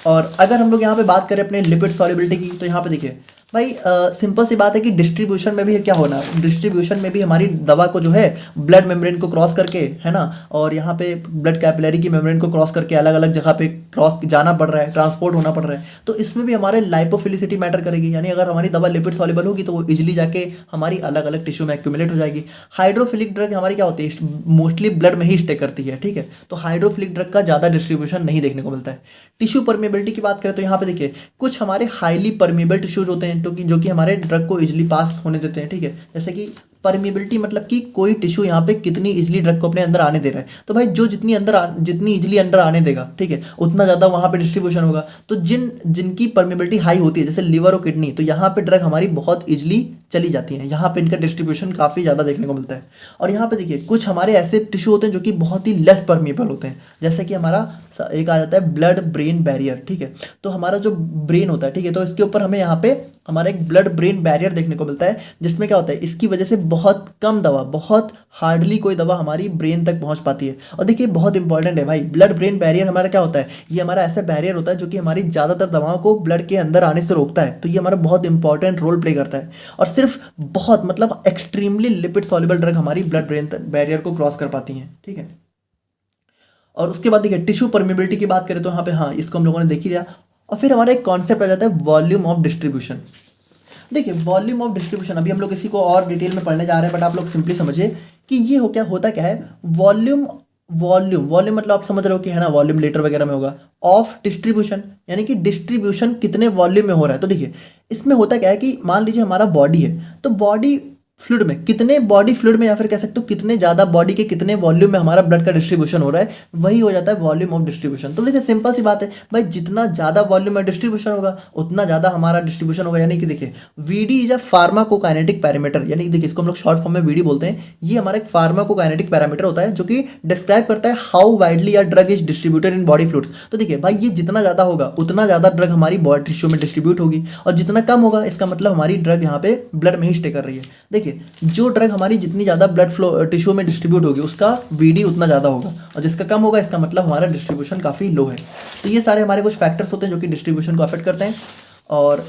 और अगर हम लोग यहाँ पे बात करें अपने लिपिड सॉल्युबिलिटी की, तो यहाँ पे देखिए भाई सिंपल सी बात है कि डिस्ट्रीब्यूशन में भी क्या होना, डिस्ट्रीब्यूशन में भी हमारी दवा को जो है ब्लड मेम्ब्रेन को क्रॉस करके, है ना, और यहाँ पे ब्लड कैपिलरी की मेम्ब्रेन को क्रॉस करके अलग अलग जगह पे क्रॉस जाना पड़ रहा है, ट्रांसपोर्ट होना पड़ रहा है। तो इसमें भी हमारे लाइपोफिलिसिटी मैटर करेगी, यानी अगर हमारी दवा लिपिड सॉल्युबल होगी तो वो इजिली जाके हमारी अलग अलग टिश्यू में एक्यूमुलेट हो जाएगी। हाइड्रोफिलिक ड्रग हमारी क्या होती है, मोस्टली ब्लड में ही स्टे करती है, ठीक है। तो हाइड्रोफिलिक ड्रग का ज़्यादा डिस्ट्रीब्यूशन नहीं देखने को मिलता है। टिश्यू परमेबिलिटी की बात करें तो यहाँ पे देखिए कुछ हमारे हाईली परमेबल टिश्यूज होते हैं जो कि हमारे ड्रग को इजिली पास होने देते हैं, ठीक है। जैसे कि परमिबिलिटी मतलब कि कोई टिश्यू यहाँ पे कितनी इजिली ड्रग को अपने अंदर आने दे रहा है। तो भाई जो जितनी इजिली अंदर आने देगा, ठीक है, उतना ज़्यादा वहाँ पे डिस्ट्रीब्यूशन होगा। तो जिनकी परमिबिलिटी हाई होती है जैसे लिवर और किडनी, तो यहाँ पे ड्रग हमारी बहुत इजिली चली जाती है, यहाँ पे इनका डिस्ट्रीब्यूशन काफ़ी ज़्यादा देखने को मिलता है। और यहाँ पे देखिए कुछ हमारे ऐसे टिश्यू होते हैं जो कि बहुत ही लेस परमिएबल होते हैं, जैसे कि हमारा एक आ जाता है ब्लड ब्रेन बैरियर, ठीक है। तो हमारा जो ब्रेन होता है, ठीक है, तो इसके ऊपर हमें यहाँ पे हमारा एक ब्लड ब्रेन बैरियर देखने को मिलता है, जिसमें क्या होता है इसकी वजह से बहुत कम दवा, बहुत हार्डली कोई दवा हमारी ब्रेन तक पहुंच पाती है। और देखिए बहुत इंपॉर्टेंट है भाई, ब्लड ब्रेन बैरियर हमारा क्या होता है, ये हमारा ऐसा बैरियर होता है जो कि हमारी ज़्यादातर दवाओं को ब्लड के अंदर आने से रोकता है। तो ये हमारा बहुत इंपॉर्टेंट रोल प्ले करता है। और सिर्फ बहुत मतलब एक्सट्रीमली लिपिड सॉल्युबल ड्रग हमारी ब्लड ब्रेन बैरियर को क्रॉस कर पाती हैं, ठीक है। और उसके बाद देखिए टिश्यू परमिबिलिटी की बात करें तो यहाँ पे हाँ इसको हम लोगों ने देख ही लिया। और फिर हमारा एक कॉन्सेप्ट आ जाता है वॉल्यूम ऑफ डिस्ट्रीब्यूशन। देखिए वॉल्यूम ऑफ डिस्ट्रीब्यूशन अभी हम लोग इसी को और डिटेल में पढ़ने जा रहे हैं, बट आप लोग सिंपली समझिए कि ये होता क्या है, वॉल्यूम मतलब आप समझ रहे हो कि है ना वॉल्यूम लीटर वगैरह में होगा, ऑफ डिस्ट्रीब्यूशन यानी कि डिस्ट्रीब्यूशन कितने वॉल्यूम में हो रहा है। तो देखिए इसमें होता क्या है कि मान लीजिए हमारा बॉडी है, तो बॉडी फ्लूइड में, कितने बॉडी फ्लूइड में, या फिर कह सकते हो कितने ज़्यादा बॉडी के कितने वॉल्यूम में हमारा ब्लड का डिस्ट्रीब्यूशन हो रहा है, वही हो जाता है वॉल्यूम ऑफ डिस्ट्रीब्यूशन। तो देखिए सिंपल सी बात है भाई, जितना ज़्यादा वॉल्यूम में डिस्ट्रीब्यूशन होगा उतना ज़्यादा हमारा डिस्ट्रीब्यूशन होगा। यानी कि देखिए VD is a pharmacokinetic parameter, यानी कि देखिए इसको हम लोग शॉर्ट फॉर्म में वीडी बोलते हैं। ये हमारा एक फार्माकोकाइनेटिक पैरामीटर होता है जो कि डिस्क्राइब करता है how widely a drug is distributed in body fluids. तो देखिए भाई, ये जितना ज़्यादा होगा उतना ज़्यादा ड्रग हमारी बॉडी टिश्यू में डिस्ट्रीब्यूट होगी, और जितना कम होगा इसका मतलब हमारी ड्रग यहाँ पे ब्लड में ही स्टे कर रही है। देखिए जो ड्रग हमारी जितनी ज़्यादा ब्लड फ्लो टिश्यू में डिस्ट्रीब्यूट होगी उसका वीडी उतना ज़्यादा होगा, और जिसका कम होगा इसका मतलब हमारा डिस्ट्रीब्यूशन काफ़ी लो है। तो ये सारे हमारे कुछ फैक्टर्स होते हैं जो कि डिस्ट्रीब्यूशन को अफेक्ट करते हैं। और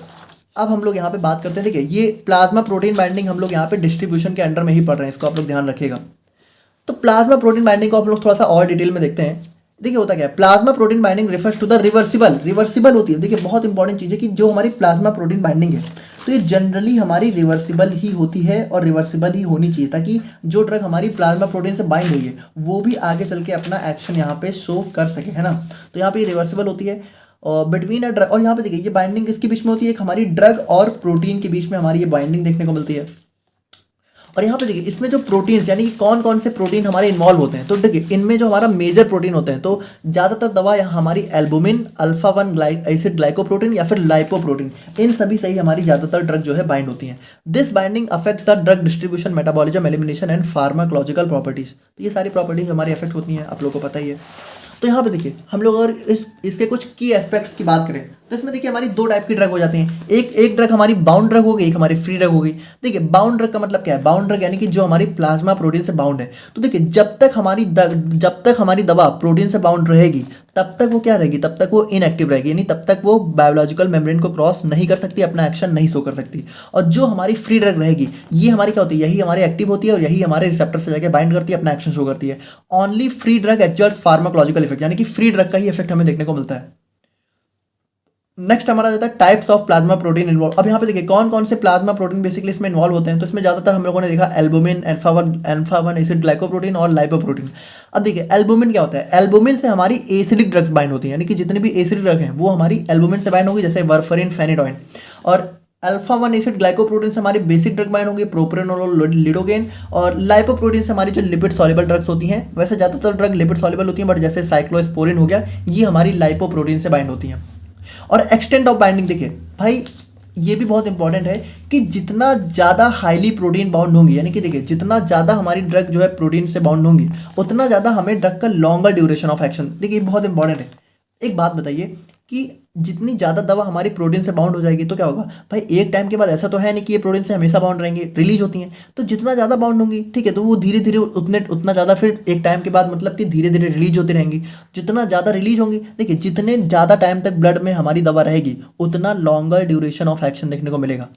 अब हम लोग यहाँ पे बात करते हैं, देखिए ये प्लाज्मा प्रोटीन बाइंडिंग हम लोग यहाँ पे डिस्ट्रीब्यूशन के अंडर में ही पढ़ रहे हैं, इसको आप लोग ध्यान रखिएगा। तो प्लाज्मा प्रोटीन बाइंडिंग को आप लोग थोड़ा सा और डिटेल में देखते हैं। देखिए होता क्या है, plasma protein binding refers to the reversible होती है। देखिए बहुत इंपॉर्टेंट चीज़ है कि जो हमारी प्लाज्मा प्रोटीन बाइंडिंग है तो ये जनरली हमारी रिवर्सिबल ही होती है, और रिवर्सिबल ही होनी चाहिए, ताकि जो ड्रग हमारी प्लाज्मा प्रोटीन से बाइंड हुई है वो भी आगे चल के अपना एक्शन यहाँ पे शो कर सके, है ना। तो यहाँ पे ये रिवर्सिबल होती है और बिटवीन अ ड्रग, और यहाँ पे देखिए ये बाइंडिंग किसके बीच में होती है, एक हमारी ड्रग और प्रोटीन के बीच में हमारी ये बाइंडिंग देखने को मिलती है। और यहाँ पे देखिए इसमें जो प्रोटीन्स यानी कि कौन कौन से प्रोटीन हमारे इन्वॉल्व होते हैं, तो देखिए इनमें जो हमारा मेजर प्रोटीन होते हैं, तो ज़्यादातर दवा यहाँ हमारी एल्बुमिन, अल्फा 1 एसिड ग्लाइकोप्रोटीन या फिर लाइपोप्रोटीन, इन सभी से ही हमारी ज़्यादातर ड्रग जो है बाइंड होती हैं। This binding affects the drug distribution, metabolism, elimination and pharmacological properties. तो ये सारी प्रॉपर्टीज हमारी अफेक्ट होती हैं, आप लोगों को पता ही है। तो यहाँ पे देखिए हम लोग अगर इसके कुछ की एस्पेक्ट्स की बात करें तो इसमें देखिए हमारी दो टाइप की ड्रग हो जाती हैं। एक ड्रग हमारी बाउंड ड्रग होगी, एक हमारी फ्री ड्रग होगी। देखिए बाउंड ड्रग का मतलब क्या है, बाउंड ड्रग यानी कि जो हमारी प्लाज्मा प्रोटीन से बाउंड है। तो देखिए जब तक हमारी दवा प्रोटीन से बाउंड रहेगी तब तक वो क्या रहेगी, तब तक वो इनएक्टिव रहेगी, यानी तब तक वो बायोलॉजिकल मेम्ब्रेन को क्रॉस नहीं कर सकती, अपना एक्शन नहीं शो कर सकती। और जो हमारी फ्री ड्रग रहेगी ये हमारी क्या होती है, यही हमारी एक्टिव होती है और यही हमारे रिसेप्टर से जाकर बाइंड करती है, अपना एक्शन शो करती है। Only free drug exerts pharmacological effect, यानी कि फ्री ड्रग का ही इफेक्ट हमें देखने को मिलता है। नेक्स्ट हमारा जाता है types of plasma protein involve. अब यहाँ पे देखिए कौन कौन से प्लाज्मा प्रोटीन बेसिकली इसमें इन्वॉल्व होते हैं। तो इसमें ज़्यादातर हम लोगों ने देखा एल्बुमिन, अल्फा 1 एसिड ग्लाइकोप्रोटीन और लाइपोप्रोटीन। अब देखिए एल्बुमिन क्या होता है, एल्बुमिन से हमारी एसिडिक ड्रग्स बाइंड होती हैं, यानी कि जितनी भी एसिडिक ड्रग हैं वो हमारी एल्बुमिन से बाइंड होगी, जैसे वारफरिन, फेनिडोइन। और अल्फा 1 एसिड ग्लाइकोप्रोटीन से हमारी बेसिक ड्रग बाइंड होगी, प्रोप्रेनोलोल, लिडोकेन। और लाइपोप्रोटीन से हमारी जो लिपिड सॉल्युबल ड्रग्स होती हैं, वैसे ज़्यादातर ड्रग लिपिड सॉल्युबल होती हैं, बट जैसे साइक्लोस्पोरिन हो गया, ये हमारी लाइपोप्रोटीन से बाइंड होती हैं। और एक्सटेंट ऑफ बाइंडिंग देखिए भाई, ये भी बहुत इंपॉर्टेंट है कि जितना ज़्यादा हाईली प्रोटीन बाउंड होंगी, यानी कि देखिए जितना ज़्यादा हमारी ड्रग जो है प्रोटीन से बाउंड होंगी उतना ज़्यादा हमें ड्रग का लॉन्गर ड्यूरेशन ऑफ एक्शन। देखिए बहुत इंपॉर्टेंट है। एक बात बताइए कि जितनी ज़्यादा दवा हमारी प्रोटीन से बाउंड हो जाएगी तो क्या होगा भाई, एक टाइम के बाद ऐसा तो है नहीं कि ये प्रोटीन से हमेशा बाउंड रहेंगे, रिलीज होती हैं। तो जितना ज़्यादा बाउंड होंगी, ठीक है, तो वो धीरे धीरे उतना ज़्यादा फिर एक टाइम के बाद मतलब कि धीरे धीरे रिलीज होती रहेंगी। जितना ज़्यादा रिलीज होंगी, देखिए जितने ज़्यादा टाइम तक ब्लड में हमारी दवा रहेगी उतना लॉन्गर ड्यूरेशन ऑफ एक्शन देखने को मिलेगा।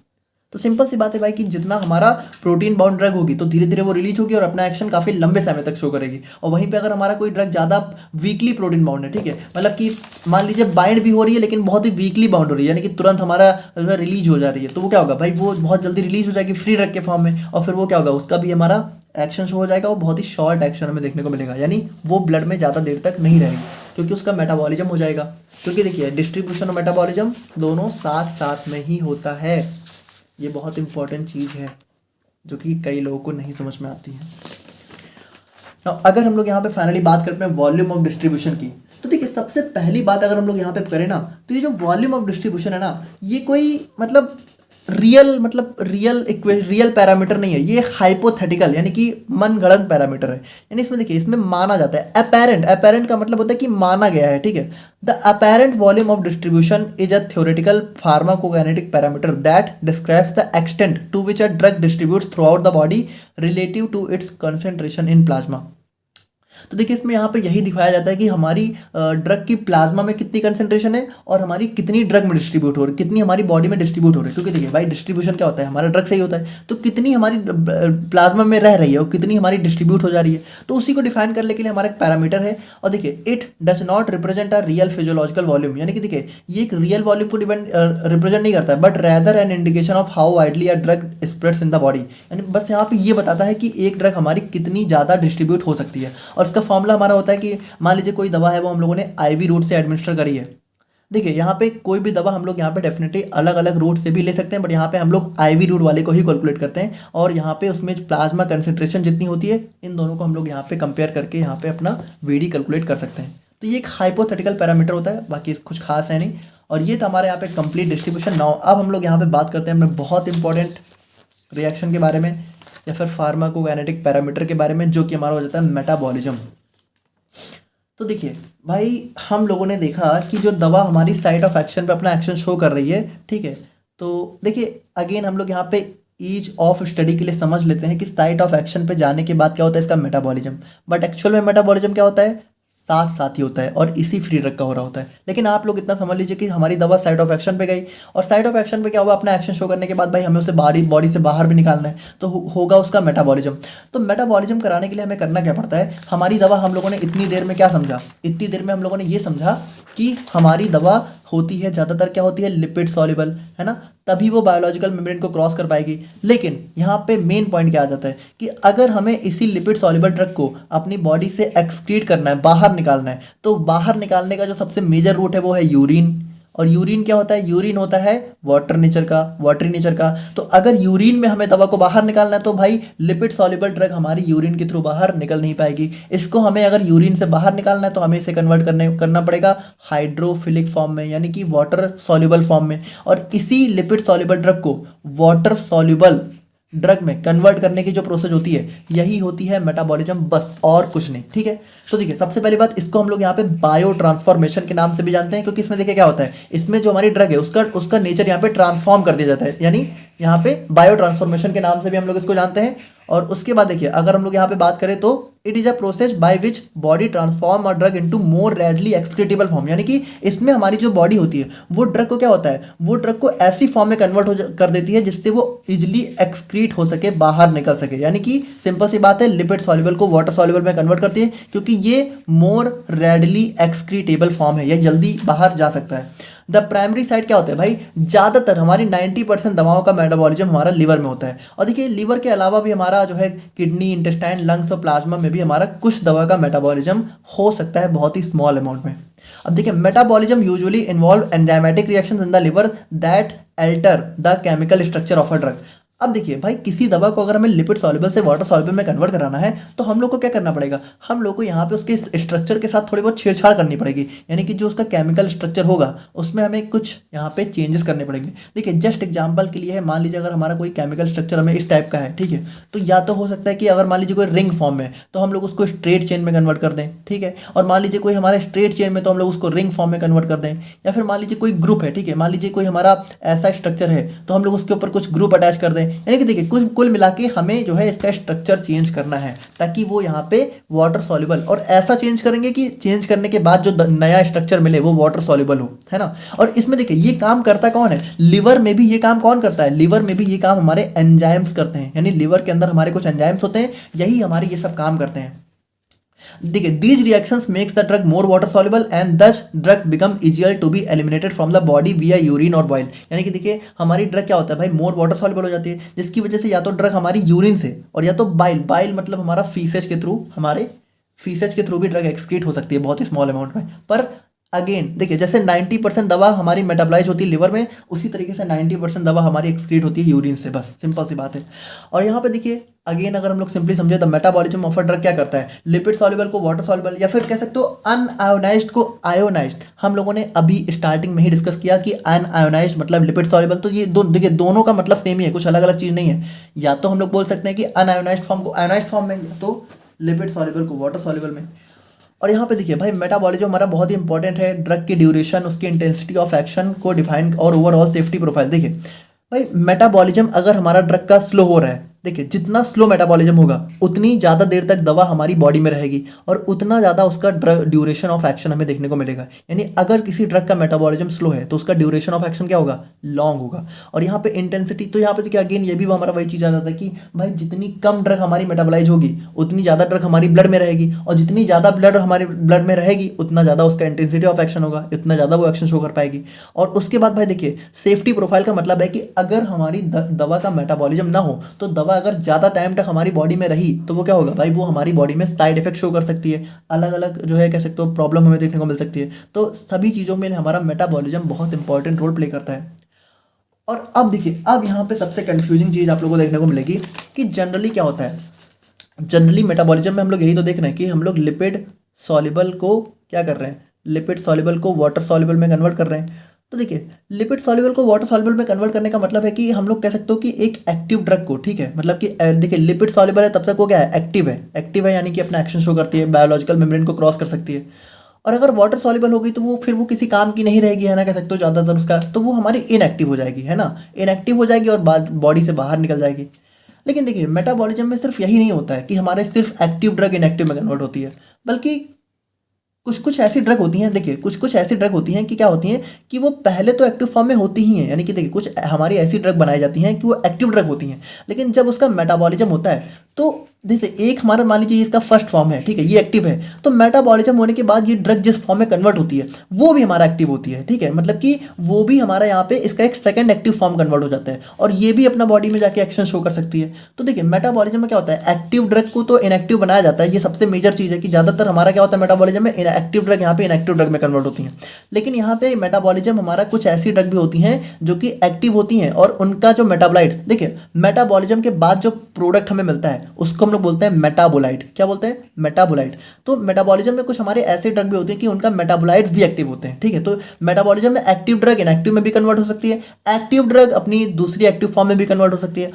तो सिंपल सी बात है भाई कि जितना हमारा प्रोटीन बाउंड ड्रग होगी तो धीरे धीरे वो रिलीज होगी और अपना एक्शन काफ़ी लंबे समय तक शो करेगी। और वहीं पे अगर हमारा कोई ड्रग ज़्यादा वीकली प्रोटीन बाउंड है, ठीक है, मतलब कि मान लीजिए बाइंड भी हो रही है लेकिन बहुत ही वीकली बाउंड हो रही है, यानी कि तुरंत हमारा जो है रिलीज हो जा रही है, तो वो क्या होगा भाई, वो बहुत जल्दी रिलीज हो जाएगी फ्री ड्रग के फॉर्म में। और फिर वो क्या होगा, उसका भी हमारा एक्शन शो हो जाएगा, वो बहुत ही शॉर्ट एक्शन हमें देखने को मिलेगा, यानी वो ब्लड में ज़्यादा देर तक नहीं रहेगी क्योंकि उसका मेटाबॉलिज्म हो जाएगा। क्योंकि देखिए डिस्ट्रीब्यूशन और मेटाबॉलिज्म दोनों साथ साथ में ही होता है। ये बहुत इंपॉर्टेंट चीज़ है जो कि कई लोगों को नहीं समझ में आती है। Now, अगर हम लोग यहाँ पे फाइनली बात करते हैं वॉल्यूम ऑफ डिस्ट्रीब्यूशन की, तो देखिए सबसे पहली बात अगर हम लोग यहाँ पे करें ना, तो ये जो वॉल्यूम ऑफ डिस्ट्रीब्यूशन है ना, ये कोई मतलब रियल पैरामीटर नहीं है, ये हाइपोथेटिकल यानी कि मनगढ़ंत पैरामीटर है। यानी इसमें देखिए इसमें माना जाता है, अपेरेंट का मतलब होता है कि माना गया है, ठीक है। The apparent volume of distribution is a theoretical pharmacokinetic parameter that describes the extent to which a drug distributes throughout the body relative to its concentration in plasma. तो देखिए इसमें यहाँ पे यही दिखाया जाता है कि हमारी ड्रग की प्लाज्मा में कितनी कंसेंट्रेशन है और हमारी कितनी ड्रग में डिस्ट्रीब्यूट हो रही है, कितनी हमारी बॉडी में डिस्ट्रीब्यूट हो रही है। क्योंकि देखिए भाई डिस्ट्रीब्यूशन क्या होता है, हमारा ड्रग सही होता है तो कितनी हमारी प्लाज्मा में रह रही है और कितनी हमारी डिस्ट्रीब्यूट हो जा रही है, तो उसी को डिफाइन करने के लिए हमारा एक पैरामीटर है। और देखिए it does not represent a real physiological volume, यानी कि देखिए ये एक रियल वॉल्यूम को रिप्रेजेंट नहीं करता है, but rather an indication of how widely a drug spreads in the body. यानी बस यहाँ पे ये बताता है कि एक ड्रग हमारी कितनी ज़्यादा डिस्ट्रीब्यूट हो सकती है। और इसका फॉर्मूला हमारा होता है कि मान लीजिए कोई दवा है वो हम लोगों ने आईवी रूट से एडमिनिस्टर करी है, देखिए यहाँ पे कोई भी दवा हम लोग यहाँ पे डेफिनेटली अलग अलग रूट से भी ले सकते हैं, बट यहाँ पे हम लोग आईवी रूट वाले को ही कैलकुलेट करते हैं, और यहाँ पे उसमें प्लाज्मा कंसंट्रेशन जितनी होती है इन दोनों को हम लोग यहाँ पे कंपेयर करके यहाँ पे अपना वीडी कैलकुलेट कर सकते हैं। तो ये एक हाइपोथेटिकल पैरामीटर होता है, बाकी कुछ खास है नहीं। और ये था हमारे यहाँ पे कंप्लीट डिस्ट्रीब्यूशन। नाउ अब हम लोग यहाँ पे बात करते हैं अपने बहुत इंपॉर्टेंट रिएक्शन के बारे में या फिर फार्माकोकाइनेटिक पैरामीटर के बारे में, जो कि हमारा हो जाता है मेटाबॉलिज्म। तो देखिए भाई, हम लोगों ने देखा कि जो दवा हमारी साइट ऑफ एक्शन पे अपना एक्शन शो कर रही है, ठीक है। तो देखिए अगेन हम लोग यहाँ पे ईज ऑफ स्टडी के लिए समझ लेते हैं कि साइट ऑफ एक्शन पे जाने के बाद क्या होता है इसका मेटाबॉलिज्म। बट एक्चुअल में मेटाबॉलिज्म क्या होता है, साथ साथ ही होता है, और इसी फ्री ड्रग का हो रहा होता है। लेकिन आप लोग इतना समझ लीजिए कि हमारी दवा साइट ऑफ एक्शन पे गई, और साइट ऑफ एक्शन पे क्या हुआ, अपना एक्शन शो करने के बाद भाई हमें उसे बॉडी से बाहर भी निकालना है, तो होगा उसका मेटाबॉलिज्म। तो मेटाबॉलिज्म कराने के लिए हमें करना क्या पड़ता है, हमारी दवा हम लोगों ने इतनी देर में क्या समझा, इतनी देर में हम लोगों ने ये समझा कि हमारी दवा होती है ज़्यादातर क्या होती है, लिपिड सॉल्युबल, है ना, तभी वो बायोलॉजिकल मेम्ब्रेन को क्रॉस कर पाएगी। लेकिन यहाँ पे मेन पॉइंट क्या आ जाता है कि अगर हमें इसी लिपिड सॉल्युबल ड्रग को अपनी बॉडी से एक्सक्रीट करना है, बाहर निकालना है, तो बाहर निकालने का जो सबसे मेजर रूट है वो है यूरिन। और यूरिन क्या होता है, यूरिन होता है वाटरी नेचर का। तो अगर यूरिन में हमें दवा को बाहर निकालना है तो भाई लिपिड सॉल्युबल ड्रग हमारी यूरिन के थ्रू बाहर निकल नहीं पाएगी। इसको हमें अगर यूरिन से बाहर निकालना है तो हमें इसे कन्वर्ट करना पड़ेगा हाइड्रोफिलिक फॉर्म में, यानी कि वाटर सॉल्युबल फॉर्म में। और इसी लिपिड सॉल्युबल ड्रग को वाटर सॉल्युबल ड्रग में कन्वर्ट करने की जो प्रोसेस होती है, यही होती है मेटाबॉलिज्म, बस और कुछ नहीं, ठीक है। तो देखिए सबसे पहली बात, इसको हम लोग यहाँ पे बायो ट्रांसफॉर्मेशन के नाम से भी जानते हैं, क्योंकि इसमें देखिए क्या होता है, इसमें जो हमारी ड्रग है उसका नेचर यहाँ पे ट्रांसफॉर्म कर दिया जाता है, यानी यहाँ पे बायो ट्रांसफॉर्मेशन के नाम से भी हम लोग इसको जानते हैं। और उसके बाद देखिए अगर हम लोग यहाँ पे बात करें तो it is a process by which body transform और drug into more readily excretable form, यानी कि इसमें हमारी जो बॉडी होती है वो ड्रग को क्या होता है, वो ड्रग को ऐसी फॉर्म में कन्वर्ट कर देती है जिससे वो इजिली एक्सक्रीट हो सके, बाहर निकल सके। यानी कि सिंपल सी बात है, लिपिड सॉल्युबल को वाटर सॉल्युबल में कन्वर्ट करती है, क्योंकि ये मोर रेडली एक्सक्रीटेबल फॉर्म है, ये जल्दी बाहर जा सकता है। द प्राइमरी साइट क्या होता है भाई, ज़्यादातर हमारी 90% दवाओं का मेटाबॉलिज्म हमारा लिवर में होता है। और देखिए लिवर के अलावा भी हमारा जो है किडनी, इंटेस्टाइन, लंग्स और प्लाज्मा में भी हमारा कुछ दवा का मेटाबॉलिज्म हो सकता है, बहुत ही स्मॉल अमाउंट में। अब देखिए metabolism usually involve enzymatic reactions in the liver that alter the chemical structure of a drug. अब देखिए भाई, किसी दवा को अगर हमें लिपिड सॉल्युबल से वाटर सॉल्युबल में कन्वर्ट कराना है तो हम लोग को क्या करना पड़ेगा, हम लोग को यहाँ पे उसके स्ट्रक्चर के साथ थोड़ी बहुत छेड़छाड़ करनी पड़ेगी, यानी कि जो उसका केमिकल स्ट्रक्चर होगा उसमें हमें कुछ यहाँ पे चेंजेस करने पड़ेंगे। देखिए जस्ट एग्जांपल के लिए है, मान लीजिए अगर हमारा कोई केमिकल स्ट्रक्चर हमें इस टाइप का है, ठीक है, तो या तो हो सकता है कि अगर मान लीजिए कोई रिंग फॉर्म में तो हम लोग उसको स्ट्रेट चेन में कन्वर्ट कर दें, ठीक है, और मान लीजिए कोई हमारे स्ट्रेट चेन में तो हम लोग उसको रिंग फॉर्म में कन्वर्ट कर दें। या फिर मान लीजिए कोई ग्रुप है, ठीक है, मान लीजिए कोई हमारा ऐसा स्ट्रक्चर है तो हम लोग उसके ऊपर कुछ ग्रुप अटैच कर दें। यानी कि देखिए कुल मिला के हमें जो है इसका स्ट्रक्चर चेंज करना है ताकि वो यहाँ पे वाटर सॉल्युबल, और ऐसा चेंज करेंगे कि चेंज करने के बाद जो नया स्ट्रक्चर मिले वो वाटर सॉल्युबल हो, है ना। और इसमें देखिए ये काम करता कौन है, लिवर में भी ये काम कौन करता है, लिवर में भी ये काम हमारे एंजाइम्स करते हैं, यानी लिवर के अंदर हमारे कुछ एंजाइम्स होते हैं, यही हमारे ये सब काम करते हैं। देखिए these reactions makes the drug more water soluble and thus drug become easier to be eliminated from the body via urine और बाइल। यानी कि देखिए हमारी ड्रग क्या होता है भाई, मोर वाटर सॉल्युबल हो जाती है, जिसकी वजह से या तो ड्रग हमारी यूरिन से और या तो बाइल मतलब हमारा फीसेज के थ्रू, हमारे फीसेज के थ्रू भी ड्रग एक्सक्रीट हो सकती है बहुत ही स्मॉल अमाउंट में। पर अगेन देखिए जैसे 90% दवा हमारी मेटाबलाइज होती है लिवर में, उसी तरीके से 90% दवा हमारी एक्सक्रीट होती है यूरिन से, बस सिंपल सी बात है। और यहाँ पे देखिए अगेन अगर हम लोग सिंपली समझे तो मेटाबॉलिज्म ऑफ अ ड्रग क्या करता है, लिपिड सॉल्युबल को वाटर सॉल्युबल या फिर कह सकते हो अनआयोनाइज्ड को आयोनाइज्ड। हम लोगों ने अभी स्टार्टिंग में ही डिस्कस किया कि अनआयोनाइज्ड मतलब लिपिड सॉल्युबल, तो ये देखिए दोनों का मतलब सेम ही है, कुछ अलग अलग चीज़ नहीं है। या तो हम लोग बोल सकते हैं कि अनआयोनाइज्ड फॉर्म को आयोनाइज्ड फॉर्म में, तो लिपिड सॉल्युबल को वाटर सॉल्युबल में। और यहाँ पे देखिए भाई मेटाबॉलिज्म हमारा बहुत ही इंपॉर्टेंट है, ड्रग की ड्यूरेशन, उसकी इंटेंसिटी ऑफ एक्शन को डिफाइन और ओवरऑल सेफ्टी प्रोफाइल। देखिए भाई मेटाबॉलिज्म अगर हमारा ड्रग का स्लो हो रहा है, देखिए जितना स्लो मेटाबॉलिज्म होगा उतनी ज़्यादा देर तक दवा हमारी बॉडी में रहेगी और उतना ज़्यादा उसका ड्रग ड्यूरेशन ऑफ एक्शन हमें देखने को मिलेगा। यानी अगर किसी ड्रग का मेटाबॉलिज्म स्लो है तो उसका ड्यूरेशन ऑफ एक्शन क्या होगा, लॉन्ग होगा। और यहाँ पे इंटेंसिटी, तो यहाँ पे देखिए अगेन ये भी हमारा वही चीज़ आ जाता है कि भाई जितनी कम ड्रग हमारी मेटाबॉलाइज होगी उतनी ज़्यादा ड्रग हमारी ब्लड में रहेगी, और जितनी ज़्यादा ब्लड हमारे ब्लड में रहेगी उतना ज़्यादा उसका इंटेंसिटी ऑफ एक्शन होगा, इतना ज़्यादा वो एक्शन शो कर पाएगी। और उसके बाद भाई देखिए सेफ्टी प्रोफाइल का मतलब है कि अगर हमारी दवा का मेटाबॉलिज्म ना हो तो दवा दवा अगर ज़्यादा टाइम तक हमारी बॉडी में रही तो वो क्या होगा भाई, वो हमारी बॉडी में साइड इफेक्ट शो कर सकती है, अलग अलग जो है कह सकते हो प्रॉब्लम हमें देखने को मिल सकती है। तो सभी चीज़ों में हमारा मेटाबॉलिज्म बहुत इंपॉर्टेंट रोल प्ले करता है। और अब देखिए, अब यहाँ पे सबसे कंफ्यूजिंग चीज़ आप लोगों को देखने को मिलेगी कि जनरली क्या होता है। जनरली मेटाबॉलिज्म में हम लोग यही तो देख रहे हैं कि हम लोग लिपिड सॉल्युबल को क्या कर रहे हैं, लिपिड सॉल्युबल को वाटर सॉल्युबल में कन्वर्ट कर रहे हैं। तो देखिए, लिपिड सॉल्युबल को वाटर सॉल्युबल में कन्वर्ट करने का मतलब है कि हम लोग कह सकते हो कि एक एक्टिव ड्रग को, ठीक है, मतलब कि देखिए लिपिड सॉल्युबल है तब तक वो क्या है, एक्टिव है। एक्टिव है यानी कि अपना एक्शन शो करती है, बायोलॉजिकल मेम्ब्रेन को क्रॉस कर सकती है। और अगर वाटर सॉल्युबल हो गई तो वो फिर वो किसी काम की नहीं रहेगी, है ना, कह सकते हो ज़्यादातर उसका, तो वो हमारी इनएक्टिव हो जाएगी, है ना, इनएक्टिव हो जाएगी और बॉडी से बाहर निकल जाएगी। लेकिन देखिए, मेटाबॉलिज्म में सिर्फ यही नहीं होता है कि हमारे सिर्फ एक्टिव ड्रग इनएक्टिव में कन्वर्ट होती है, बल्कि कुछ कुछ ऐसी ड्रग होती हैं, देखिए कुछ कुछ ऐसी ड्रग होती हैं कि क्या होती हैं कि वो पहले तो एक्टिव फॉर्म में होती ही हैं, यानी कि देखिए कुछ हमारी ऐसी ड्रग बनाई जाती हैं कि वो एक्टिव ड्रग होती हैं, लेकिन जब उसका मेटाबॉलिज्म होता है तो जैसे एक हमारा मान लीजिए इसका फर्स्ट फॉर्म है, ठीक है, ये एक्टिव है, तो मेटाबॉलिज्म होने के बाद ये ड्रग जिस फॉर्म में कन्वर्ट होती है वो भी हमारा एक्टिव होती है, ठीक है, मतलब कि वो भी हमारा यहाँ पे इसका एक सेकंड एक्टिव फॉर्म कन्वर्ट हो जाता है और ये भी अपना बॉडी में जाके एक्शन शो कर सकती है। तो देखिए मेटाबॉलिज्म में क्या होता है, एक्टिव ड्रग को तो इनएक्टिव बनाया जाता है, ये सबसे मेजर चीज़ है कि ज़्यादातर हमारा क्या होता है मेटाबॉलिज्म में, एक्टिव ड्रग यहाँ पे इनएक्टिव ड्रग में कन्वर्ट होती हैं। लेकिन यहाँ पे मेटाबॉलिज्म हमारा कुछ ऐसी ड्रग भी होती हैं जो कि एक्टिव होती हैं और उनका जो मेटाबोलाइट, देखिए मेटाबॉलिज्म के बाद जो प्रोडक्ट हमें मिलता है उसको हम लोग बोलते हैं मेटाबोलाइट। क्या बोलते हैं, मेटाबोलाइट। तो मेटाबॉलिज्म में कुछ हमारे ऐसे ड्रग भी होते हैं कि उनका मेटाबोलाइट्स भी एक्टिव होते हैं, ठीक है। तो मेटाबॉलिज्म में एक्टिव ड्रग इनएक्टिव में भी कन्वर्ट हो सकती है, एक्टिव ड्रग अपनी दूसरी एक्टिव फॉर्म में भी कन्वर्ट हो सकती है।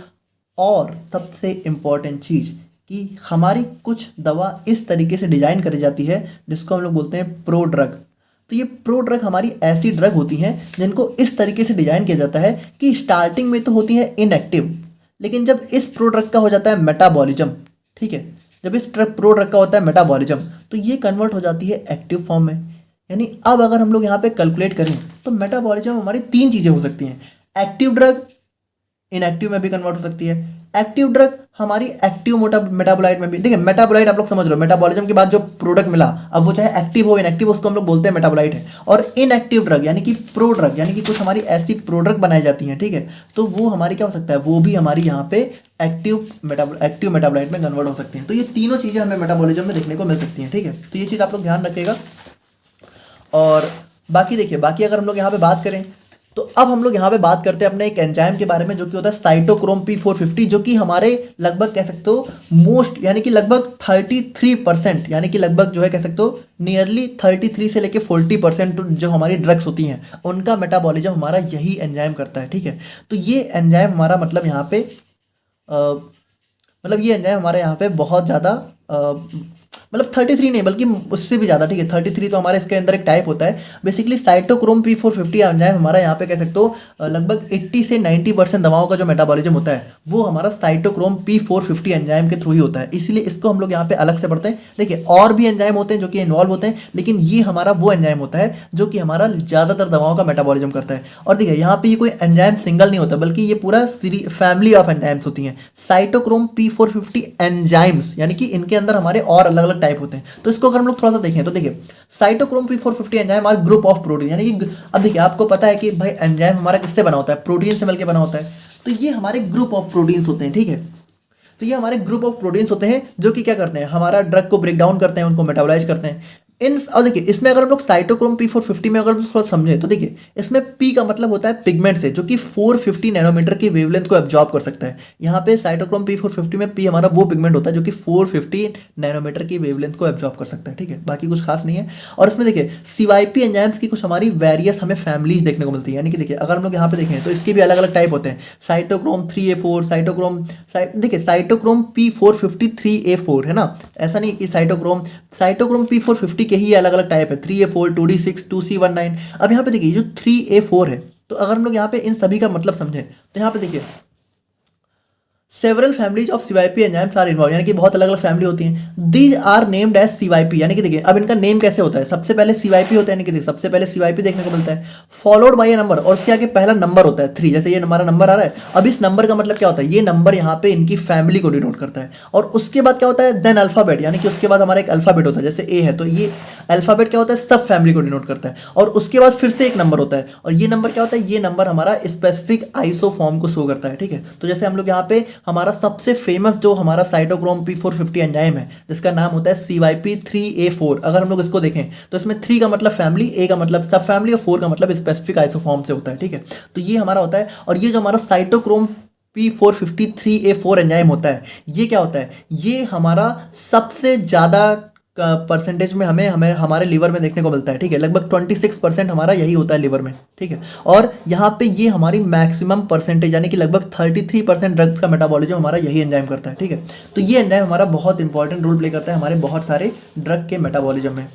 और सबसे इंपॉर्टेंट चीज़ कि हमारी कुछ दवा इस तरीके से डिजाइन करी जाती है जिसको हम लोग बोलते हैं प्रो ड्रग। तो ये प्रो ड्रग हमारी ऐसी ड्रग होती हैं जिनको इस तरीके से डिजाइन किया जाता है कि स्टार्टिंग में तो होती है इनएक्टिव, लेकिन जब इस प्रो ड्रग का हो जाता है मेटाबॉलिज्म, ठीक है, जब इस प्रो ड्रग का होता है मेटाबॉलिज्म तो ये कन्वर्ट हो जाती है एक्टिव फॉर्म में। यानी अब अगर हम लोग यहाँ पे कैलकुलेट करें तो मेटाबॉलिज्म हमारी तीन चीज़ें हो सकती हैं, एक्टिव ड्रग इनएक्टिव में भी कन्वर्ट हो सकती है, एक्टिव ड्रग हमारी एक्टिव मेटाबोलाइट में भी, देखिए मेटाबोलाइट आप लोग समझ रहे हो, मेटाबॉलिज्म के बाद जो प्रोडक्ट मिला अब वो चाहे एक्टिव हो इनएक्टिव उसको हम लोग बोलते हैं मेटाबोलाइट है। और इनएक्टिव ड्रग यानी कि प्रो ड्रग यानी कि कुछ हमारी ऐसी प्रोडक्ट बनाई जाती हैं, ठीक है, तो वो हमारी क्या हो सकता है, वो भी हमारी यहाँ पे एक्टिव मेटाबोलाइट में कन्वर्ट हो सकती हैं। तो ये तीनों चीज़ें हमें मेटाबॉलिज्म में देखने को मिल सकती हैं, ठीक है। तो ये चीज़ आप लोग ध्यान रखिएगा। और बाकी देखिए, बाकी अगर हम लोग यहाँ पे बात करें तो अब हम लोग यहाँ पे बात करते हैं अपने एक एंजाइम के बारे में जो कि होता है साइटोक्रोम P450, जो कि हमारे लगभग कह सकते हो मोस्ट यानी कि लगभग 33% यानी कि लगभग जो है कह सकते हो नियरली 33 से लेके 40% जो हमारी ड्रग्स होती हैं उनका मेटाबॉलिज्म हमारा यही एंजाइम करता है, ठीक है। तो ये एंजाइम हमारा मतलब यहाँ पे मतलब ये एंजाइम हमारे यहाँ पे बहुत ज़्यादा मतलब 33 नहीं बल्कि उससे भी ज़्यादा, ठीक है, 33 तो हमारे इसके अंदर एक टाइप होता है। बेसिकली साइटोक्रोम P450 एंजाइम हमारा यहाँ पे कह सकते हो लगभग 80 से 90% दवाओं का जो मेटाबॉलिज्म होता है वो हमारा साइटोक्रोम P450 एंजाइम के थ्रू ही होता है, इसलिए इसको हम लोग यहाँ पे अलग से पढ़ते हैं। देखिए और भी एंजाइम होते हैं जो कि इन्वॉल्व होते हैं, लेकिन ये हमारा वो एंजाइम होता है जो कि हमारा ज़्यादातर दवाओं का मेटाबॉलिज्म करता है। और देखिए यहाँ पे ये कोई एंजाइम सिंगल नहीं होता बल्कि ये पूरा फैमिली ऑफ एंजाइम्स होती हैं, साइटोक्रोम P450 एंजाइम्स, यानी कि इनके अंदर हमारे और अलग अलग टाइप होते हैं। तो इसको अगर हम लोग थोड़ा सा देखें तो देखिए cytochrome P450 enzyme are group of protein, यानी कि अब देखिए आपको पता है कि भाई एंजाइम हमारा किससे बना होता है, प्रोटीन से मिलकर बना होता है। तो ये हमारे ग्रुप ऑफ प्रोटीन्स होते हैं, ठीक है। तो ये हमारे ग्रुप ऑफ प्रोटीन्स होते हैं जो कि क्या करते हैं, हमारा ड्रग को ब्रेक डाउन करते हैं, उनको मेटाबोलाइज करते हैं। और देखिए इसमें अगर हम लोग साइटोक्रोम P450 में अगर थोड़ा समझे तो देखिए इसमें P का मतलब होता है पिगमेंट से, जो कि 450 नैनोमीटर की वेवलेंथ को एब्जॉर्ब कर सकता है। यहाँ पे साइटोक्रोम P450 में P हमारा वो पिगमेंट होता है जो कि 450 नैनोमीटर की वेवलेंथ को एब्जॉर्ब कर सकता है, ठीक है, बाकी कुछ खास नहीं है। और इसमें देखिए CYP एंजाइम्स की कुछ हमारी वेरियस हमें फैमिलीज देखने को मिलती है, यानी कि देखिए अगर हम लोग यहाँ पे देखें तो इसके भी अलग अलग टाइप होते हैं, साइटोक्रोम 3A4, देखिए साइटोक्रोम P450 3A4 है ना, ऐसा नहीं कि साइटोक्रोम P450 के ही अलग अलग टाइप है, 3A4, 2D6, 2C19। अब यहाँ पे देखिए जो 3A4 है, तो अगर हम लोग यहाँ पे इन सभी का मतलब समझें तो यहाँ पे देखिए several families of CYP enzymes are involve, यानी कि बहुत अलग अलग फैमिली होती हैं। These are named as CYP, यानी कि देखिए अब इनका नेम कैसे होता है, सबसे पहले CYP होता है, यानी कि देखिए सबसे पहले CYP देखने को मिलता है, फॉलोड बाय ए नंबर, और उसके आगे पहला नंबर होता है 3, जैसे ये हमारा नंबर आ रहा है। अब इस नंबर का मतलब क्या होता है, ये नंबर यहाँ पे इनकी फैमिली को डिनोट करता है। और उसके बाद क्या होता है, देन अल्फाबेट, यानी कि उसके बाद हमारा एक अल्फाबेट होता है, जैसे A है तो ये अल्फाबेट क्या होता है, सब फैमिली को डिनोट करता है। और उसके बाद फिर से एक नंबर होता है, और ये नंबर क्या होता है, ये नंबर हमारा स्पेसिफिक आइसोफॉर्म को शो करता है, ठीक है। तो जैसे हम लोग यहाँ पे हमारा सबसे फेमस जो हमारा साइटोक्रोम P450 एंजाइम है जिसका नाम होता है CYP3A4। अगर हम लोग इसको देखें तो इसमें 3 का मतलब फैमिली, A का मतलब सब फैमिली और 4 का मतलब स्पेसिफिक आइसोफॉर्म से होता है, ठीक है। तो ये हमारा होता है, और ये जो हमारा साइटोक्रोम P453A4 एंजाइम होता है, ये क्या होता है, ये हमारा सबसे ज़्यादा परसेंटेज में हमें हमें हमारे लीवर में देखने को मिलता है, ठीक है। लगभग 26% हमारा यही होता है लीवर में, ठीक है। और यहाँ पे ये हमारी मैक्सिमम परसेंटेज यानी कि लगभग 33% ड्रग्स का मेटाबॉलिज्म हमारा यही एंजाइम करता है, ठीक है। तो ये एंजाइम हमारा बहुत इंपॉर्टेंट रोल प्ले करता है हमारे बहुत सारे ड्रग के मेटाबॉलिज्म में।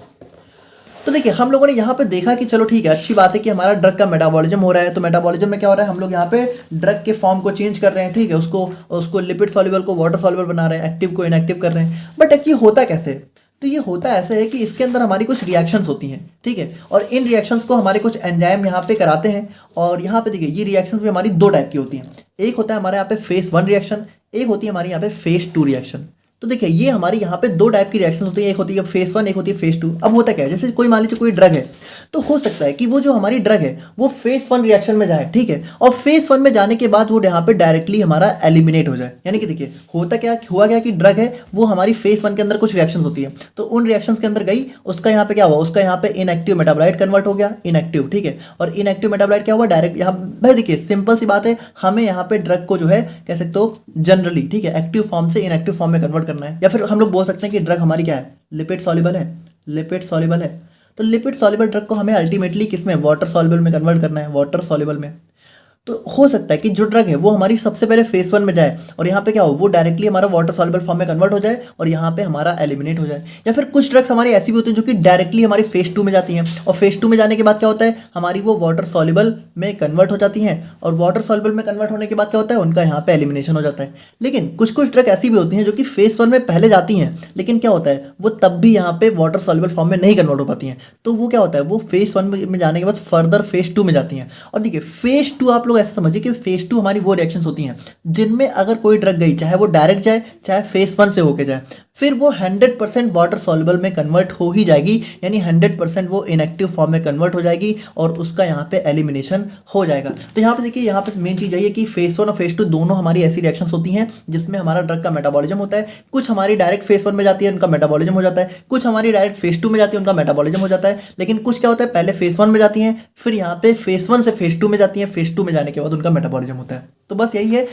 तो देखिए हम लोगों ने यहाँ पे देखा कि चलो ठीक है, अच्छी बात है कि हमारा ड्रग का मेटाबॉलिज्म हो रहा है। तो मेटाबॉलिज्म में क्या हो रहा है, हम लोग यहाँ पे ड्रग के फॉर्म को चेंज कर रहे हैं, ठीक है। उसको उसको लिपिड सॉल्युबल को वाटर सॉल्युबल बना रहे हैं, एक्टिव को इनएक्टिव कर रहे हैं। बट ये होता कैसे, तो ये होता ऐसे है कि इसके अंदर हमारी कुछ रिएक्शंस होती हैं, ठीक है। और इन रिएक्शंस को हमारे कुछ एंजाइम यहाँ पे कराते हैं। और यहाँ पे देखिए ये रिएक्शंस भी हमारी 2 टाइप की होती हैं। एक होता है हमारे यहाँ पे फेज 1 रिएक्शन, एक होती है हमारी यहाँ पे फेज 2 रिएक्शन। तो देखिए ये हमारी यहाँ पे 2 टाइप की रिएक्शन होती है, एक होती है फेज 1, एक होती है फेज 2। अब होता क्या है, जैसे कोई मान लीजिए कोई ड्रग है, तो हो सकता है कि वो जो हमारी ड्रग है वो फेज 1 रिएक्शन में जाए, ठीक है। और फेज 1 में जाने के बाद वो यहाँ पे डायरेक्टली हमारा एलिमिनेट हो जाए। यानी कि देखिए हुआ क्या कि ड्रग है वो हमारी फेज 1 के अंदर कुछ रिएक्शन होती है, तो उन रिएक्शंस के अंदर गई, उसका यहाँ पे क्या हुआ, उसका यहाँ पे इनएक्टिव मेटाबोलाइट कन्वर्ट हो गया, इनएक्टिव, ठीक है। और इनएक्टिव मेटाबोलाइट क्या हुआ, डायरेक्ट यहाँ भाई देखिए सिंपल सी बात है, हमें यहाँ पे ड्रग को जो है कह सकते हो जनरली, ठीक है, एक्टिव फॉर्म से इनएक्टिव फॉर्म में कन्वर्ट करना है। या फिर हम लोग बोल सकते हैं कि ड्रग हमारी क्या है, लिपिड सॉल्युबल है, लिपिड सॉल्युबल है। तो लिपिड सॉल्युबल ड्रग को हमें अल्टीमेटली किस में, वाटर सॉल्युबल में कन्वर्ट करना है, वाटर सॉल्युबल में। तो हो सकता है कि जो ड्रग है वो हमारी सबसे पहले फेज 1 में जाए और यहाँ पे क्या हो, वो डायरेक्टली हमारा वाटर सॉल्युबल फॉर्म में कन्वर्ट हो जाए और यहाँ पे हमारा एलिमिनेट हो जाए। या फिर कुछ ड्रग्स हमारी ऐसी भी होती हैं जो कि डायरेक्टली हमारी फेज 2 में जाती हैं, और फेज 2 में जाने के बाद क्या होता है, हमारी वो वाटर सॉल्युबल में कन्वर्ट हो जाती हैं, और वाटर सॉल्युबल में कन्वर्ट होने के बाद क्या होता है, उनका यहाँ पे एलिमिनेशन हो जाता है। लेकिन कुछ ड्रग ऐसी भी होती हैं जो कि फेज 1 में पहले जाती हैं, लेकिन क्या होता है वो तब भी यहाँ पे वाटर सॉल्युबल फॉर्म में नहीं कन्वर्ट हो पाती हैं। तो वो क्या होता है, वो फेज 1 में जाने के बाद फर्दर फेज 2 में जाती हैं। और देखिए फेज 2 आप लोग ऐसा समझिए कि फेज 2 हमारी वो रिएक्शंस होती हैं जिनमें अगर कोई ड्रग गई, चाहे वो डायरेक्ट जाए चाहे फेज 1 से होके जाए, फिर वो 100% वाटर सॉल्युबल में कन्वर्ट हो ही जाएगी, यानी 100% वो इनएक्टिव फॉर्म में कन्वर्ट हो जाएगी और उसका यहाँ पे एलिमिनेशन हो जाएगा। तो यहाँ पे देखिए, यहाँ पे मेन चीज़ यही है कि फेज 1 और फेज 2 दोनों हमारी ऐसी रिएक्शंस होती हैं जिसमें हमारा ड्रग का मेटाबॉलिज्म होता है। कुछ हमारी डायरेक्ट फेज 1 में जाती है, उनका मेटाबॉलिज्म हो जाता है, कुछ हमारी डायरेक्ट फेज 2 में जाती है, उनका मेटाबॉलिज्म हो जाता है। लेकिन कुछ क्या होता है, पहले फेज 1 में जाती हैं, फिर यहाँ पे फेज 1 से फेज 2 में जाती हैं, फेज 2 में जाने के बाद उनका मेटाबॉलिज्म होता है। तो बस यही है।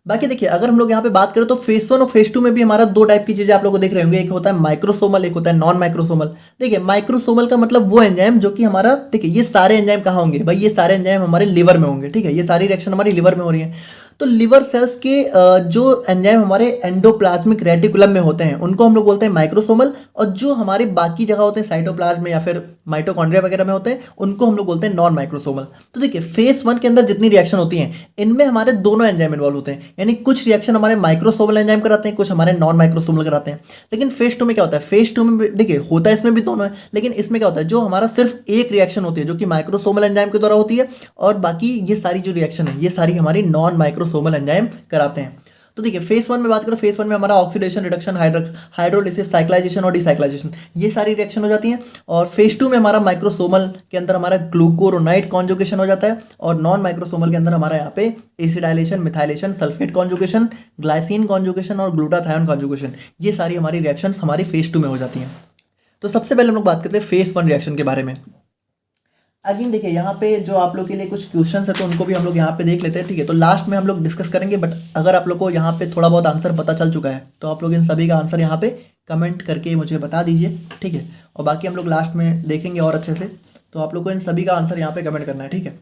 बाकी देखिए अगर हम लोग यहाँ पे बात करें तो फेज 1 और फेज 2 में भी हमारा 2 टाइप की चीजें आप लोग को देख रहे होंगे, एक होता है माइक्रोसोमल, एक होता है नॉन माइक्रोसोमल। देखिए माइक्रोसोमल का मतलब वो एंजाइम जो कि हमारा, देखिए ये सारे एंजाइम कहाँ होंगे भाई, ये सारे एंजाइम हमारे लिवर में होंगे, ठीक है। ये सारी रिएक्शन हमारी लिवर में हो रही है। तो लिवर सेल्स के जो एंजाइम हमारे एंडोप्लाज्मिक रेटिकुलम में होते हैं उनको हम लोग बोलते हैं माइक्रोसोमल, और जो हमारे बाकी जगह होते हैं साइटोप्लाज्म में या फिर माइटोकॉन्ड्रिया वगैरह में होते हैं उनको हम लोग बोलते हैं नॉन माइक्रोसोमल। तो देखिए फेज 1 के अंदर जितनी रिएक्शन होती हैं इनमें हमारे दोनों एंजाइम इन्वॉल्व होते हैं, यानी कुछ रिएक्शन हमारे माइक्रोसोमल एंजाइम कराते हैं, कुछ हमारे नॉन माइक्रोसोमल कराते हैं। लेकिन फेज 2 में क्या होता है, फेज 2 में देखिए होता है इसमें भी दोनों है, लेकिन इसमें क्या होता है, जो हमारा सिर्फ एक रिएक्शन होती है जो कि माइक्रोसोमल एंजाइम के द्वारा होती है, और बाकी ये सारी जो रिएक्शन है ये सारी हमारी नॉन माइक्रोसोमल एंजाइम कराते हैं। तो देखिए फेज 1 में बात करो, फेज 1 में हमारा ऑक्सीडेशन, रिडक्शन, हाइड्रोलिसिस, साइक्लाइजेशन और डिसाइक्लाइजेशन ये सारी रिएक्शन हो जाती हैं। और फेज 2 में हमारा माइक्रोसोमल के अंदर हमारा ग्लूकोरोनाइड कॉन्जुगेशन हो जाता है, और नॉन माइक्रोसोमल के अंदर हमारा यहाँ पे acetylation, methylation, sulphate conjugation, glycine conjugation और ग्लूटाथायोन कॉन्जुगेशन, ये सारी हमारी रिएक्शंस हमारी फेज 2 में हो जाती हैं। तो सबसे पहले हम लोग बात करते हैं फेज 1 रिएक्शन के बारे में। अगेन देखिए यहाँ पे जो आप लोग के लिए कुछ क्वेश्चंस है तो उनको भी हम लोग यहाँ पे देख लेते हैं, ठीक है। तो लास्ट में हम लोग डिस्कस करेंगे, बट अगर आप लोग को यहाँ पे थोड़ा बहुत आंसर पता चल चुका है तो आप लोग इन सभी का आंसर यहाँ पे कमेंट करके मुझे बता दीजिए, ठीक है। और बाकी हम लोग लास्ट में देखेंगे और अच्छे से, तो आप लोग को इन सभी का आंसर यहाँ पे कमेंट करना है, ठीक है।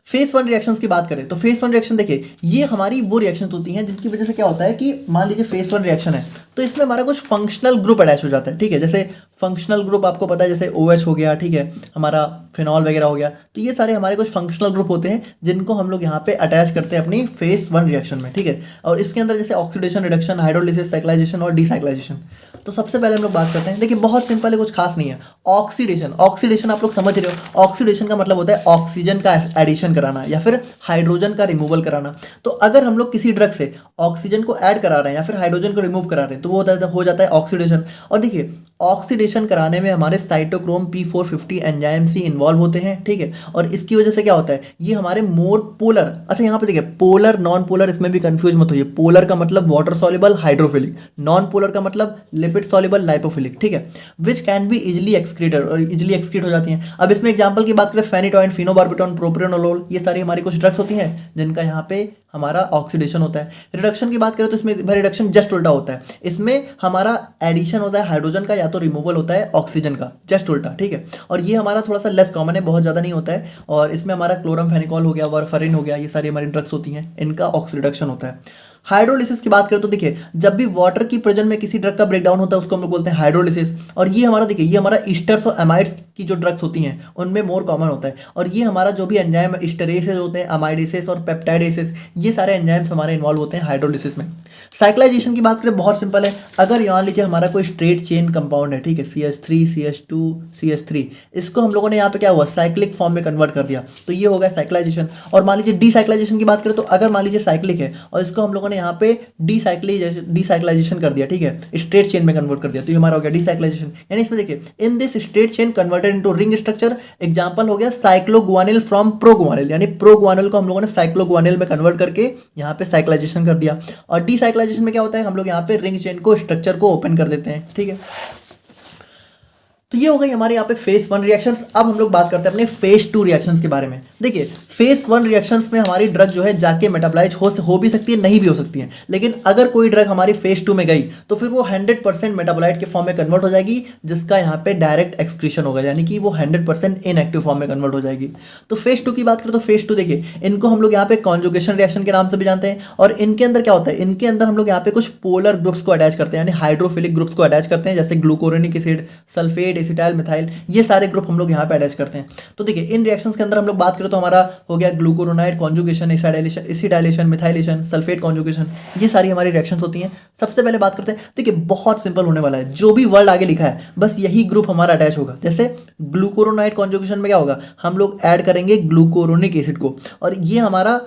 फेज 1 रिएक्शंस की बात करें तो फेज 1 रिएक्शन देखिए ये हमारी वो रिएक्शन होती हैं जिनकी वजह से क्या होता है कि मान लीजिए फेज 1 रिएक्शन है तो इसमें हमारा कुछ फंक्शनल ग्रुप अटैच हो जाता है, ठीक है। जैसे फंक्शनल ग्रुप आपको पता है, जैसे OH हो गया, ठीक है, हमारा फिनॉल वगैरह हो गया। तो ये सारे हमारे कुछ फंक्शनल ग्रुप होते हैं जिनको हम लोग यहाँ पे अटैच करते हैं अपनी फेज 1 रिएक्शन में, ठीक है। और इसके अंदर जैसे ऑक्सीडेशन, रिडक्शन, हाइड्रोलिसिस, साइक्लाइजेशन और डिसाइक्लाइजेशन। तो सबसे पहले हम लोग बात करते हैं, देखिए बहुत सिंपल है, कुछ खास नहीं है। ऑक्सीडेशन, ऑक्सीडेशन आप लोग समझ रहे हो, ऑक्सीडेशन का मतलब होता है ऑक्सीजन का एडिशन कराना या फिर हाइड्रोजन का रिमूवल कराना। तो अगर हम लोग किसी ड्रग से ऑक्सीजन को ऐड करा रहे हैं या फिर हाइड्रोजन को रिमूव करा रहे हैं, तो वो हो जाता है ऑक्सीडेशन। और देखिए ऑक्सीडेशन कराने में हमारे साइटोक्रोम P450 एंजाइम ही इन्वॉल्व होते हैं, ठीक है। और इसकी वजह से क्या होता है, ये हमारे मोर पोलर, अच्छा यहाँ पे देखिए पोलर नॉन पोलर, इसमें भी कंफ्यूज मत होइए। पोलर का मतलब water soluble hydrophilic, non polar का मतलब लिपिड सॉल्युबल लाइपोफिलिक, ठीक है, which can be easily excreted, और इजिली एक्सक्रीट हो जाती हैं। अब इसमें एग्जांपल की बात करें, फेनिटोइन, फिनोबार्बिटोन, प्रोप्रेनोलोल, ये सारी हमारी कुछ ड्रग्स होती हैं जिनका यहाँ पे हमारा ऑक्सीडेशन होता है। रिडक्शन की बात करें तो इसमें रिडक्शन जस्ट उल्टा होता है, इसमें हमारा एडिशन होता है हाइड्रोजन का या तो रिमूवल होता है ऑक्सीजन का, जस्ट उल्टा, ठीक है। और ये हमारा थोड़ा सा लेस कॉमन है, बहुत ज़्यादा नहीं होता है। और इसमें हमारा क्लोरमफेनिकॉल हो गया, वारफरिन हो गया, ये सारी हमारी ड्रग्स होती हैं, इनका ऑक्सीडेशन होता है। हाइड्रोलिसिस की बात करें तो देखिए जब भी वाटर की प्रेजेंस में किसी ड्रग का ब्रेकडाउन होता है उसको हम लोग बोलते हैं हाइड्रोलिसिस। और ये हमारा देखिए ये हमारा ईस्टर्स और अमाइड्स की जो ड्रग्स होती हैं उनमें मोर कॉमन होता है। और ये हमारा जो भी एंजाइम ईस्टरेसेस होते हैं, अमाइडेसेस और पेप्टाइडेसेस, ये सारे एंजाइम्स हमारे इन्वॉल्व होते हैं हाइड्रोलिसिस में। साइक्लाइजेशन की बात करें बहुत सिंपल है, अगर मान लीजिए हमारा कोई स्ट्रेट चेन कंपाउंड है, ठीक है, CH3 CH2 CH3, इसको हम लोगों ने यहाँ पे क्या हुआ साइक्लिक फॉर्म में कन्वर्ट कर दिया, तो ये हो गया साइक्लाइजेशन। और मान लीजिए डीसाइक्लाइजेशन की बात करें तो अगर मान लीजिए साइक्लिक है और इसको हम लोगों ने यहाँ पे डीसाइक्लाइजेशन कर दिया, ठीक है, स्ट्रेट चेन में कन्वर्ट कर दिया, तो ये हमारा हो गया डीसाइक्लाइजेशन। यानी इसमें देखिए in this straight chain converted into ring structure, example हो गया साइक्लोगुआनिल फ्रॉम प्रोगुआनिल, यानी प्रोगुआनिल को हम लोगों ने साइक्लोगुआनिल में कन्वर्ट करके यहाँ पे साइक्लाइजेशन कर दिया। और डीसाइक्लाइजेशन में क्या होता है, हम लोग यहाँ पे रिंग चेन को स्ट्रक्चर को ओपन कर देते हैं, ठीक है। तो ये हो गई हमारे यहाँ पे फेज 1 रिएक्शंस। अब हम लोग बात करते हैं अपने फेज 2 रिएक्शंस के बारे में। देखिए फेज 1 रिएक्शंस में हमारी ड्रग जो है जाके मेटाबोलाइज हो भी सकती है, नहीं भी हो सकती है, लेकिन अगर कोई ड्रग हमारी फेज 2 में गई तो फिर वो 100% मेटाबोलाइट के फॉर्म में कन्वर्ट हो जाएगी, जिसका यहाँ पे डायरेक्ट एक्सक्रीशन होगा, यानी कि वो 100% इनएक्टिव फॉर्म में कन्वर्ट हो जाएगी। तो फेज 2 की बात करें तो फेज 2 देखिए इनको हम लोग यहाँ पे कॉन्जुगेशन रिएक्शन के नाम से भी जानते हैं। और इनके अंदर क्या होता है, इनके अंदर हम लोग यहाँ पे कुछ पोलर ग्रुप्स को अटैच करते हैं, यानी हाइड्रोफिलिक ग्रुप्स को अटैच करते हैं, जैसे glucuronic acid, sulphate, acetyl, methyl, ये सारे ग्रुप हम लोग यहाँ पे अटैच करते हैं। तो देखिए इन रिएक्शंस के अंदर हम लोग बात करें तो हमारा हो गया glucuronide conjugation, acetylation, methylation, sulphate conjugation, ये सारी हमारी रिएक्शंस होती हैं। सबसे पहले बात करते हैं, देखिए बहुत सिंपल होने वाला है, जो भी वर्ड आगे लिखा है बस यही ग्रुप हमारा अटैच होगा। जैसे ग्लूकोरोनाइड कॉन्जुगेशन में क्या होगा, हम लोग ऐड करेंगे ग्लूकोरोनिक एसिड को, और ये हमारा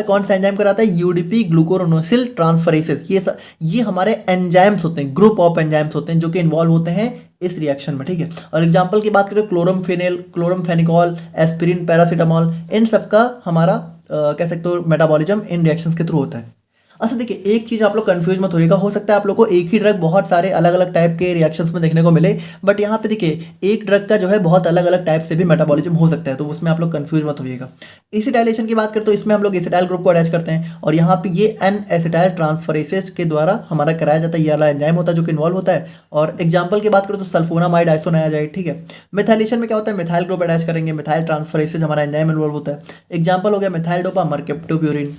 कौन सा एंजाइम कराता है, यूडीपी ग्लूकोरोनोसिल ट्रांसफरेसेस। ये हमारे एंजाइम्स होते हैं, ग्रुप ऑफ एंजाइम्स होते हैं जो कि इन्वॉल्व होते हैं इस रिएक्शन में, ठीक है। और एग्जांपल की बात करें क्लोरमफेनिल, क्लोरमफेनिकॉल, एस्पिरिन, पैरासीटामोल, इन सब का हमारा कह सकते हो मेटाबॉलिज्म इन रिएक्शंस के थ्रू होता है। अच्छा देखिए एक चीज़ आप लोग कंफ्यूज मत होइएगा, हो सकता है आप लोग को एक ही ड्रग बहुत सारे अलग अलग टाइप के रिएक्शंस में देखने को मिले, बट यहाँ पे देखिए एक ड्रग का जो है बहुत अलग अलग टाइप से भी मेटाबॉलिज्म हो सकता है, तो उसमें आप लोग कंफ्यूज मत होइएगा। एसिटाइलेशन की बात करें तो इसमें हम लोग एसिटाइल ग्रुप को अटैच करते हैं, और यहाँ पे ये एन एसिटाइल ट्रांसफरेसेस के द्वारा हमारा कराया जाता है, ये वाला एंजाइम होता है जो कि इन्वॉल्व होता है। और एग्जाम्पल की बात करें तो सल्फोनामाइड आइसोनायाजाइड, ठीक है। मिथाइलेशन में क्या होता है, मिथाइल ग्रुप अटैच करेंगे, मिथाइल ट्रांसफरेसेस हमारा एंजाइम इन्वॉल्व होता है। एग्जाम्पल हो गया मिथाइल डोपा, मरकेप्टोप्यूरिन।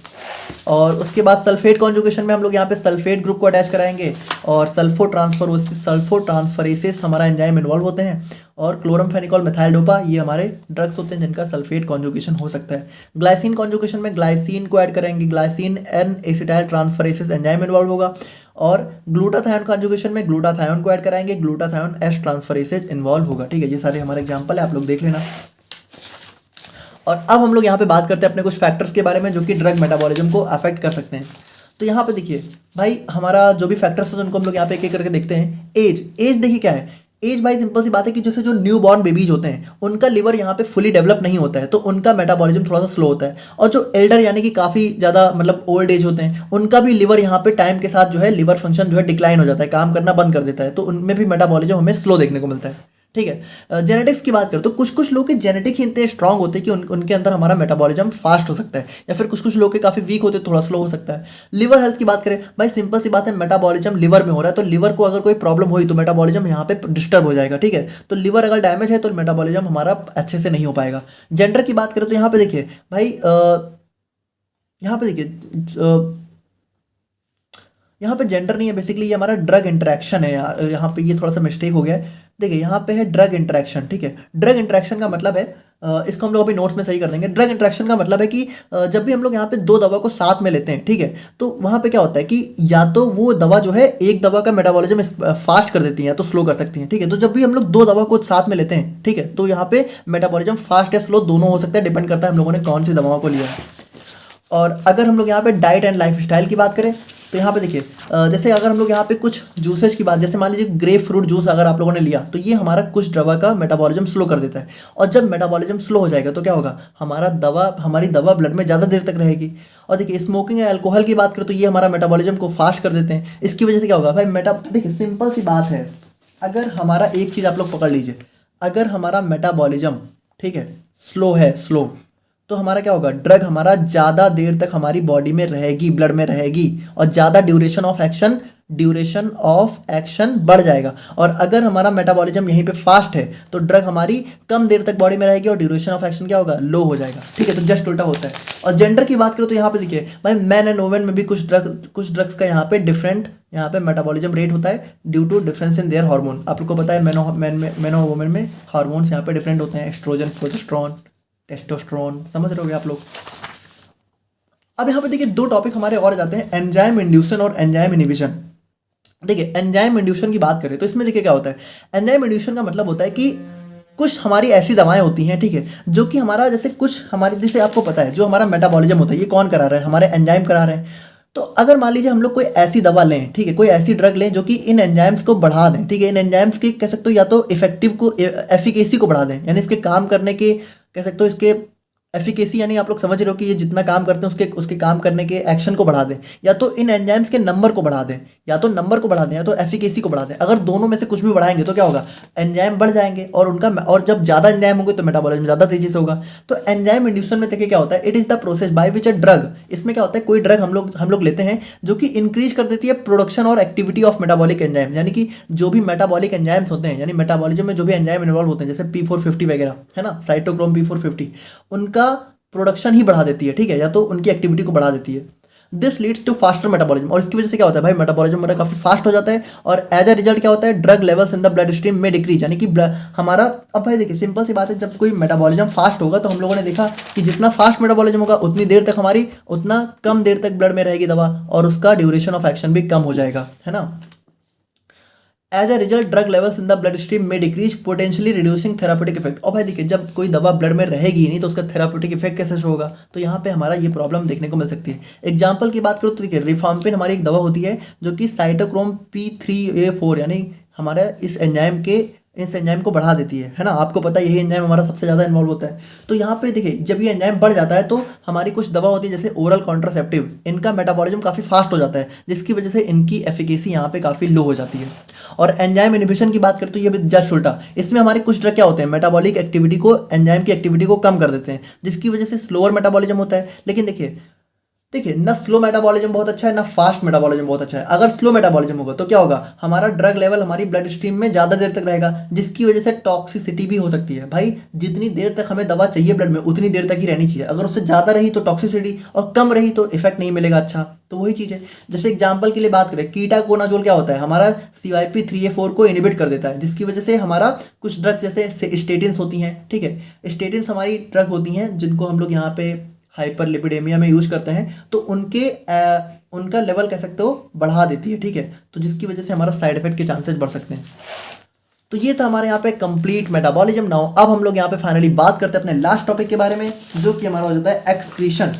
और उसके बाद सल्फेट कॉन्जुगेशन में हम लोग यहाँ पे सल्फेट ग्रुप को अटैच कराएंगे, और सल्फो ट्रांसफरेसेस हमारा एंजाइम इन्वॉल्व होते हैं। और क्लोरमफेनिकॉल, मिथाइल डोपा, ये हमारे ड्रग्स होते हैं जिनका सल्फेट कॉन्जुगेशन हो सकता है। ग्लाइसिन कॉन्जुगेशन में ग्लाइसिन को ऐड करेंगे, glycine N acetyl transferases enzyme involve होगा। और ग्लूटाथायोन कॉन्जुगेशन में ग्लूटाथायोन को ऐड कराएंगे, ग्लूटाथायोन एस ट्रांसफरेसेस इन्वॉल्व होगा, ठीक है। ये सारे हमारे एग्जाम्पल है, आप लोग देख लेना। और अब हम लोग यहाँ पे बात करते हैं अपने कुछ फैक्टर्स के बारे में जो कि ड्रग मेटाबॉलिज्म को अफेक्ट कर सकते हैं। तो यहाँ पे देखिए भाई हमारा जो भी फैक्टर्स हैं उनको हम लोग यहाँ पे एक एक करके देखते हैं। एज देखिए क्या है, एज भाई सिंपल सी बात है कि जैसे जो न्यू बॉर्न बेबीज होते हैं उनका लिवर यहाँ पे फुली डेवलप नहीं होता है, तो उनका मेटाबॉलिज्म थोड़ा सा स्लो होता है। और जो एल्डर यानी कि काफ़ी ज़्यादा मतलब ओल्ड एज होते हैं उनका भी लिवर यहाँ पे टाइम के साथ जो है लिवर फंक्शन जो है डिक्लाइन हो जाता है, काम करना बंद कर देता है, तो उनमें भी मेटाबॉलिज्म हमें स्लो देखने को मिलता है, ठीक है। जेनेटिक्स की बात करें तो कुछ लोग के जेनेटिक ही इतने स्ट्रांग होते हैं कि उनके अंदर हमारा मेटाबॉलिज्म फास्ट हो सकता है, या फिर कुछ लोग के काफ़ी वीक होते हैं, थोड़ा स्लो हो सकता है। लिवर हेल्थ की बात करें भाई सिंपल सी बात है, मेटाबॉलिज्म लिवर में हो रहा है, तो लिवर को अगर कोई प्रॉब्लम हुई तो मेटाबॉलिज्म यहाँ पे डिस्टर्ब हो जाएगा, ठीक है। तो लिवर अगर डैमेज है तो मेटाबॉलिज्म हमारा अच्छे से नहीं हो पाएगा। जेंडर की बात करें तो यहाँ पे देखिए भाई यहाँ पे जेंडर नहीं है, बेसिकली ये हमारा ड्रग इंटरेक्शन है यार, यहाँ पे ये थोड़ा सा मिस्टेक हो गया है। देखिए यहाँ पे है ड्रग इंटरेक्शन, ठीक है। ड्रग इंटरेक्शन का मतलब है इसको हम लोग अभी नोट्स में सही कर देंगे। ड्रग इंटरेक्शन का मतलब है कि जब भी हम लोग यहाँ पे दो दवा को साथ में लेते हैं, ठीक है, तो वहाँ पे क्या होता है कि या तो वो दवा जो है एक दवा का मेटाबॉलिज्म फास्ट कर देती है या तो स्लो कर सकती है, ठीक है। तो जब भी हम लोग दो दवा को साथ में लेते हैं, ठीक है, तो यहाँ पे मेटाबॉलिज्म फास्ट या स्लो दोनों हो सकता है, डिपेंड करता है हम लोगों ने कौन सी दवाओं को लिया है। और अगर हम लोग यहाँ पे डाइट एंड लाइफस्टाइल की बात करें तो यहाँ पे देखिए जैसे अगर हम लोग यहाँ पे कुछ जूसेस की बात, जैसे मान लीजिए ग्रेप फ्रूट जूस अगर आप लोगों ने लिया तो ये हमारा कुछ दवा का मेटाबॉलिज्म स्लो कर देता है, और जब मेटाबॉलिज्म स्लो हो जाएगा तो क्या होगा, हमारी दवा ब्लड में ज़्यादा देर तक रहेगी। और देखिए स्मोकिंग या अल्कोहल की बात करें तो ये हमारा मेटाबॉलिज्म को फास्ट कर देते हैं। इसकी वजह से क्या होगा भाई, देखिए सिंपल सी बात है, अगर हमारा एक चीज़ आप लोग पकड़ लीजिए, अगर हमारा मेटाबॉलिज्म ठीक है स्लो, तो हमारा क्या होगा, ड्रग हमारा ज़्यादा देर तक हमारी बॉडी में रहेगी, ब्लड में रहेगी, और ज़्यादा ड्यूरेशन ऑफ एक्शन बढ़ जाएगा। और अगर हमारा मेटाबॉलिज्म यहीं पे फास्ट है तो ड्रग हमारी कम देर तक बॉडी में रहेगी और ड्यूरेशन ऑफ एक्शन क्या होगा, लो हो जाएगा। ठीक है, तो जस्ट उल्टा होता है। और जेंडर की बात करो तो यहाँ पे देखिए भाई मैन एंड वुमेन में भी कुछ ड्रग्स का यहाँ पे डिफरेंट यहाँ पे मेटाबॉलिज्म रेट होता है due to difference in their hormone. आप लोग को पता है मैन और वुमेन में हार्मोन्स यहाँ पे डिफरेंट होते हैं, एस्ट्रोजन, प्रोजेस्टेरोन, टेस्टोस्टेरोन, समझ रहे होगे आप लोग। अब यहाँ पे देखिए दो टॉपिक हमारे और जाते हैं, एंजाइम इंड्यूशन और एंजाइम इनहिबिशन। देखिए एंजाइम इंड्यूशन की बात करें तो इसमें देखिए क्या होता है, एंजाइम इंड्यूशन का मतलब होता है कि कुछ हमारी ऐसी दवाएं होती हैं, ठीक है, जो कि हमारा जैसे कुछ हमारे, जैसे आपको पता है जो हमारा मेटाबॉलिज्म होता है ये कौन करा रहा है, हमारे एंजाइम करा रहे हैं। तो अगर मान लीजिए हम लोग कोई ऐसी दवा लें, ठीक है, कोई ऐसी ड्रग लें जो कि इन एंजाइम्स को बढ़ा दें, ठीक है, इन एंजाइम्स की कह सकते हो या तो एफिकेसी को बढ़ा दें, यानी इसके काम करने के कह सकते हो इसके एफिकेसी, यानी आप लोग समझ रहे हो कि ये जितना काम करते हैं उसके काम करने के एक्शन को बढ़ा दें, या तो इन एंजाइम्स के नंबर को बढ़ा दें, या तो एफिकेसी को बढ़ा दें। अगर दोनों में से कुछ भी बढ़ाएंगे तो क्या होगा, एंजाइम बढ़ जाएंगे, और जब ज़्यादा एंजाइम होंगे तो मेटाबॉलिज्म ज़्यादा तेजी से होगा। तो एंजाइम इंड्यूशन में देखिए क्या होता है, it is the process by which a drug, इसमें क्या होता है कोई ड्रग हम लोग लेते हैं जो कि इंक्रीज कर देती है प्रोडक्शन और एक्टिविटी ऑफ मेटाबॉलिक एंजाइम, यानी कि जो भी मेटाबॉलिक एंजाइम्स होते हैं, यानी मेटाबॉलिज्म में जो भी एंजाइम इन्वॉल्व होते हैं, जैसे P450 वगैरह है ना, साइटोक्रोम P450, उनका प्रोडक्शन ही बढ़ा देती है, ठीक है, या तो उनकी एक्टिविटी को बढ़ा देती है। This leads to faster metabolism, और इसकी वजह से क्या होता है भाई, मेटाबॉलिज्म मेरा काफी फास्ट हो जाता है, और एज अ रिजल्ट क्या होता है, drug levels in the blood stream में डिक्रीज, यानी कि हमारा, अब भाई देखिए सिंपल सी बात है, जब कोई मेटाबॉलिज्म फास्ट होगा तो हम लोगों ने देखा कि जितना फास्ट मेटाबॉलिज्म होगा उतना कम देर तक ब्लड में रहेगी दवा, और उसका ड्यूरेशन ऑफ एक्शन भी कम हो जाएगा, है ना। As a result drug levels in the blood stream में decrease, potentially reducing therapeutic effect. और भाई देखिए जब कोई दवा ब्लड में रहेगी ही नहीं तो उसका थेरापेटिक इफेक्ट कैसे शो होगा, तो यहाँ पे हमारा ये प्रॉब्लम देखने को मिल सकती है। एग्जाम्पल की बात करो तो देखिए रिफाम्पिन हमारी एक दवा होती है जो कि साइटोक्रोम P3A4 यानी हमारा इस एंजाइम को बढ़ा देती है ना, आपको पता है यही एंजाइम हमारा सबसे ज़्यादा इन्वॉल्व होता है। तो यहाँ पे देखिए जब ये एंजाइम बढ़ जाता है तो हमारी कुछ दवा होती है जैसे ओरल कॉन्ट्रासेप्टिव, इनका मेटाबॉलिज्म काफ़ी फास्ट हो जाता है, जिसकी वजह से इनकी एफिकेसी यहाँ पे काफ़ी लो हो जाती है। और एंजाइम इनहिबिशन की बात करें तो ये भी जस्ट उल्टा, इसमें हमारे कुछ ड्रग क्या होते हैं, मेटाबॉलिक एक्टिविटी को, एंजाइम की एक्टिविटी को कम कर देते हैं, जिसकी वजह से स्लोअर मेटाबॉलिज्म होता है। लेकिन देखिए ना स्लो मेटाबॉलिज्म बहुत अच्छा है ना फास्ट मेटाबॉलिज्म बहुत अच्छा है। अगर स्लो मेटाबॉलिज्म होगा तो क्या होगा, हमारा ड्रग लेवल हमारी ब्लड स्ट्रीम में ज़्यादा देर तक रहेगा, जिसकी वजह से टॉक्सिसिटी भी हो सकती है। भाई जितनी देर तक हमें दवा चाहिए ब्लड में उतनी देर तक ही रहनी चाहिए, अगर उससे ज़्यादा रही तो टॉक्सिसिटी, और कम रही तो इफेक्ट नहीं मिलेगा अच्छा। तो वही चीज़ है, जैसे एग्जाम्पल के लिए बात करें, कीटाकोनाजोल क्या होता है, हमारा CYP3A4 को इनहिबिट कर देता है, जिसकी वजह से हमारा कुछ ड्रग्स जैसे स्टेटिन्स होती हैं, ठीक है, स्टेटिन्स हमारी ड्रग होती हैं जिनको हम लोग यहाँ पे हाइपरलिपिडेमिया में यूज करते हैं, तो उनका लेवल कह सकते हो बढ़ा देती है, ठीक है, तो जिसकी वजह से हमारा साइड इफेक्ट के चांसेस बढ़ सकते हैं। तो ये था हमारे यहाँ पे कंप्लीट मेटाबॉलिज्म। नाउ अब हम लोग यहाँ पे फाइनली बात करते हैं अपने लास्ट टॉपिक के बारे में, जो कि हमारा हो जाता है एक्सक्रीशन।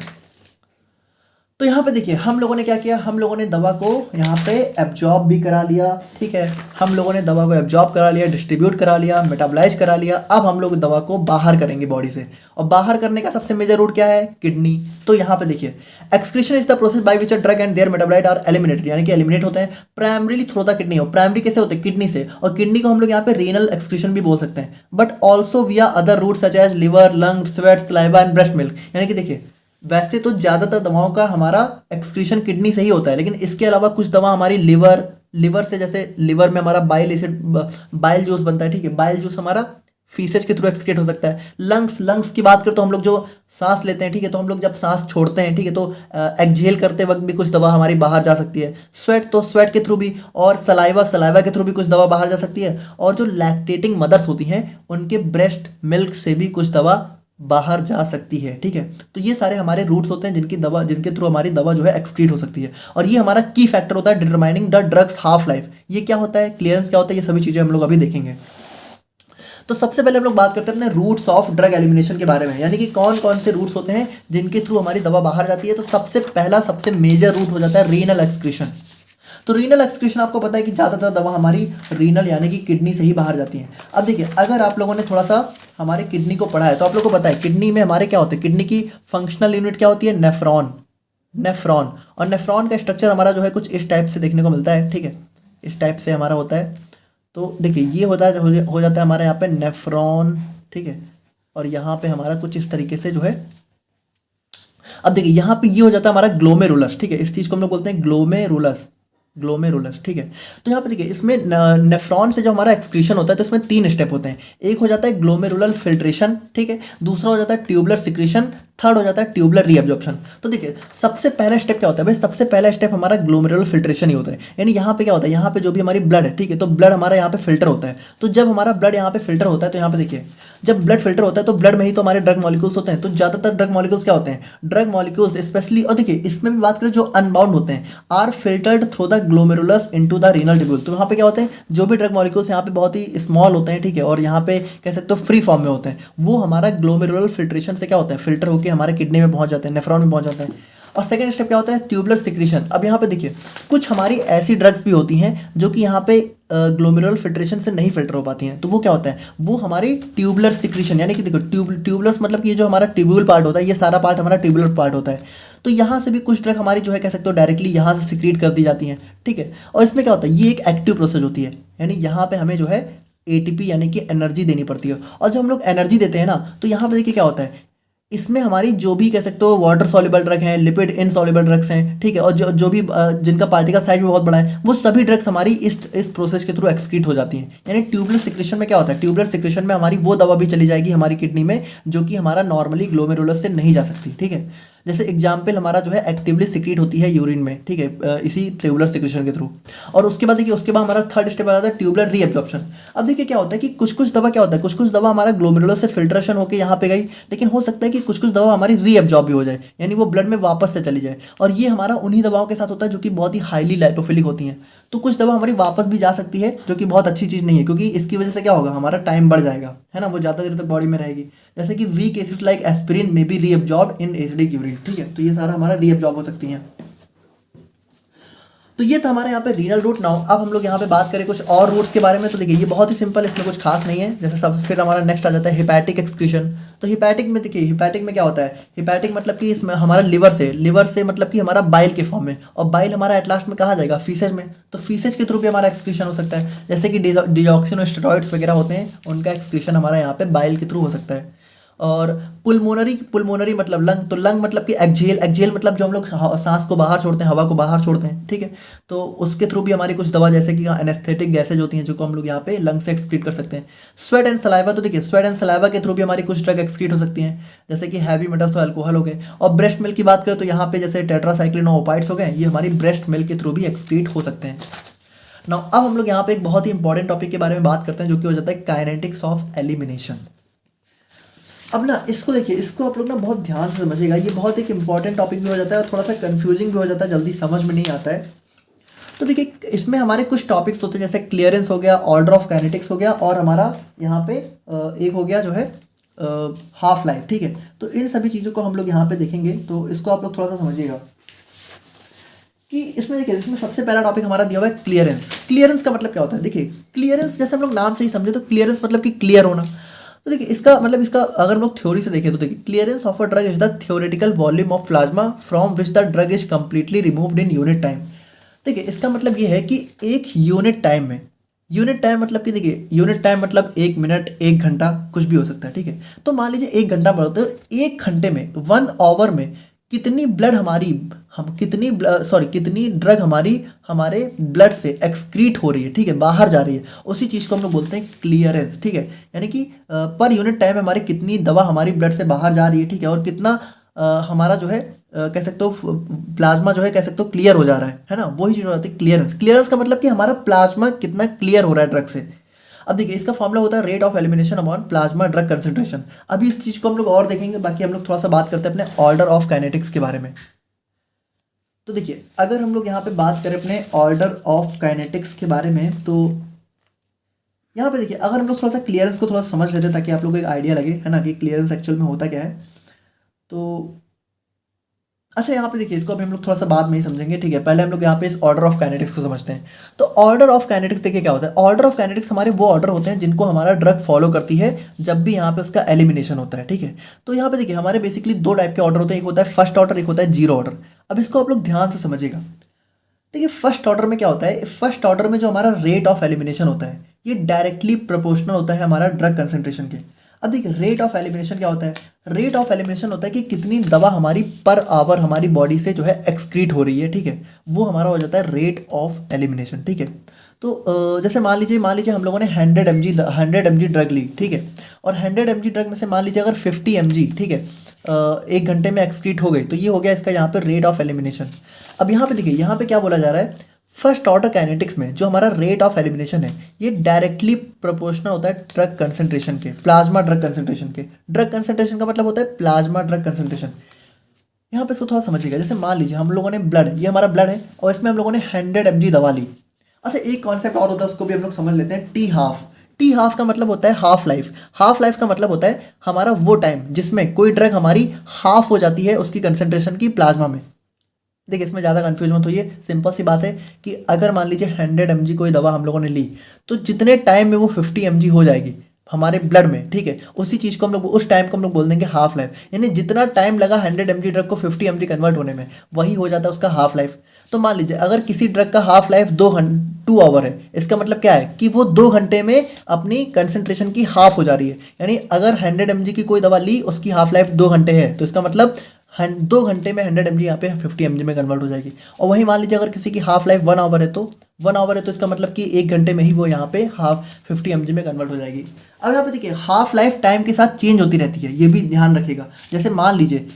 तो यहाँ पे देखिए हम लोगों ने क्या किया, हम लोगों ने दवा को यहाँ पे एब्जॉर्ब भी करा लिया, ठीक है, हम लोगों ने दवा को एब्जॉर्ब करा लिया, डिस्ट्रीब्यूट करा लिया, मेटाबलाइज करा लिया। अब हम लोग दवा को बाहर करेंगे बॉडी से, और बाहर करने का सबसे मेजर रूट क्या है, किडनी। तो यहाँ पे देखिए excretion is the process by which a drug and their metabolite are eliminated, यानी कि एलिमिनेट होते हैं प्राइमरीली थ्रू द किडनी। और प्राइमरी कैसे होते हैं, किडनी से, और किडनी को हम लोग यहाँ पे रीनल एक्सक्रीशन भी बोल सकते हैं, but also via other route such as liver, lung, sweat, saliva and breast milk. यानी कि देखिए वैसे तो ज़्यादातर दवाओं का हमारा एक्सक्रीशन किडनी से ही होता है, लेकिन इसके अलावा कुछ दवा हमारी लिवर से, जैसे लिवर में हमारा बाइल जूस बनता है, ठीक है, बाइल जूस हमारा फीसेज के थ्रू एक्सक्रीट हो सकता है। लंग्स की बात करें तो हम लोग जो सांस लेते हैं, ठीक है, तो हम लोग जब सांस छोड़ते हैं, ठीक है, तो एक्सहेल करते वक्त भी कुछ दवा हमारी बाहर जा सकती है। स्वेट के थ्रू भी, और सलाइवा के थ्रू भी कुछ दवा बाहर जा सकती है। और जो लैक्टेटिंग मदर्स होती हैं उनके ब्रेस्ट मिल्क से भी कुछ दवा बाहर जा सकती है, ठीक है। तो ये सारे हमारे रूट्स होते हैं जिनके थ्रू हमारी दवा जो है एक्सक्रीट हो सकती है, और ये हमारा की फैक्टर होता है determining the drugs half life. ये क्या होता है, क्लियरेंस क्या होता है, ये सभी चीज़ें हम लोग अभी देखेंगे। तो सबसे पहले हम लोग बात करते हैं अपने रूट्स ऑफ ड्रग एलिमिनेशन के बारे में, यानी कि कौन कौन से रूट्स होते हैं जिनके थ्रू हमारी दवा बाहर जाती है। तो सबसे पहला सबसे मेजर रूट हो जाता है रीनल एक्सक्रीशन। तो रीनल एक्सक्रीशन आपको पता है कि ज़्यादातर दवा हमारी रीनल यानी कि किडनी से ही बाहर जाती है। अब देखिए, अगर आप लोगों ने थोड़ा सा हमारे किडनी को पढ़ा है तो आप लोगों को पता है किडनी में हमारे क्या होते हैं, किडनी की फंक्शनल यूनिट क्या होती है, नेफ्रॉन। नेफ्रॉन, और नेफ्रॉन का स्ट्रक्चर हमारा जो है कुछ इस टाइप से देखने को मिलता है, ठीक है, इस टाइप से हमारा होता है। तो देखिए ये होता है, हो जाता है हमारे यहाँ पे नेफ्रॉन, ठीक है, और यहाँ पे हमारा कुछ इस तरीके से जो है। अब देखिए यहाँ पे ये हो जाता है हमारा ग्लोमेरुलस, ठीक है, इस चीज़ को हम लोग बोलते हैं ग्लोमेरुलस, ग्लोमेरुलस, ठीक है। तो यहाँ पे देखिए इसमें नेफ्रॉन से जो हमारा एक्सक्रीशन होता है तो इसमें 3 स्टेप होते हैं। एक हो जाता है ग्लोमेरुलर फिल्ट्रेशन, ठीक है, दूसरा हो जाता है ट्यूबुलर सिक्रीशन, थर्ड हो जाता है ट्यूबुलर रीअब्जॉर्प्शन। तो देखिए सबसे पहला स्टेप क्या होता है भाई, सबसे पहला स्टेप हमारा ग्लोमेरुलर फिल्ट्रेशन ही होता है। यानी यहाँ पे क्या होता है, यहाँ पे जो भी हमारी ब्लड है, ठीक है, तो ब्लड हमारा यहाँ पे फिल्टर होता है। तो जब हमारा ब्लड यहाँ पे फिल्टर होता है तो यहाँ पे देखिए जब ब्लड फिल्टर होता है तो ब्लड में ही तो हमारे ड्रग मॉलिक्यूल्स होते हैं। तो ज़्यादातर ड्रग मॉलिक्यूल्स क्या होते हैं, ड्रग मॉलिक्यूल्स स्पेशली, और देखिए इसमें भी बात करें जो अनबाउंड होते हैं, are filtered through the glomerulus into the renal tubule. तो यहाँ पे क्या होते हैं, जो भी ड्रग मॉलिक्यूल्स यहाँ पे बहुत ही स्मॉल होते हैं, ठीक है, और यहाँ पे कह सकते हो फ्री फॉर्म में होते हैं, वो हमारा ग्लोमेरुलर फिल्ट्रेशन से क्या होता है, फिल्टर होकर हमारे किडनी में पहुंच जाते हैं, नेफ्रॉन में पहुंच जाते हैं। और सेकंड स्टेप क्या होता है, ट्यूबुलर सिक्रीशन। अब यहाँ पे देखिए कुछ हमारी ऐसी ड्रग्स भी होती हैं जो कि यहाँ पे ग्लोमेरुलर फिल्ट्रेशन से नहीं फिल्टर हो पाती हैं। तो वो क्या होता है, वो हमारी ट्यूबुलर सिक्रीशन, यानी कि देखो ट्यूबुलर्स मतलब कि ये जो हमारा ट्यूब्यूल पार्ट होता है, ये सारा पार्ट हमारा ट्यूबुलर पार्ट होता है। तो यहाँ से भी कुछ ड्रग हमारी जो है कह सकते हो डायरेक्टली यहाँ से सिक्रीट कर दी जाती हैं, ठीक है। और इसमें क्या होता है, ये एक एक्टिव प्रोसेस होती है, यानी यहाँ पे हमें जो है एटीपी यानी कि एनर्जी देनी पड़ती है। और जब हम लोग एनर्जी देते हैं ना तो यहाँ पे देखिए क्या होता है, इसमें हमारी जो भी कह सकते हो वाटर सॉल्युबल ड्रग हैं, लिपिड इनसॉल्युबल ड्रग्स हैं, ठीक है, और जो भी जिनका पार्टिकल साइज भी बहुत बड़ा है, वो सभी ड्रग्स हमारी इस प्रोसेस के थ्रू एक्सक्रीट हो जाती हैं। यानी ट्यूबुलर सिक्रेशन में क्या होता है, ट्यूबुलर सिक्रेशन में हमारी वो दवा भी चली जाएगी हमारी किडनी में जो कि हमारा नॉर्मली ग्लोमेरुलस से नहीं जा सकती, ठीक है। जैसे एग्जाम्पल हमारा जो है एक्टिवली सिक्रीट होती है यूरिन में, ठीक है, इसी ट्यूबुलर सिक्रेशन के थ्रू। और उसके बाद देखिए उसके बाद हमारा थर्ड स्टेप आ जाता है ट्यूबुलर रीअब्जॉर्प्शन। अब देखिए क्या होता है कि कुछ दवा क्या होता है, कुछ दवा हमारा ग्लोमेरुलस से फिल्ट्रेशन होकर यहाँ पे गई, लेकिन हो सकता है कि कुछ दवा हमारी रीअब्जॉर्ब भी हो जाए, यानी वो ब्लड में वापस से चली जाए। और ये हमारा उन्हीं दवाओं के साथ होता है जो कि बहुत ही हाईली लाइपोफिलिक होती हैं। तो कुछ दवा हमारी वापस भी जा सकती है जो कि बहुत अच्छी चीज़ नहीं है, क्योंकि इसकी वजह से क्या होगा, हमारा टाइम बढ़ जाएगा, है ना, वो ज़्यादा देर तक बॉडी में रहेगी। जैसे कि weak acid like aspirin may be reabsorb in acidic urine, ठीक है, तो ये सारा हमारा रीअब्जॉर्ब हो सकती हैं। तो ये था हमारे यहाँ पे रीनल रूट। नाउ अब हम लोग यहाँ पे बात करें कुछ और रूट्स के बारे में। तो देखिए ये बहुत ही सिंपल, इसमें कुछ खास नहीं है। जैसे सब फिर हमारा नेक्स्ट आ जाता है हिपैटिक एक्सक्रीशन। तो हिपैटिक में देखिए, हिपैटिक में क्या होता है, हिपैटिक मतलब कि इसमें हमारा लिवर से मतलब कि हमारा बाइल के फॉर्म में, और बाइल हमारा एट लास्ट में कहा जाएगा फीसेज में। तो फीसेज के थ्रू भी हमारा एक्सक्रीशन हो सकता है, जैसे कि डिजॉक्सिन और स्टेरॉइड्स वगैरह होते हैं, उनका एक्सक्रीशन हमारा यहाँ पे बाइल के थ्रू हो सकता है। और पुलमोनरी मतलब लंग, तो लंग मतलब कि एक्जेल मतलब जो हम लोग सांस को बाहर छोड़ते हैं, हवा को बाहर छोड़ते हैं, ठीक है, तो उसके थ्रू भी हमारी कुछ दवा जैसे कि एनेस्थेटिक गैसेज होती हैं जो को हम लोग यहाँ पे लंग से एक्सक्रीट कर सकते हैं। स्वेट एंड सलाइवा, तो देखिए स्वेट एंड सलाइवा के थ्रू भी हमारी कुछ ड्रग एक्सक्रीट हो सकती हैं, जैसे कि हैवी मेटल्स और अल्कोहल हो गए। और ब्रेस्ट मिल्क की बात करें तो यहाँ पे जैसे टेट्रासाइक्लिन और ओपाइड्स हो गए, ये हमारी ब्रेस्ट मिल्क के थ्रू भी एक्सक्रीट हो सकते हैं। नाउ अब हम लोग यहाँ पे एक बहुत ही इंपॉर्टेंट टॉपिक के बारे में बात करते हैं जो कि हो जाता है काइनेटिक्स ऑफ एलिमिनेशन। अब ना इसको देखिए, इसको आप लोग ना बहुत ध्यान से समझिएगा, ये बहुत एक इंपॉर्टेंट टॉपिक भी हो जाता है और थोड़ा सा कंफ्यूजिंग भी हो जाता है, जल्दी समझ में नहीं आता है। तो देखिए इसमें हमारे कुछ टॉपिक्स होते हैं, जैसे क्लियरेंस हो गया, ऑर्डर ऑफ काइनेटिक्स हो गया, और हमारा यहाँ पे एक हो गया जो है हाफ लाइफ, ठीक है। तो इन सभी चीज़ों को हम लोग यहाँ पे देखेंगे, तो इसको आप लोग थोड़ा सा समझिएगा कि इसमें देखिए, इसमें सबसे पहला टॉपिक हमारा दिया हुआ है क्लियरेंस। क्लियरेंस का मतलब क्या होता है, देखिए क्लियरेंस जैसे हम लोग नाम से ही समझे तो क्लियरेंस मतलब कि क्लियर होना। तो देखिए इसका अगर हम लोग थ्योरी से देखें तो देखिए clearance of a drug is the theoretical volume of plasma from which the drug is completely removed in unit time. देखिए इसका मतलब ये है कि एक यूनिट टाइम में, यूनिट टाइम मतलब कि देखिए यूनिट टाइम मतलब 1 मिनट, 1 घंटा, कुछ भी हो सकता है, ठीक है। तो मान लीजिए 1 घंटा बढ़ते तो 1 घंटे में, 1 आवर में कितनी ब्लड हमारी कितनी ड्रग हमारे ब्लड से एक्सक्रीट हो रही है, ठीक है, बाहर जा रही है, उसी चीज़ को हम लोग बोलते हैं क्लियरेंस, ठीक है। यानी कि पर यूनिट टाइम में हमारी कितनी दवा हमारी ब्लड से बाहर जा रही है, ठीक है, और कितना हमारा जो है कह सकते हो प्लाज्मा जो है कह सकते हो क्लियर हो जा रहा है ना, वही चीज़ हो जाती है क्लियरेंस। क्लियरेंस का मतलब कि हमारा प्लाज्मा कितना क्लियर हो रहा है ड्रग से। अब देखिए इसका फॉर्मूला होता है rate of elimination upon plasma drug concentration. अभी इस चीज़ को हम लोग और देखेंगे, बाकी हम लोग थोड़ा सा बात करते हैं अपने ऑर्डर ऑफ काइनेटिक्स के बारे में। तो देखिए अगर हम लोग यहाँ पे बात करें अपने ऑर्डर ऑफ काइनेटिक्स के बारे में, तो यहाँ पे देखिए अगर हम लोग थोड़ा सा क्लियरेंस को थोड़ा समझ लेते हैं ताकि आप लोग को एक आइडिया लगे, है ना, कि क्लियरेंस एक्चुअल में होता क्या है। तो अच्छा यहाँ पे देखिए इसको अभी हम लोग थोड़ा सा बाद में ही समझेंगे, ठीक है। पहले हम लोग यहाँ पे इस ऑर्डर ऑफ काइनेटिक्स को समझते हैं। तो ऑर्डर ऑफ काइनेटिक्स देखिए क्या होता है। ऑर्डर ऑफ काइनेटिक्स हमारे वो ऑर्डर होते हैं जिनको हमारा ड्रग फॉलो करती है जब भी यहाँ पे उसका एलिमिनेशन होता है, ठीक है। तो यहाँ पे देखिए हमारे बेसिकली दो टाइप के ऑर्डर होते हैं, एक होता है फर्स्ट ऑर्डर, एक होता है जीरो ऑर्डर। अब इसको आप लोग ध्यान से समझिएगा। देखिए फर्स्ट ऑर्डर में क्या होता है, फर्स्ट ऑर्डर में जो हमारा रेट ऑफ एलिमिनेशन होता है ये डायरेक्टली प्रोपोर्शनल होता है हमारा ड्रग कंसंट्रेशन के। अब देखिए रेट ऑफ एलिमिनेशन क्या होता है, रेट ऑफ एलिमिनेशन होता है कि कितनी दवा हमारी पर आवर हमारी बॉडी से जो है एक्सक्रीट हो रही है, ठीक है, वो हमारा हो जाता है रेट ऑफ एलिमिनेशन, ठीक है। तो जैसे मान लीजिए हम लोगों ने 100 mg ड्रग ली, ठीक है, और 100 mg ड्रग में से मान लीजिए अगर 50 mg, ठीक है, एक घंटे में एक्सक्रीट हो गई, तो ये हो गया इसका यहाँ पे रेट ऑफ एलिमिनेशन। अब यहाँ पे देखिए यहाँ पे क्या बोला जा रहा है, फर्स्ट ऑर्डर काइनेटिक्स में जो हमारा रेट ऑफ एलिमिनेशन है ये डायरेक्टली प्रोपोर्शनल होता है ड्रग कंसंट्रेशन के, प्लाज्मा ड्रग कंसंट्रेशन के। ड्रग कंसंट्रेशन का मतलब होता है प्लाज्मा ड्रग कंसंट्रेशन। यहाँ पे इसको थोड़ा समझिएगा। जैसे मान लीजिए हम लोगों ने ब्लड, ये हमारा ब्लड है और इसमें हम लोगों ने 100 mg दवा ली। अच्छा एक कॉन्सेप्ट और होता है उसको भी हम लोग समझ लेते हैं, टी हाफ। टी हाफ का मतलब होता है हाफ लाइफ। हाफ लाइफ का मतलब होता है हमारा वो टाइम जिसमें कोई ड्रग हमारी हाफ हो जाती है उसकी कंसंट्रेशन की प्लाज्मा में। देखिए इसमें ज़्यादा कंफ्यूज मत होइए, सिंपल सी बात है कि अगर मान लीजिए 100 mg कोई दवा हम लोगों ने ली तो जितने टाइम में वो 50 mg हो जाएगी हमारे ब्लड में, ठीक है, उसी चीज़ को हम लोग उस टाइम को हम लोग बोल देंगे हाफ लाइफ। यानी जितना टाइम लगा 100 mg ड्रग को 50 mg कन्वर्ट होने में, वही हो जाता है उसका हाफ लाइफ। तो मान लीजिए अगर किसी ड्रग का हाफ लाइफ 2 आवर है, इसका मतलब क्या है कि वो 2 घंटे में अपनी कंसंट्रेशन की हाफ हो जा रही है। यानी अगर 100 mg की कोई दवा ली उसकी हाफ लाइफ 2 घंटे है, तो इसका मतलब 2 घंटे में 100 mg यहाँ पे 50 mg में कन्वर्ट हो जाएगी। और वही मान लीजिए अगर किसी की हाफ लाइफ 1 आवर है तो 1 आवर है तो इसका मतलब कि 1 घंटे में ही वो यहाँ पे 50 mg में कन्वर्ट हो जाएगी। अब यहाँ पे देखिए हाफ लाइफ टाइम के साथ चेंज होती रहती है, ये भी ध्यान रखिएगा। जैसे मान लीजिए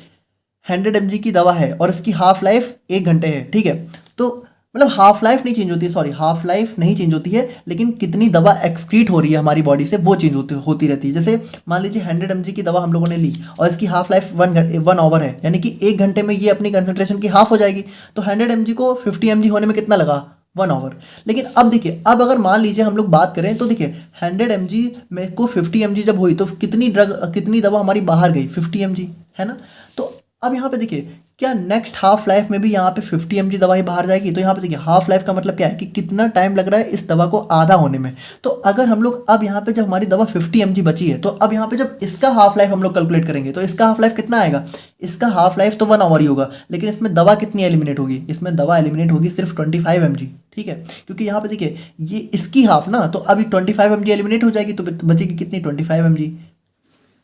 100 mg की दवा है और इसकी हाफ लाइफ 1 घंटे है, ठीक है, तो मतलब हाफ लाइफ नहीं चेंज होती है, सॉरी हाफ लाइफ नहीं चेंज होती है, लेकिन कितनी दवा एक्सक्रीट हो रही है हमारी बॉडी से वो चेंज होती रहती है। जैसे मान लीजिए 100 mg की दवा हम लोगों ने ली और इसकी हाफ लाइफ 1 आवर है, यानी कि 1 घंटे में ये अपनी कंसंट्रेशन की हाफ हो जाएगी। तो 100 mg को 50 mg होने में कितना लगा, 1 आवर। लेकिन अब देखिए अब अगर मान लीजिए हम लोग बात करें तो देखिए 100 mg में को 50 mg जब हुई तो कितनी दवा हमारी बाहर गई, 50 mg, है ना। तो अब यहाँ पे देखिए क्या नेक्स्ट हाफ लाइफ में भी यहाँ पे 50 mg दवा ही बाहर जाएगी। तो यहाँ पे देखिए हाफ लाइफ का मतलब क्या है कि कितना टाइम लग रहा है इस दवा को आधा होने में। तो अगर हम लोग अब यहाँ पे जब हमारी दवा 50 mg बची है तो अब यहाँ पे जब इसका हाफ लाइफ हम लोग कैलकुलेट करेंगे तो इसका हाफ लाइफ कितना आएगा, इसका हाफ लाइफ तो 1 आवर ही होगा, लेकिन इसमें दवा कितनी एलिमिनेट होगी, इसमें दवा एलिमिनेट होगी सिर्फ 25 mg, ठीक है, क्योंकि यहाँ पे देखिए ये इसकी हाफ ना, तो अभी 25 mg एलिमिनेट हो जाएगी तो बचेगी कितनी, 25 mg।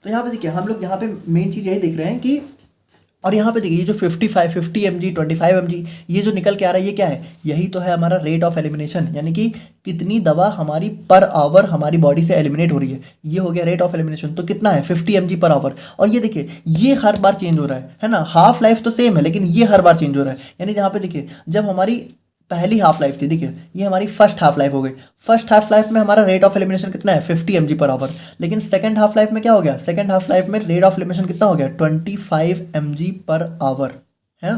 तो यहाँ पे देखिए हम लोग यहाँ पे मेन चीज़ यही देख रहे हैं कि, और यहाँ पे देखिए ये जो 50 mg 25 mg ये जो निकल के आ रहा है ये क्या है, यही तो है हमारा रेट ऑफ एलिमिनेशन, यानी कि कितनी दवा हमारी पर आवर हमारी बॉडी से एलिमिनेट हो रही है, ये हो गया रेट ऑफ एलिमिनेशन। तो कितना है 50 mg पर आवर। और ये देखिए ये हर बार चेंज हो रहा है ना, हाफ लाइफ तो सेम है लेकिन ये हर बार चेंज हो रहा है। यानी यहाँ पे देखिए जब हमारी पहली हाफ लाइफ थी, देखिए ये हमारी फर्स्ट हाफ लाइफ हो गई, फर्स्ट हाफ लाइफ में हमारा रेट ऑफ एलिमिनेशन कितना है 50 mg पर आवर। लेकिन सेकंड हाफ लाइफ में क्या हो गया, सेकंड हाफ लाइफ में रेट ऑफ एलिमिनेशन कितना हो गया 25 mg पर आवर, है ना।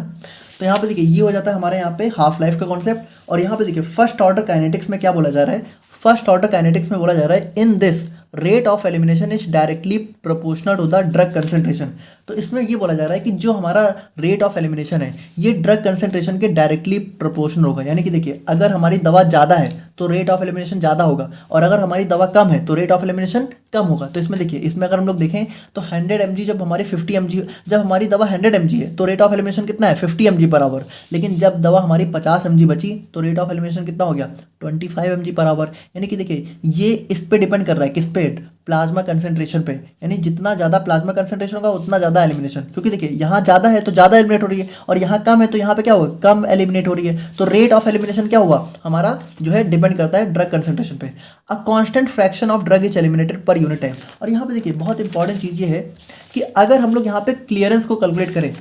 तो यहाँ पे देखिए ये हो जाता है हमारे यहाँ पे हाफ लाइफ का कॉन्सेप्ट। और यहाँ पे देखिए फर्स्ट ऑर्डर काइनेटिक्स में क्या बोला जा रहा है, फर्स्ट ऑर्डर काइनेटिक्स में बोला जा रहा है in this rate of elimination is directly proportional to the drug concentration. तो इसमें ये बोला जा रहा है कि जो हमारा रेट ऑफ एलिमिनेशन है ये ड्रग कंसंट्रेशन के डायरेक्टली प्रोपोर्शनल होगा। यानी कि देखिए अगर हमारी दवा ज़्यादा है तो रेट ऑफ एलिमिनेशन ज़्यादा होगा, और अगर हमारी दवा कम है तो रेट ऑफ एलिमिनेशन कम होगा। तो इसमें देखिए इसमें अगर हम लोग देखें तो 100 mg जब हमारी 50 mg, जब हमारी दवा 100 mg है तो रेट ऑफ एलिमिनेशन कितना है 50 mg पर आवर। लेकिन जब दवा हमारी 50 mg बची तो रेट ऑफ एलिमिनेशन कितना हो गया 25 mg पर आवर। यानी कि देखिए ये इस पे डिपेंड कर रहा है, किस पे, प्लाज्मा कंसंट्रेशन पे। यानी जितना ज़्यादा प्लाज्मा कंसंट्रेशन होगा उतना ज़्यादा एलिमिनेशन, क्योंकि देखिए यहाँ ज़्यादा है तो ज़्यादा एलिमिनेट हो रही है और यहाँ कम है तो यहाँ पे क्या होगा, कम एलिमिनेट हो रही है। तो रेट ऑफ एलिमिनेशन क्या हुआ हमारा जो है डिपेंड करता है ड्रग कंसंट्रेशन पे। A constant fraction of drug is eliminated per unit time. और यहाँ पे देखिए बहुत इंपॉर्टेंट चीज़ ये है कि अगर हम लोग यहाँ पे क्लियरेंस को कैलकुलेट करें,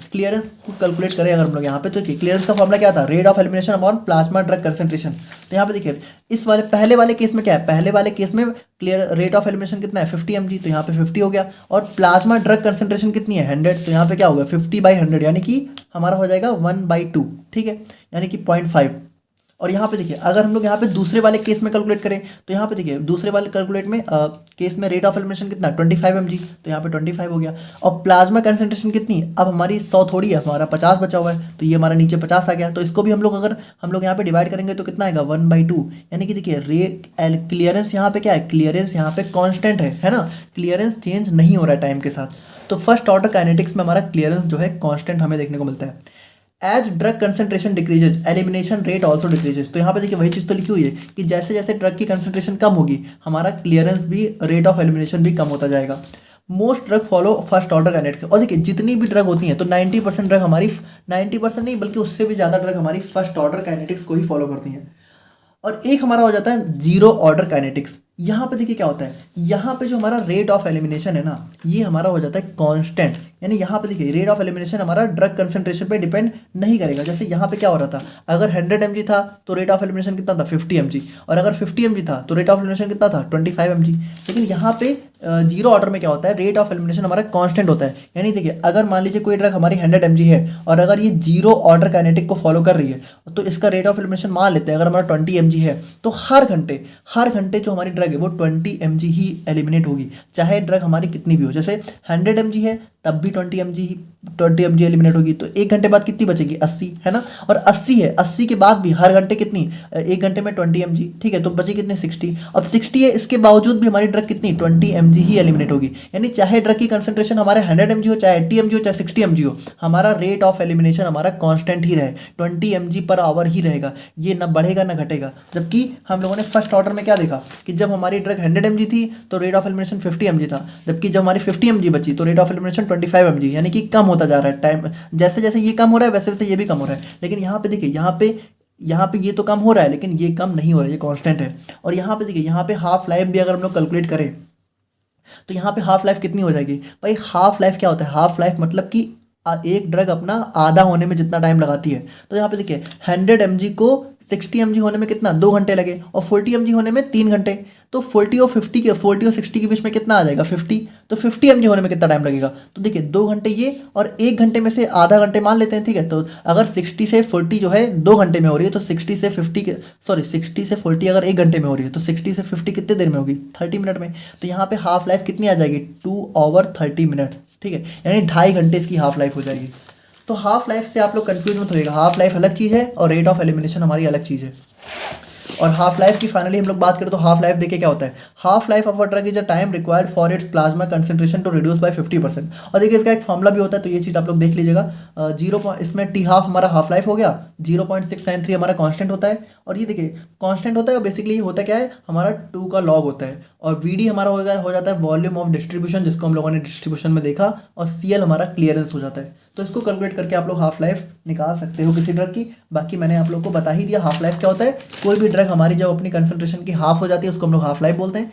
अगर हम लोग यहाँ पे, तो क्लियरेंस का फॉर्मूला क्या था, rate of elimination upon plasma drug concentration. तो यहाँ पे देखिए इस वाले पहले वाले केस में क्या है, पहले वाले केस में क्लियर रेट ऑफ एलिमिनेशन कितना है 50 mg, तो यहाँ पे 50 हो गया, और प्लाज्मा ड्रग कंसंट्रेशन कितनी है 100, तो यहाँ पे क्या होगा 50/100, यानी कि हमारा हो जाएगा 1/2, ठीक है, यानी कि 0.5। और यहाँ पे देखिए अगर हम लोग यहाँ पे दूसरे वाले केस में कैलकुलेट करें तो यहाँ पे देखिए दूसरे वाले कैलकुलेट में केस में रेट ऑफ एलिमिनेशन कितना 25 mg, तो यहाँ पे 25 हो गया। और प्लाज्मा कंसंट्रेशन कितनी, अब हमारी 100 थोड़ी है, हमारा 50 बचा हुआ है, तो ये हमारा नीचे 50 आ गया। तो इसको भी हम लोग अगर हम लोग यहाँ पे डिवाइड करेंगे तो कितना आएगा 1/2, यानी कि देखिए रेट क्लियरेंस यहाँ पे क्या है, क्लियरेंस यहाँ पे कॉन्स्टेंट है ना, क्लियरेंस चेंज नहीं हो रहा है टाइम के साथ। तो फर्स्ट ऑर्डर काइनेटिक्स में हमारा क्लियरेंस जो है कॉन्स्टेंट हमें देखने को मिलता है। As drug concentration decreases elimination rate also decreases, तो यहाँ पे देखिए वही चीज़ तो लिखी हुई है कि जैसे जैसे ड्रग की कंसंट्रेशन कम होगी हमारा क्लियरेंस भी, रेट ऑफ एलिमिनेशन भी कम होता जाएगा। Most drug follow first order kinetics, और देखिए जितनी भी ड्रग होती हैं तो 90% ड्रग हमारी, 90% नहीं बल्कि उससे भी ज़्यादा ड्रग हमारी फर्स्ट ऑर्डर काइनेटिक्स को ही फॉलो करती हैं। और एक हमारा हो जाता है जीरो ऑर्डर काइनेटिक्स। यहाँ पे देखिए क्या होता है, यहाँ पे जो हमारा रेट ऑफ एलिमिनेशन है ना, ये हमारा हो जाता है कांस्टेंट, यानी यहाँ पे देखिए रेट ऑफ एलिमिनेशन हमारा ड्रग कंसंट्रेशन पे डिपेंड नहीं करेगा। जैसे यहाँ पे क्या हो रहा था, अगर 100 mg था तो रेट ऑफ एलिमिनेशन कितना था 50 mg, और अगर 50 mg था तो रेट ऑफ एलिमिनेशन कितना था 25 mg। लेकिन यहाँ पे जीरो ऑर्डर में क्या होता है, रेट ऑफ एलिमिनेशन हमारा कांस्टेंट होता है। यानी देखिए अगर मान लीजिए कोई ड्रग हमारी 100 mg है और अगर ये जीरो ऑर्डर काइनेटिक को फॉलो कर रही है तो इसका रेट ऑफ एलिमिनेशन मान लेते हैं अगर हमारा 20 mg है, तो हर घंटे जो हमारी ड्रग है वो 20 mg ही एलिमिनेट होगी, चाहे ड्रग हमारी कितनी भी हो। जैसे 100 mg है तब भी 20 mg एलिमिनेट होगी, तो एक घंटे बाद कितनी बचेगी 80, है ना। और 80 है, 80 के बाद भी हर घंटे कितनी, एक घंटे में 20 mg, ठीक है, तो बची कितनी 60। अब 60 है, इसके बावजूद भी हमारी ड्रग कितनी 20 mg ही एलिमिनेट होगी। यानी चाहे ड्रग की कंसंट्रेशन हमारे 100 mg हो, चाहे 80 mg हो, चाहे 60 mg हो, हमारा रेट ऑफ एलिमिनेशन हमारा कांस्टेंट ही रहे, 20 mg पर आवर ही रहेगा, ये ना बढ़ेगा ना घटेगा। जबकि हम लोगों ने फर्स्ट ऑर्डर में क्या देखा कि जब हमारी ड्रग 100 mg थी तो रेट ऑफ एलिमिनेशन 50 mg था, जबकि जब हमारी 50 mg बची तो रेट ऑफ एलिमिनेशन 25 mg, यानी कि कम होता जा रहा है टाइम, जैसे जैसे ये कम हो रहा है वैसे वैसे ये भी कम हो रहा है। लेकिन यहाँ पे देखिए यहाँ पे ये तो कम हो रहा है लेकिन ये कम नहीं हो रहा है, ये कांस्टेंट है। और यहाँ पे देखिए यहाँ पे हाफ लाइफ भी अगर हम लोग कैलकुलेट करें तो यहाँ पे हाफ लाइफ कितनी हो जाएगी भाई, हाफ लाइफ क्या होता है, हाफ लाइफ मतलब कि एक ड्रग अपना आधा होने में जितना टाइम लगाती है। तो यहाँ पे देखिए 100 mg को 60 mg होने में कितना 2 घंटे लगे और 40 mg होने में 3 घंटे, तो 40 और 60 के बीच में कितना आ जाएगा 50, तो 50 mg होने में कितना टाइम लगेगा। तो देखिए 2 घंटे ये और 1 घंटे में से आधा घंटे मान लेते हैं, ठीक है। तो अगर 60 से 40 जो है 2 घंटे में हो रही है तो 60 से 40 अगर 1 घंटे में हो रही है तो 60 से 50 कितने देर में होगी 30 मिनट में। तो यहाँ पे हाफ लाइफ कितनी आ जाएगी 2 आवर 30 मिनट, ठीक है, यानी 2.5 घंटे इसकी हाफ लाइफ हो जाएगी। तो हाफ लाइफ से आप लोग कंफ्यूज मत होइएगा, हाफ लाइफ अलग चीज़ है और रेट ऑफ एलिमिनेशन हमारी अलग चीज़ है। और हाफ लाइफ की फाइनली हम लोग बात करें तो हाफ लाइफ देखिए क्या होता है, half life of a drug is a time required for its plasma concentration to reduce by 50%। और देखिए इसका एक फॉर्मूला भी होता है, तो ये चीज़ आप लोग देख लीजिएगा। इसमें टी हाफ हमारा हाफ लाइफ हो गया, 0.693 हमारा कांस्टेंट होता है, और ये देखिए कांस्टेंट होता है, बेसिकली ये होता क्या है हमारा 2 का लॉग होता है, और वी डी हमारा हो जाता है वॉल्यूम ऑफ डिस्ट्रीब्यूशन जिसको हम लोगों ने डिस्ट्रीब्यूशन में देखा, और सी एल हमारा क्लियरेंस हो जाता है। तो इसको कैलकुलेट करके आप लोग हाफ लाइफ निकाल सकते हो किसी ड्रग की। बाकी मैंने आप लोग को बता ही दिया हाफ लाइफ क्या होता है, कोई भी ड्रग हमारी जब अपनी कंसंट्रेशन की हाफ हो जाती है उसको हम लोग हाफ लाइफ बोलते हैं।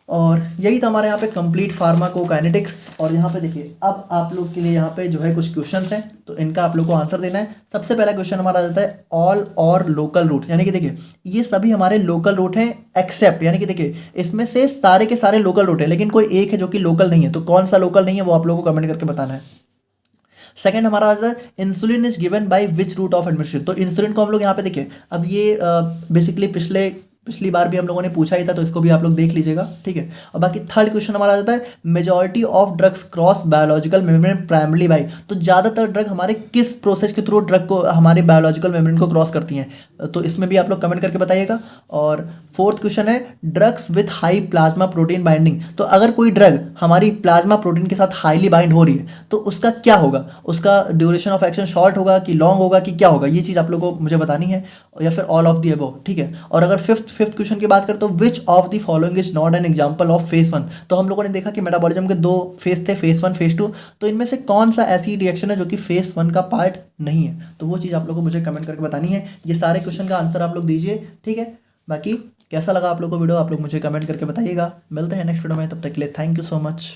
और यही था हमारे यहाँ पे कंप्लीट फार्माकोकाइनेटिक्स। और यहाँ पे देखिए अब आप लोग के लिए यहाँ पे जो है कुछ क्वेश्चंस हैं, तो इनका आप लोग को आंसर देना है। सबसे पहला क्वेश्चन हमारा आ जाता है ऑल और लोकल रूट, यानी कि देखिए ये सभी हमारे लोकल रूट हैं एक्सेप्ट, यानी कि देखिए इसमें से सारे के सारे लोकल रूट हैं लेकिन कोई एक है जो कि लोकल नहीं है, तो कौन सा लोकल नहीं है वो आप लोगों को कमेंट करके बताना है। सेकंड हमारा आ जाता है insulin is given by which route of administration. तो इंसुलिन को हम लोग यहाँ पे देखिए, अब ये बेसिकली पिछली बार भी हम लोगों ने पूछा ही था, तो इसको भी आप लोग देख लीजिएगा, ठीक है। और बाकी थर्ड क्वेश्चन हमारा आ जाता है majority of drugs cross biological membrane primary by. तो ज़्यादातर ड्रग हमारे किस प्रोसेस के थ्रू ड्रग को हमारे बायोलॉजिकल मेम्ब्रेन को क्रॉस करती हैं, तो इसमें भी आप लोग कमेंट करके बताइएगा। और फोर्थ क्वेश्चन है drugs with high plasma protein binding. तो अगर कोई ड्रग हमारी प्लाज्मा प्रोटीन के साथ हाईली बाइंड हो रही है तो उसका क्या होगा, उसका ड्यूरेशन ऑफ एक्शन शॉर्ट होगा कि लॉन्ग होगा कि क्या होगा, ये चीज़ आप लोगों को मुझे बतानी है, या फिर ऑल ऑफ दी अबव, ठीक है। और अगर फिफ्थ क्वेश्चन की बात करें तो which of the following is not an example of phase 1। तो हम लोगों ने देखा कि मेटाबॉलिज्म के 2 फेज थे, फेज 1 फेज 2, तो इनमें से कौन सा ऐसी रिएक्शन है जो कि फेज 1 का पार्ट नहीं है, तो वो चीज़ आप लोगों को मुझे कमेंट करके बतानी है। ये सारे क्वेश्चन का आंसर आप लोग दीजिए, ठीक है। बाकी कैसा लगा आप लोग को वीडियो आप लोग मुझे कमेंट करके बताइएगा। मिलते हैं नेक्स्ट वीडियो में, तब तक के लिए थैंक यू सो मच।